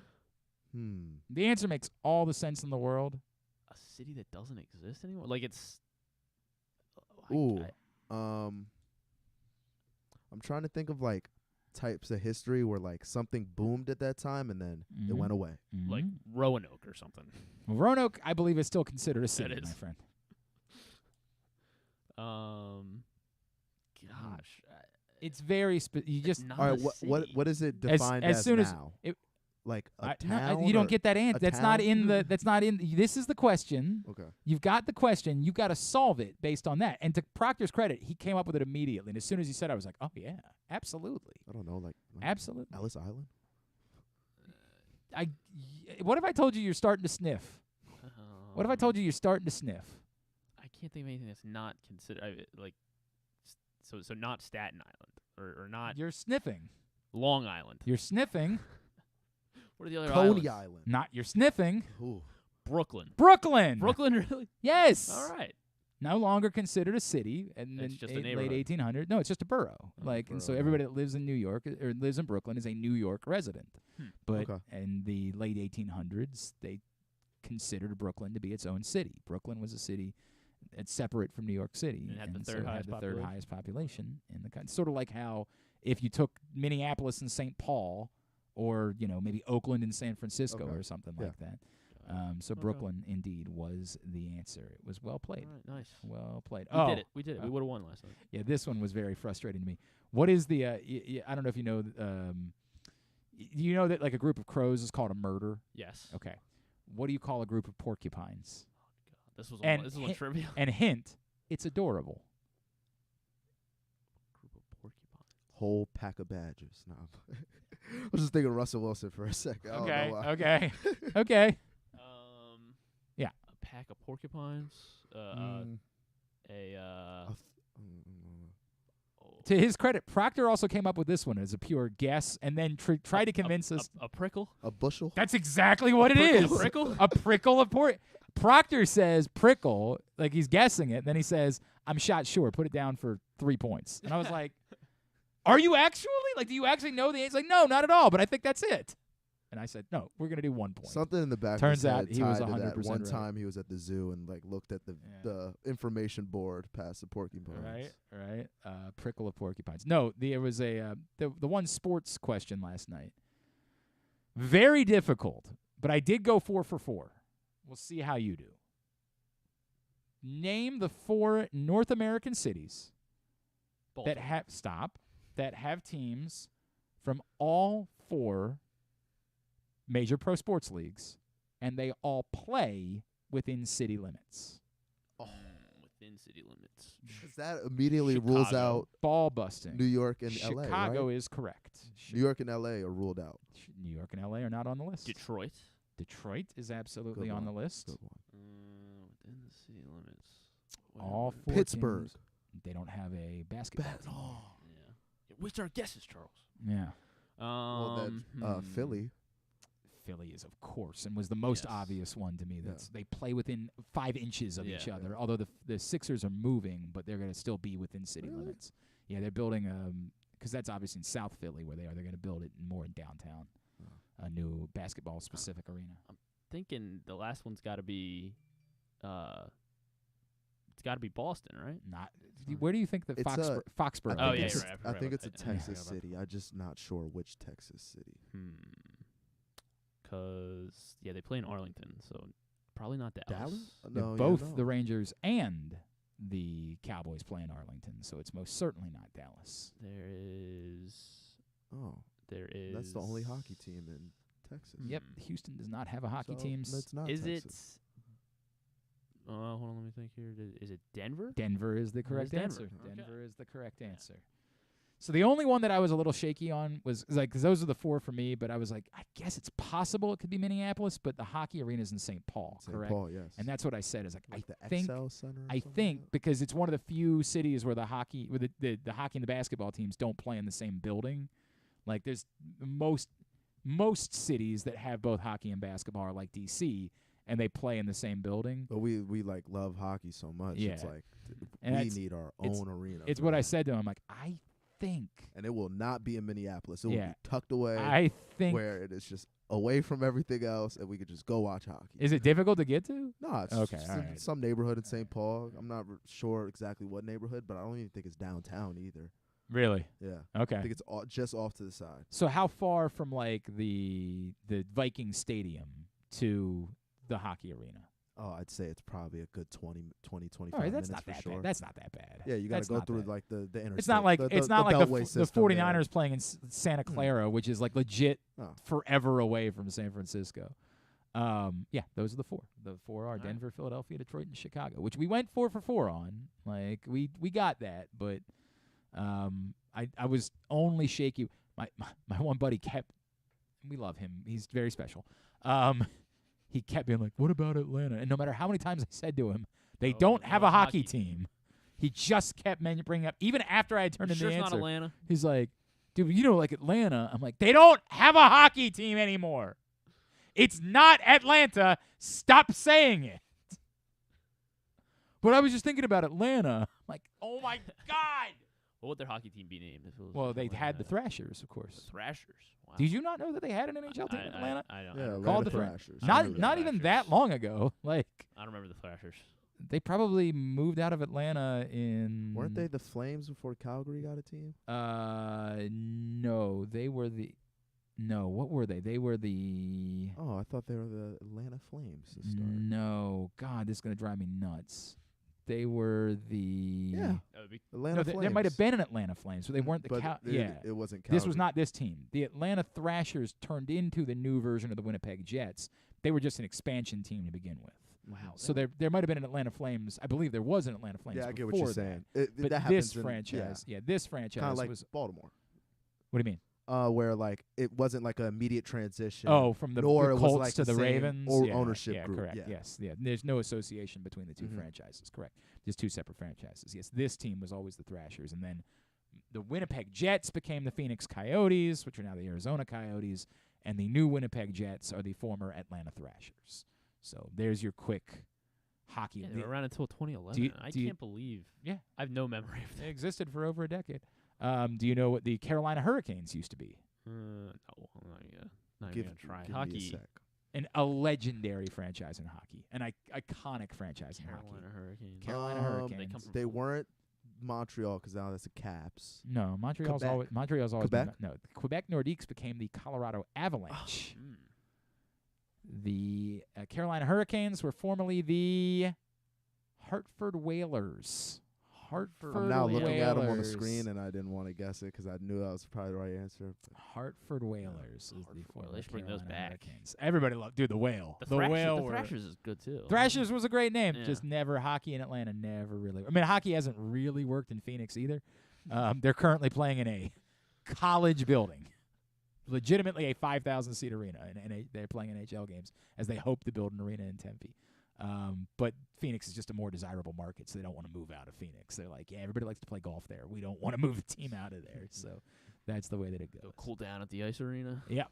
answer makes all the sense in the world. A city that doesn't exist anymore? Like it's. I'm trying to think of like types of history where like something boomed at that time and then it went away. Like Roanoke or something. Roanoke, I believe, is still considered a city, It is. my friend. Gosh, it's very. You just all right. What is it defined as soon now? as like a no, town? you don't or get that answer. a That's not town? in the. That's not in. This is the question. Okay. You've got the question. You've got to solve it based on that. And to Proctor's credit, he came up with it immediately. And as soon as he said, it, I was like, oh yeah, absolutely. I don't know, like Absolutely. Ellis Island. What if I told you you're starting to sniff? What if I told you you're starting to sniff? I can't think of anything that's not considered so not Staten Island or not. You're sniffing. Long Island. You're sniffing. What are the other Coney islands? Island. Not you're sniffing. Ooh. Brooklyn. Brooklyn, really? Yes. All right. No longer considered a city, and It's in just a late neighborhood. 1800s. No, it's just a borough. And so everybody that lives in New York or lives in Brooklyn is a New York resident. But in the late 1800s, they considered Brooklyn to be its own city. Brooklyn was a city that's separate from New York City, And had the so third it highest had the third population. highest population in the country. Sort of like how if you took Minneapolis and St. Paul, or maybe Oakland and San Francisco or something like that. So Brooklyn, indeed, was the answer. It was well played. All right, nice. Well played. We did it. We would have won last night. Yeah, this one was very frustrating to me. What is the? I don't know if you know. You know that like a group of crows is called a murder. Yes. Okay. What do you call a group of porcupines? This was And one trivia. And hint, it's adorable. Group of porcupines. Whole pack of badgers. No. I was just thinking Russell Wilson for a second. I don't know why. Okay. Okay. Yeah. A pack of porcupines. To his credit, Proctor also came up with this one as a pure guess, and then tried to convince us. A prickle. A bushel. That's exactly what it is. A prickle. A prickle of Proctor says prickle, like he's guessing it. Then he says, "I'm shot sure. Put it down for 3 points." And I was like, "Are you actually? Like, do you actually know the answer?" He's like, "No, not at all. But I think that's it." And I said, "No, we're gonna do 1 point." Something in the back. Turns of his out head he was tied to 100% that. One right. time he was at the zoo and like looked at the information board past the porcupines. Right. Prickle of porcupines. No, there was the one sports question last night. Very difficult, but I did go 4 for 4. We'll see how you do. Name the 4 North American cities that have teams from all 4 major pro sports leagues, and they all play within city limits. Within city limits. Because that immediately rules out ball busting. New York and LA. Chicago right? is correct. New York and LA are ruled out. New York and LA are not on the list. Detroit. Detroit is absolutely Good on one. the list. Good one. Within the city limits. All 4 Pittsburgh. teams, they don't have a basketball team. Yeah. What's our guesses, Charles? Yeah. Well, then Philly. Philly is, of course, and was the most obvious one to me. That's They play within 5 inches of each other, although the Sixers are moving, but they're going to still be within city limits. Yeah, they're building, because that's obviously in South Philly where they are. They're going to build it more in downtown, a new basketball-specific arena. I'm thinking the last one's got to be It's got to be Boston, right? Not. Where do you think that It's Foxborough? Oh, yeah, it's you're right. I think it's a that. Texas city. I'm just not sure which Texas city. Because they play in Arlington, so probably not Dallas. No, both the Rangers and the Cowboys play in Arlington, so it's most certainly not Dallas. There is. That's the only hockey team in Texas. Yep, Houston does not have a hockey So team. It's not Is Texas. it? Hold on, let me think here. Is it Denver? Denver is the correct Denver. answer. Okay. Denver is the correct answer. So the only one that I was a little shaky on was like, because those are the 4 for me, but I was like, I guess it's possible it could be Minneapolis, but the hockey arena is in St. Paul, correct? St. Paul, yes. And that's what I said. Is like the I think XL Center or I something think like that? because it's one of the few cities where the hockey, where the hockey and the basketball teams don't play in the same building. Like there's most cities that have both hockey and basketball are like DC, and they play in the same building. But we like love hockey so much. Yeah. It's like And we need our own arena. It's for what I that. said to him. I'm like, I think. And it will not be in Minneapolis. It will Yeah. be tucked away. I think. Where it is just away from everything else, and we could just go watch hockey. Is it difficult to get to? No, it's Okay, just all in right. some neighborhood in St. Paul. I'm not sure exactly what neighborhood, but I don't even think it's downtown either. Really? Yeah. Okay. I think it's just off to the side. So how far from like the Viking Stadium to the hockey arena? Oh, I'd say it's probably a good 25 All right, that's minutes not for that sure. bad. That's not that bad. Yeah, you got That's to go not through bad. like the interstate. It's not like the the system 49ers there. playing in Santa Clara, which is like legit forever away from San Francisco. Yeah, those are the 4. The 4 are Denver, Philadelphia, Detroit, and Chicago, which we went 4 for 4 on. Like we got that, but I was only shaky. My one buddy kept. We love him. He's very special. He kept being like, "What about Atlanta?" And no matter how many times I said to him, they don't have a hockey team. He just kept bringing up, even after I had turned in the It's answer. not Atlanta. He's like, "Dude, like Atlanta." I'm like, "They don't have a hockey team anymore. It's not Atlanta. Stop saying it." But I was just thinking about Atlanta. I'm like, oh my God. What would their hockey team be named? If it was Well, they Atlanta? had the Thrashers, of course. The Thrashers. Wow. Did you not know that they had an NHL team in Atlanta? I don't. Yeah, I don't Atlanta Called the Thrashers. Not even that long ago. Like I don't remember the Thrashers. they probably moved out of Atlanta in. Weren't they the Flames before Calgary got a team? No, they were the. No, what were they? They were the. Oh, I thought they were the Atlanta Flames to start. No, God, this is gonna drive me nuts. They were the. Yeah. Atlanta No, Flames. there might have been an Atlanta Flames, but they weren't the. But it wasn't This was Calgary. not this team. The Atlanta Thrashers turned into the new version of the Winnipeg Jets. They were just an expansion team to begin with. Wow. So there might have been an Atlanta Flames. I believe there was an Atlanta Flames. Yeah, I get what before you're that. saying. But that this happens in- franchise, this franchise Kind of like was. Baltimore. What do you mean? Where like it wasn't like an immediate transition. Oh, from the nor it was Colts like to the same Ravens, or yeah, ownership yeah, group. correct. Yeah. Yes, yeah. There's no association between the two franchises. Correct. Just two separate franchises. Yes, this team was always the Thrashers, and then the Winnipeg Jets became the Phoenix Coyotes, which are now the Arizona Coyotes, and the new Winnipeg Jets are the former Atlanta Thrashers. So there's your quick hockey. Yeah, they were around until 2011. I can't believe. Yeah, I have no memory of that. They existed for over a decade. Do you know what the Carolina Hurricanes used to be? No, I'm not even gonna try. Give me a Hockey. sec. A legendary franchise in hockey, an iconic franchise in Carolina hockey. Hurricanes. Carolina Hurricanes. They weren't Montreal because now that's the Caps. No, Montreal's Quebec. always Quebec? been, no. Quebec Nordiques became the Colorado Avalanche. The Carolina Hurricanes were formerly the Hartford Whalers. I'm now looking at them on the screen, and I didn't want to guess it because I knew that was probably the right answer. Hartford Whalers is the former They should bring those Carolina back. Hurricanes. Everybody loved, dude, the Whale. The Thrashers, Whale. the were- Thrashers is good too. Thrashers was a great name. Yeah. Just never hockey in Atlanta. Never really. I mean, hockey hasn't really worked in Phoenix either. They're currently playing in a college building, legitimately a 5,000-seat arena, and they're playing NHL games as they hope to build an arena in Tempe. But Phoenix is just a more desirable market, so they don't want to move out of Phoenix. They're like, yeah, everybody likes to play golf there. We don't want to move the team out of there. So that's the way that it goes. They'll cool down at the ice arena. Yep.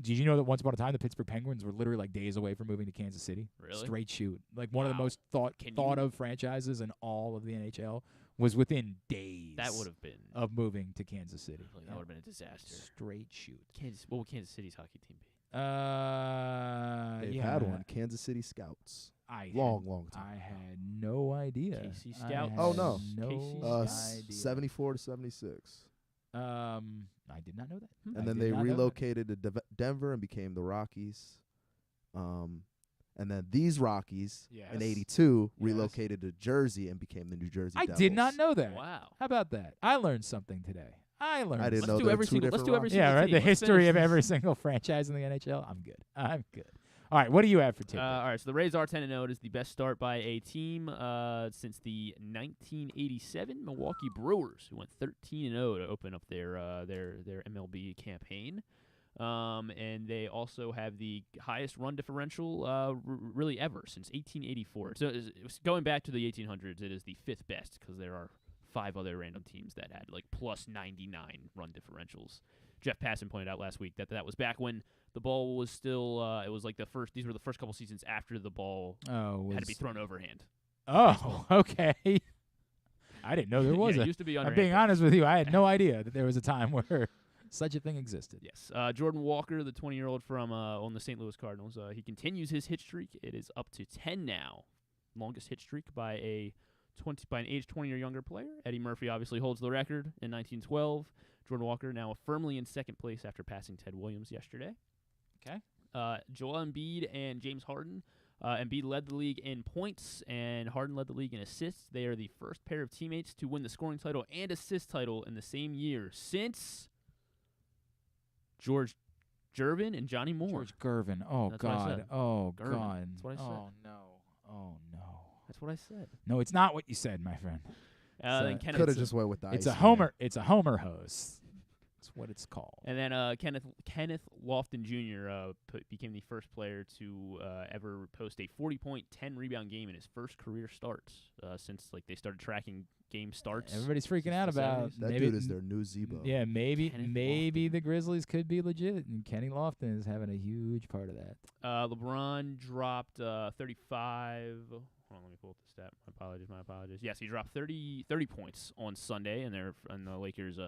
Did you know that once upon a time the Pittsburgh Penguins were literally like days away from moving to Kansas City? Really? Straight shoot. Like one of the most thought Can of franchises in all of the NHL was within days. That would have been of moving to Kansas City. That would have been a disaster. Straight shoot. What would Kansas City's hockey team be? They've had one. Kansas City Scouts. long time. I had no idea. KC Scout. Oh, no. No idea. 74 to 76. I did not know that. And then they relocated to Denver and became the Rockies. And then these Rockies in '82 relocated to Jersey and became the New Jersey Devils. did not know that. Wow. How about that? I learned something today. I didn't know do there every were two single- let's different do every Rockies. single Yeah, right. team. The Let's history finish of this. every single franchise in the NHL. I'm good. All right, what do you have for tidbit? All right, so the Rays are 10-0. It is the best start by a team since the 1987 Milwaukee Brewers, who went 13-0 to open up their MLB campaign. And they also have the highest run differential really ever since 1884. So it was going back to the 1800s, it is the fifth best because there are 5 other random teams that had like plus 99 run differentials. Jeff Passan pointed out last week that was back when the ball was still it was like these were the first couple seasons after the ball had to be thrown overhand. Oh, okay. I didn't know there was it used to be I'm underhand. being honest with you. I had no idea that there was a time where such a thing existed. Yes. Jordan Walker, the 20-year-old from on the St. Louis Cardinals, he continues his hit streak. It is up to 10 now. Longest hit streak by an age 20 or younger player. Eddie Murphy obviously holds the record in 1912. Jordan Walker now firmly in second place after passing Ted Williams yesterday. Okay. Joel Embiid and James Harden. Embiid led the league in points, and Harden led the league in assists. They are the first pair of teammates to win the scoring title and assist title in the same year since George Gervin and Johnny Moore. George Gervin. Oh, That's what I God. said. Oh, Gervin. God. That's what I said. Oh, no. Oh, no. That's what I said. No, it's not what you said, my friend. Then Kenneth Could have just went with the It's ice a man. Homer. It's a Homer hose. That's what it's called. And then Kenneth Lofton Jr. Became the first player to ever post a 40-point, 10-rebound game in his first career start since they started tracking game starts. Everybody's freaking out since the about 70s. That maybe, dude is their new Zebo. Yeah, maybe Kenneth the Grizzlies could be legit, and Kenny Lofton is having a huge part of that. LeBron dropped 35. Hold on, let me pull up the stat. My apologies. Yes, he dropped 30 points on Sunday in the Lakers'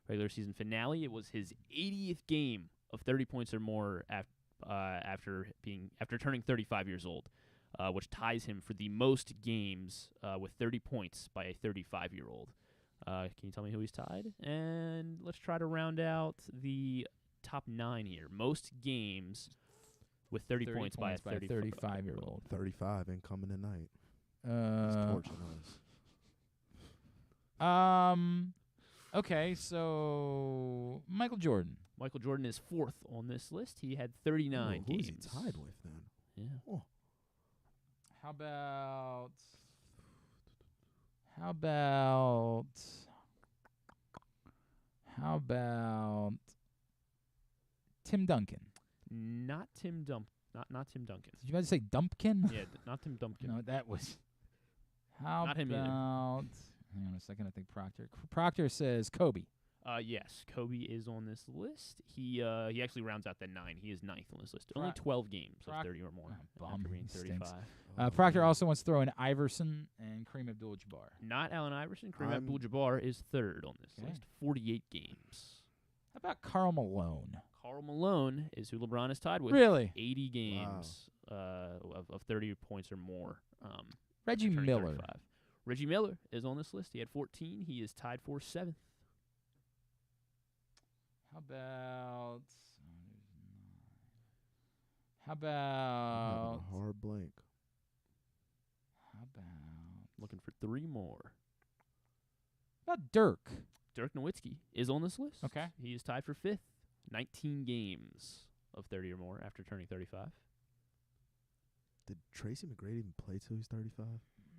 regular season finale. It was his 80th game of 30 points or more after turning 35 years old, which ties him for the most games with 30 points by a 35-year-old. Can you tell me who he's tied? And let's try to round out the top 9 here. Most games with 30 points by a 35-year-old. 35 ain't coming tonight. He's torching us. Okay, so Michael Jordan. Michael Jordan is 4th on this list. He had 39 Who games. is he tied with then? Yeah. Oh. How about Tim Duncan? Not Tim Duncan. Did you guys say Dumpkin? Yeah, not Tim Duncan. No, that was. How Not him about? either. Hang on a second. I think Proctor says Kobe. Yes, Kobe is on this list. He actually rounds out the 9. He is 9th on this list. Only 12 games of 30 or more. Bum. After being He stinks. 35. Proctor also wants to throw in Iverson and Kareem Abdul-Jabbar. Not Allen Iverson. Kareem Abdul-Jabbar is 3rd on this list. 48 games. How about Karl Malone? Karl Malone is who LeBron is tied with. Really? 80 games of 30 points or more. Reggie turning Miller. 35. Reggie Miller is on this list. He had 14. He is tied for 7th. How about? Hard blank. How about? Looking for 3 more. How about Dirk? Dirk Nowitzki is on this list. Okay. He is tied for 5th. 19 games of 30 or more after turning 35. Did Tracy McGrady even play till he's 35?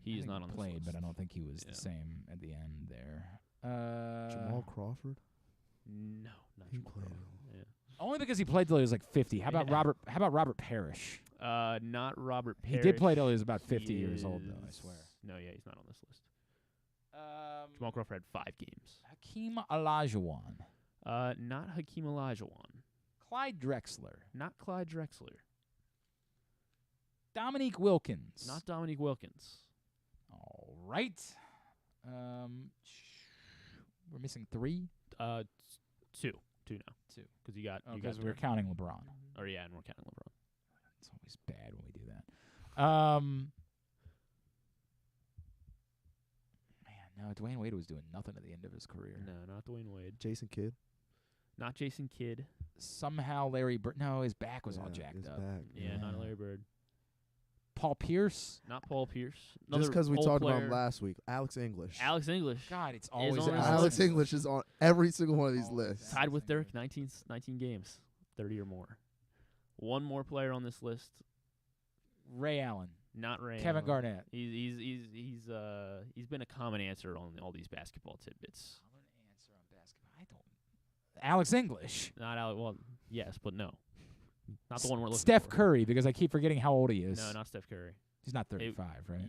He is not on this played, list. but I don't think he was the same at the end there. Jamal Crawford? No, not He Jamal played. Crawford. Yeah. Only because he played till he was like 50. How about Robert? How about Robert Parrish? Not Robert Parrish. He did play till he was about 50 years old, though. I swear. No, yeah, he's not on this list. Jamal Crawford had 5 games. Hakeem Olajuwon. Not Hakeem Olajuwon. Clyde Drexler. Not Clyde Drexler. Dominique Wilkins. Not Dominique Wilkins. All right. We're missing 3. 2 now. 2. Because you got. Because we're counting LeBron. Or yeah, and we're counting LeBron. It's always bad when we do that. No, Dwayne Wade was doing nothing at the end of his career. No, not Dwayne Wade. Jason Kidd. Not Jason Kidd. Somehow Larry Bird. No, his back was all jacked his up. back. Yeah, not Larry Bird. Paul Pierce. Not Paul Pierce. Just because we old talked player. about him last week. Alex English. Alex English. God, it's always on his Alex. Alex English is on every single one of these lists. Tied with Dirk, 19 games, 30 or more. One more player on this list. Ray Allen. Not Ray. Kevin Allen. Garnett. He's been a common answer on all these basketball tidbits. Common answer on basketball. I don't. Alex English. Not Alex. Well, yes, but no. Not the one we're looking Steph for. Curry, because I keep forgetting how old he is. No, not Steph Curry. He's not 35, right?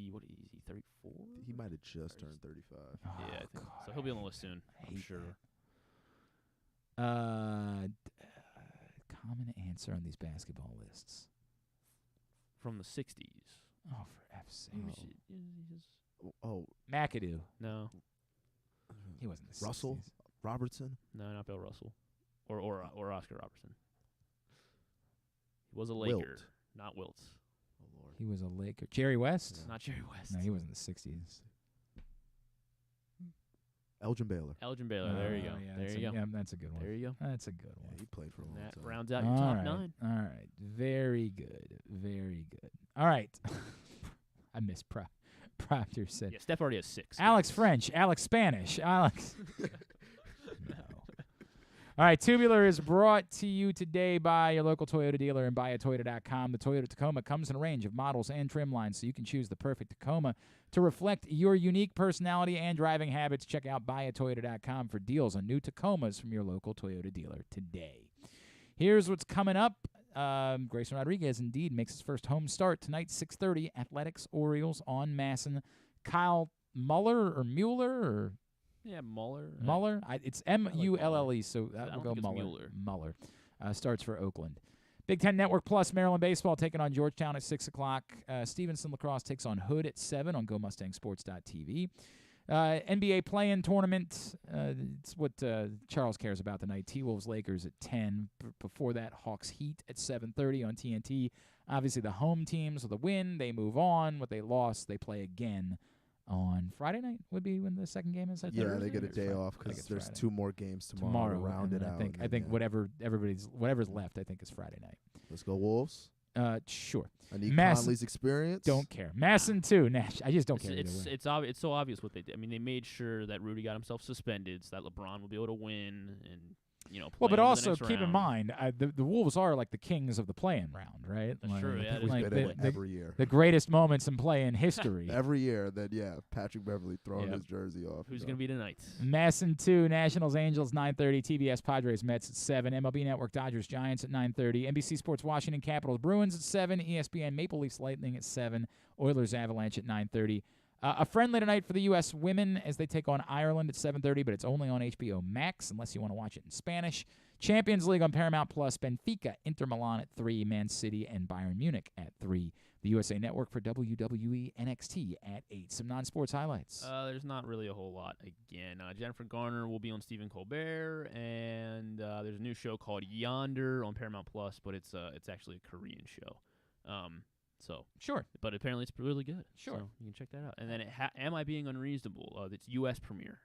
What is he? 34? He might have just turned 35. Oh, Yeah, I think God. so. He'll be on the list soon. I'm hate sure. Common answer on these basketball lists. From the 60s. Oh, for F's sake. Oh, McAdoo. No. He wasn't the Russell 60s. Robertson. No, not Bill Russell. Or Oscar Robertson. He was a Laker. Wilt. Not Wilt. Oh Lord. He was a Laker. Jerry West? Not Jerry West. No, he wasn't the 60s. Elgin Baylor. Elgin Baylor. There you go. Yeah, There that's you a- go. Yeah, that's a good one. There you go. That's a good Yeah, one. he played for a long That time. rounds out your All top right. 9. All right. Very good. Very good. All right. I missed Proctor said. Yeah, Steph already has 6. Alex French, Alex Spanish, Alex. No. All right, Tubular is brought to you today by your local Toyota dealer and buyatoyota.com. The Toyota Tacoma comes in a range of models and trim lines, so you can choose the perfect Tacoma to reflect your unique personality and driving habits. Check out buyatoyota.com for deals on new Tacomas from your local Toyota dealer today. Here's what's coming up. Grayson Rodriguez indeed makes his first home start tonight, 6:30. Athletics, Orioles on Masson. Kyle Muller or Mueller or Yeah, Muller. Muller? It's M-U-L-L-E, so that I will don't go think it's Muller. Mueller. Starts for Oakland. Big Ten Network Plus, Maryland Baseball taking on Georgetown at 6 o'clock. Stevenson Lacrosse takes on Hood at 7 on GoMustangSports.tv. NBA play-in tournament. It's what Charles cares about tonight. T-Wolves Lakers at 10. Before that, Hawks Heat at 7:30 on TNT. Obviously, the home teams with a win, they move on. What they lost, they play again on Friday night. Would be when the second game is. Yeah, they get a day off because there's 2 more games tomorrow to round and it then out. I think whatever's left, I think is Friday night. Let's go Wolves. Sure. I need Masson, Conley's experience. Don't care. Masson too. Nash. I just don't care. It's so obvious what they did. I mean, they made sure that Rudy got himself suspended so that LeBron will be able to win and well, but play on also the next keep in round. mind the Wolves are like the kings of the play-in round, right? That's like, true. Yeah, We've like been in every year. the greatest moments in play-in history. Every year, then Patrick Beverly throwing Yep. his jersey off. Who's going to be tonight? Masson 2, Nationals, Angels, 9:30, TBS, Padres, Mets at 7, MLB Network, Dodgers, Giants at 9:30, NBC Sports, Washington Capitals, Bruins at 7, ESPN, Maple Leafs, Lightning at 7, Oilers, Avalanche at 9:30. A friendly tonight for the U.S. women as they take on Ireland at 7:30, but it's only on HBO Max unless you want to watch it in Spanish. Champions League on Paramount Plus, Benfica, Inter Milan at 3, Man City, and Bayern Munich at 3. The USA Network for WWE NXT at 8. Some non-sports highlights. There's not really a whole lot. Again, Jennifer Garner will be on Stephen Colbert, and there's a new show called Yonder on Paramount Plus, but it's actually a Korean show. So sure, but apparently it's really good. Sure, so you can check that out. And then Am I Being Unreasonable? Its U.S. premiere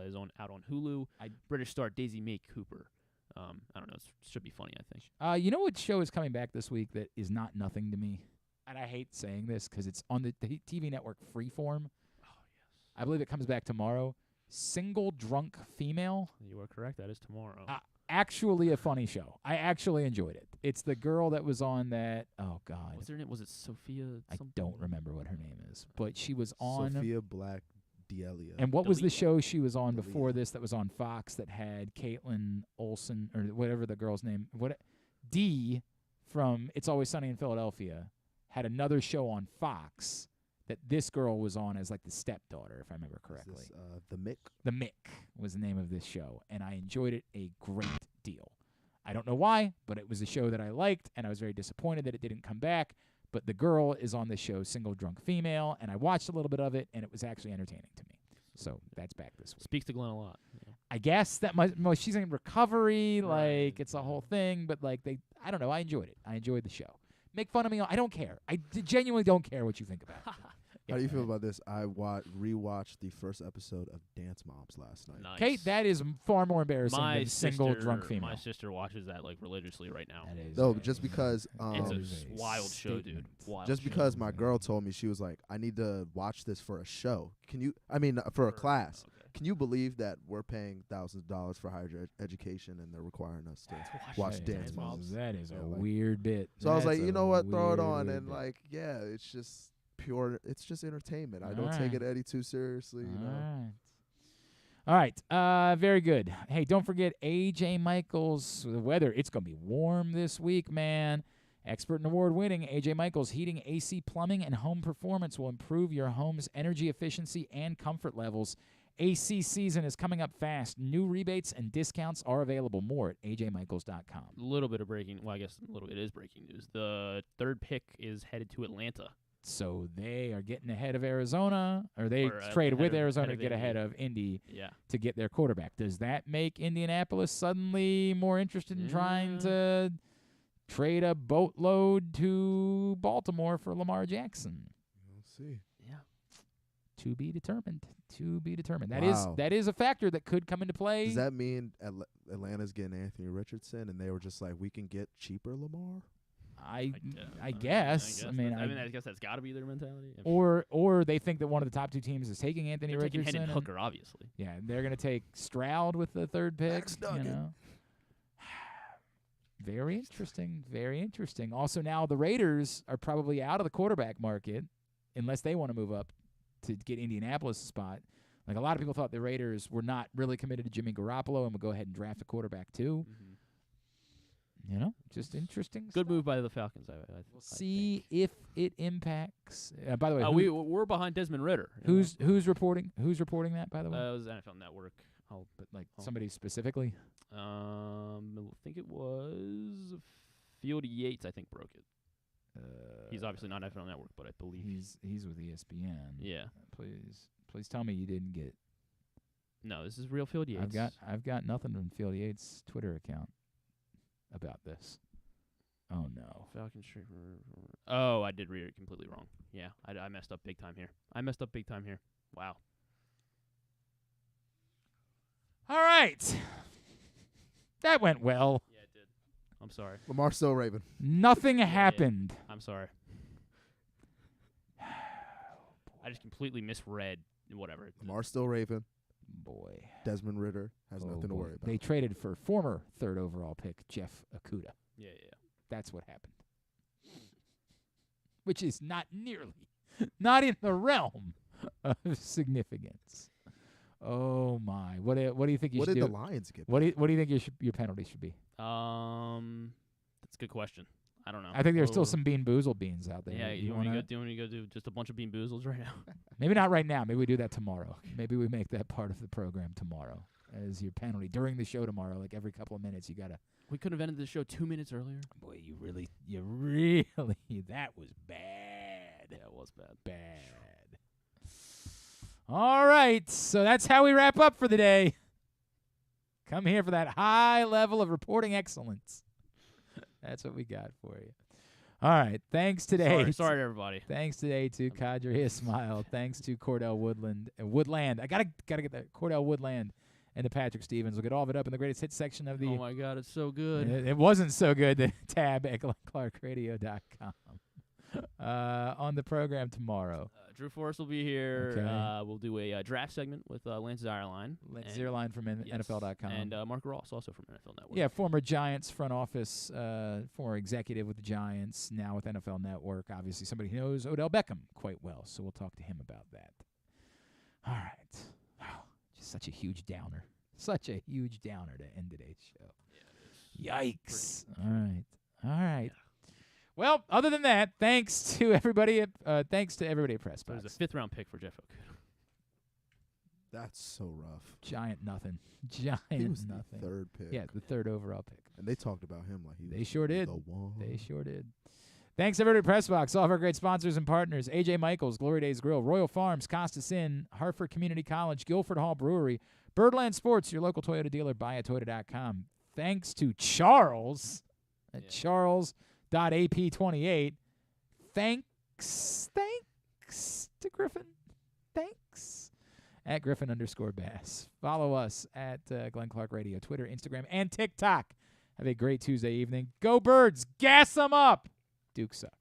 is out on Hulu. British star Daisy May Cooper. I don't know. It should be funny, I think. You know what show is coming back this week that is not nothing to me? And I hate saying this because it's on the TV network Freeform. Oh, yes. I believe it comes back tomorrow. Single Drunk Female. You are correct. That is tomorrow. Actually a funny show. I actually enjoyed it. It's the girl that was on that. Oh, God. What's her name? Was it Sophia something? I don't remember what her name is. But she was on. Sophia Black D'Elia. And what was the show she was on before this that was on Fox that had Caitlin Olsen or whatever the girl's name? Dee from It's Always Sunny in Philadelphia had another show on Fox that this girl was on as like the stepdaughter, if I remember correctly. Is this, The Mick? The Mick was the name of this show, and I enjoyed it a great deal. I don't know why, but it was a show that I liked, and I was very disappointed that it didn't come back. But the girl is on the show, Single Drunk Female, and I watched a little bit of it, and it was actually entertaining to me. So that's back this week. Speaks to Glenn a lot. Yeah. I guess that she's in recovery, like it's a whole thing, but like I don't know. I enjoyed it. I enjoyed the show. Make fun of me. I don't care. I genuinely don't care what you think about it. How do you feel about this? I rewatched the first episode of Dance Moms last night. Nice. Kate, that is far more embarrassing than single drunk female. My sister watches that like religiously right now. No, just because it's a wild show, dude. Wild just show. because my girl told me, she was like, I need to watch this for a show. For a class. Okay. Can you believe that we're paying thousands of dollars for higher education and they're requiring us to watch Dance Moms? That is a weird bit. So I was like, you know what, throw it weird, on, weird and bit. like, yeah, it's just pure. It's just entertainment. I don't take it any too seriously. You know. All right. Very good. Hey, don't forget AJ Michaels. The weather, it's going to be warm this week, man. Expert and award-winning AJ Michaels Heating, AC, Plumbing, and Home Performance will improve your home's energy efficiency and comfort levels. AC season is coming up fast. New rebates and discounts are available. More at ajmichaels.com. A little bit of breaking. Well, I guess it is breaking news. The third pick is headed to Atlanta. So they are getting ahead of Arizona, or they traded with Arizona to get ahead of Indy to get their quarterback. Does that make Indianapolis suddenly more interested in trying to trade a boatload to Baltimore for Lamar Jackson? We'll see. Yeah. To be determined. To be determined. Wow. That is a factor that could come into play. Does that mean Atlanta's getting Anthony Richardson, and they were just like, we can get cheaper Lamar? I guess. I guess that's got to be their mentality. Or they think that one of the top two teams is taking Anthony They're Richardson. taking Hendon Hooker, obviously. Yeah, they're going to take Stroud with the third pick. You know? Very interesting. Very interesting. Also, now the Raiders are probably out of the quarterback market unless they want to move up to get Indianapolis a spot. Like, a lot of people thought the Raiders were not really committed to Jimmy Garoppolo and would go ahead and draft a quarterback too. Mm-hmm. You know, just interesting. Good move by the Falcons. We'll see if it impacts. By the way, we're behind Desmond Ridder. Who's reporting? Who's reporting that? By the way, it was NFL Network. Somebody specifically. I think it was Fieldy Yates. I think broke it. He's obviously not NFL Network, but I believe he's with ESPN. Yeah. Please tell me you didn't get. No, this is real Fieldy Yates. I've got nothing from Fieldy Yates' Twitter account about this. Oh no. Falcon Street. Oh, I did read it completely wrong. Yeah, I messed up big time here. Wow. All right. That went well. Yeah, it did. I'm sorry. Lamar's still Raven. Nothing happened. Yeah. I'm sorry. I just completely misread whatever. Lamar's still Raven. Boy. Desmond Ridder has nothing to worry about. They traded for former third overall pick Jeff Okudah. Yeah. That's what happened. Which is not in the realm of significance. Oh my! What do you think you should do? What did the Lions get? What do you think your penalty should be? That's a good question. I don't know. I think there's still some Bean Boozled beans out there. Yeah, you want to go do just a bunch of Bean Boozles right now? Maybe not right now. Maybe we do that tomorrow. Maybe we make that part of the program tomorrow as your penalty during the show tomorrow. Like every couple of minutes, you gotta. We could have ended the show 2 minutes earlier. Boy, you really, that was bad. Yeah, it was bad. Bad. All right, so that's how we wrap up for the day. Come here for that high level of reporting excellence. That's what we got for you. All right, thanks today. Sorry, everybody. Thanks today to Qadry Ismail. Thanks to Cordell Woodland. I gotta get that Cordell Woodland and to Patrick Stevens. We'll get all of it up in the greatest hits section of the. Oh my God, it's so good. It wasn't so good. The tab at GlennClarkRadio.com. On the program tomorrow. Drew Forrest will be here. Okay. We'll do a draft segment with Lance Zierlein. Lance Zierlein from NFL.com. And Mark Ross, also from NFL Network. Yeah, former Giants front office, former executive with the Giants, now with NFL Network. Obviously somebody who knows Odell Beckham quite well, so we'll talk to him about that. All right. Oh, just such a huge downer. Such a huge downer to end today's show. Yeah, yikes. All right. Yeah. Well, other than that, thanks to everybody at Press Box. It was a 5th-round pick for Jeff Okudah. That's so rough. Giant nothing. He was the third pick. Yeah, the 3rd overall pick. And they talked about him like he was They sure did. the one. They sure did. Thanks, everybody at Press Box, all of our great sponsors and partners. AJ Michaels, Glory Days Grill, Royal Farms, Costas Inn, Hartford Community College, Guilford Hall Brewery, Birdland Sports, your local Toyota dealer, buyatoyota.com. Thanks to Charles at Charles.ap28. Thanks to Griffin. Thanks. At Griffin_Bass. Follow us at Glenn Clark Radio, Twitter, Instagram, and TikTok. Have a great Tuesday evening. Go Birds. Gas them up. Dukes up.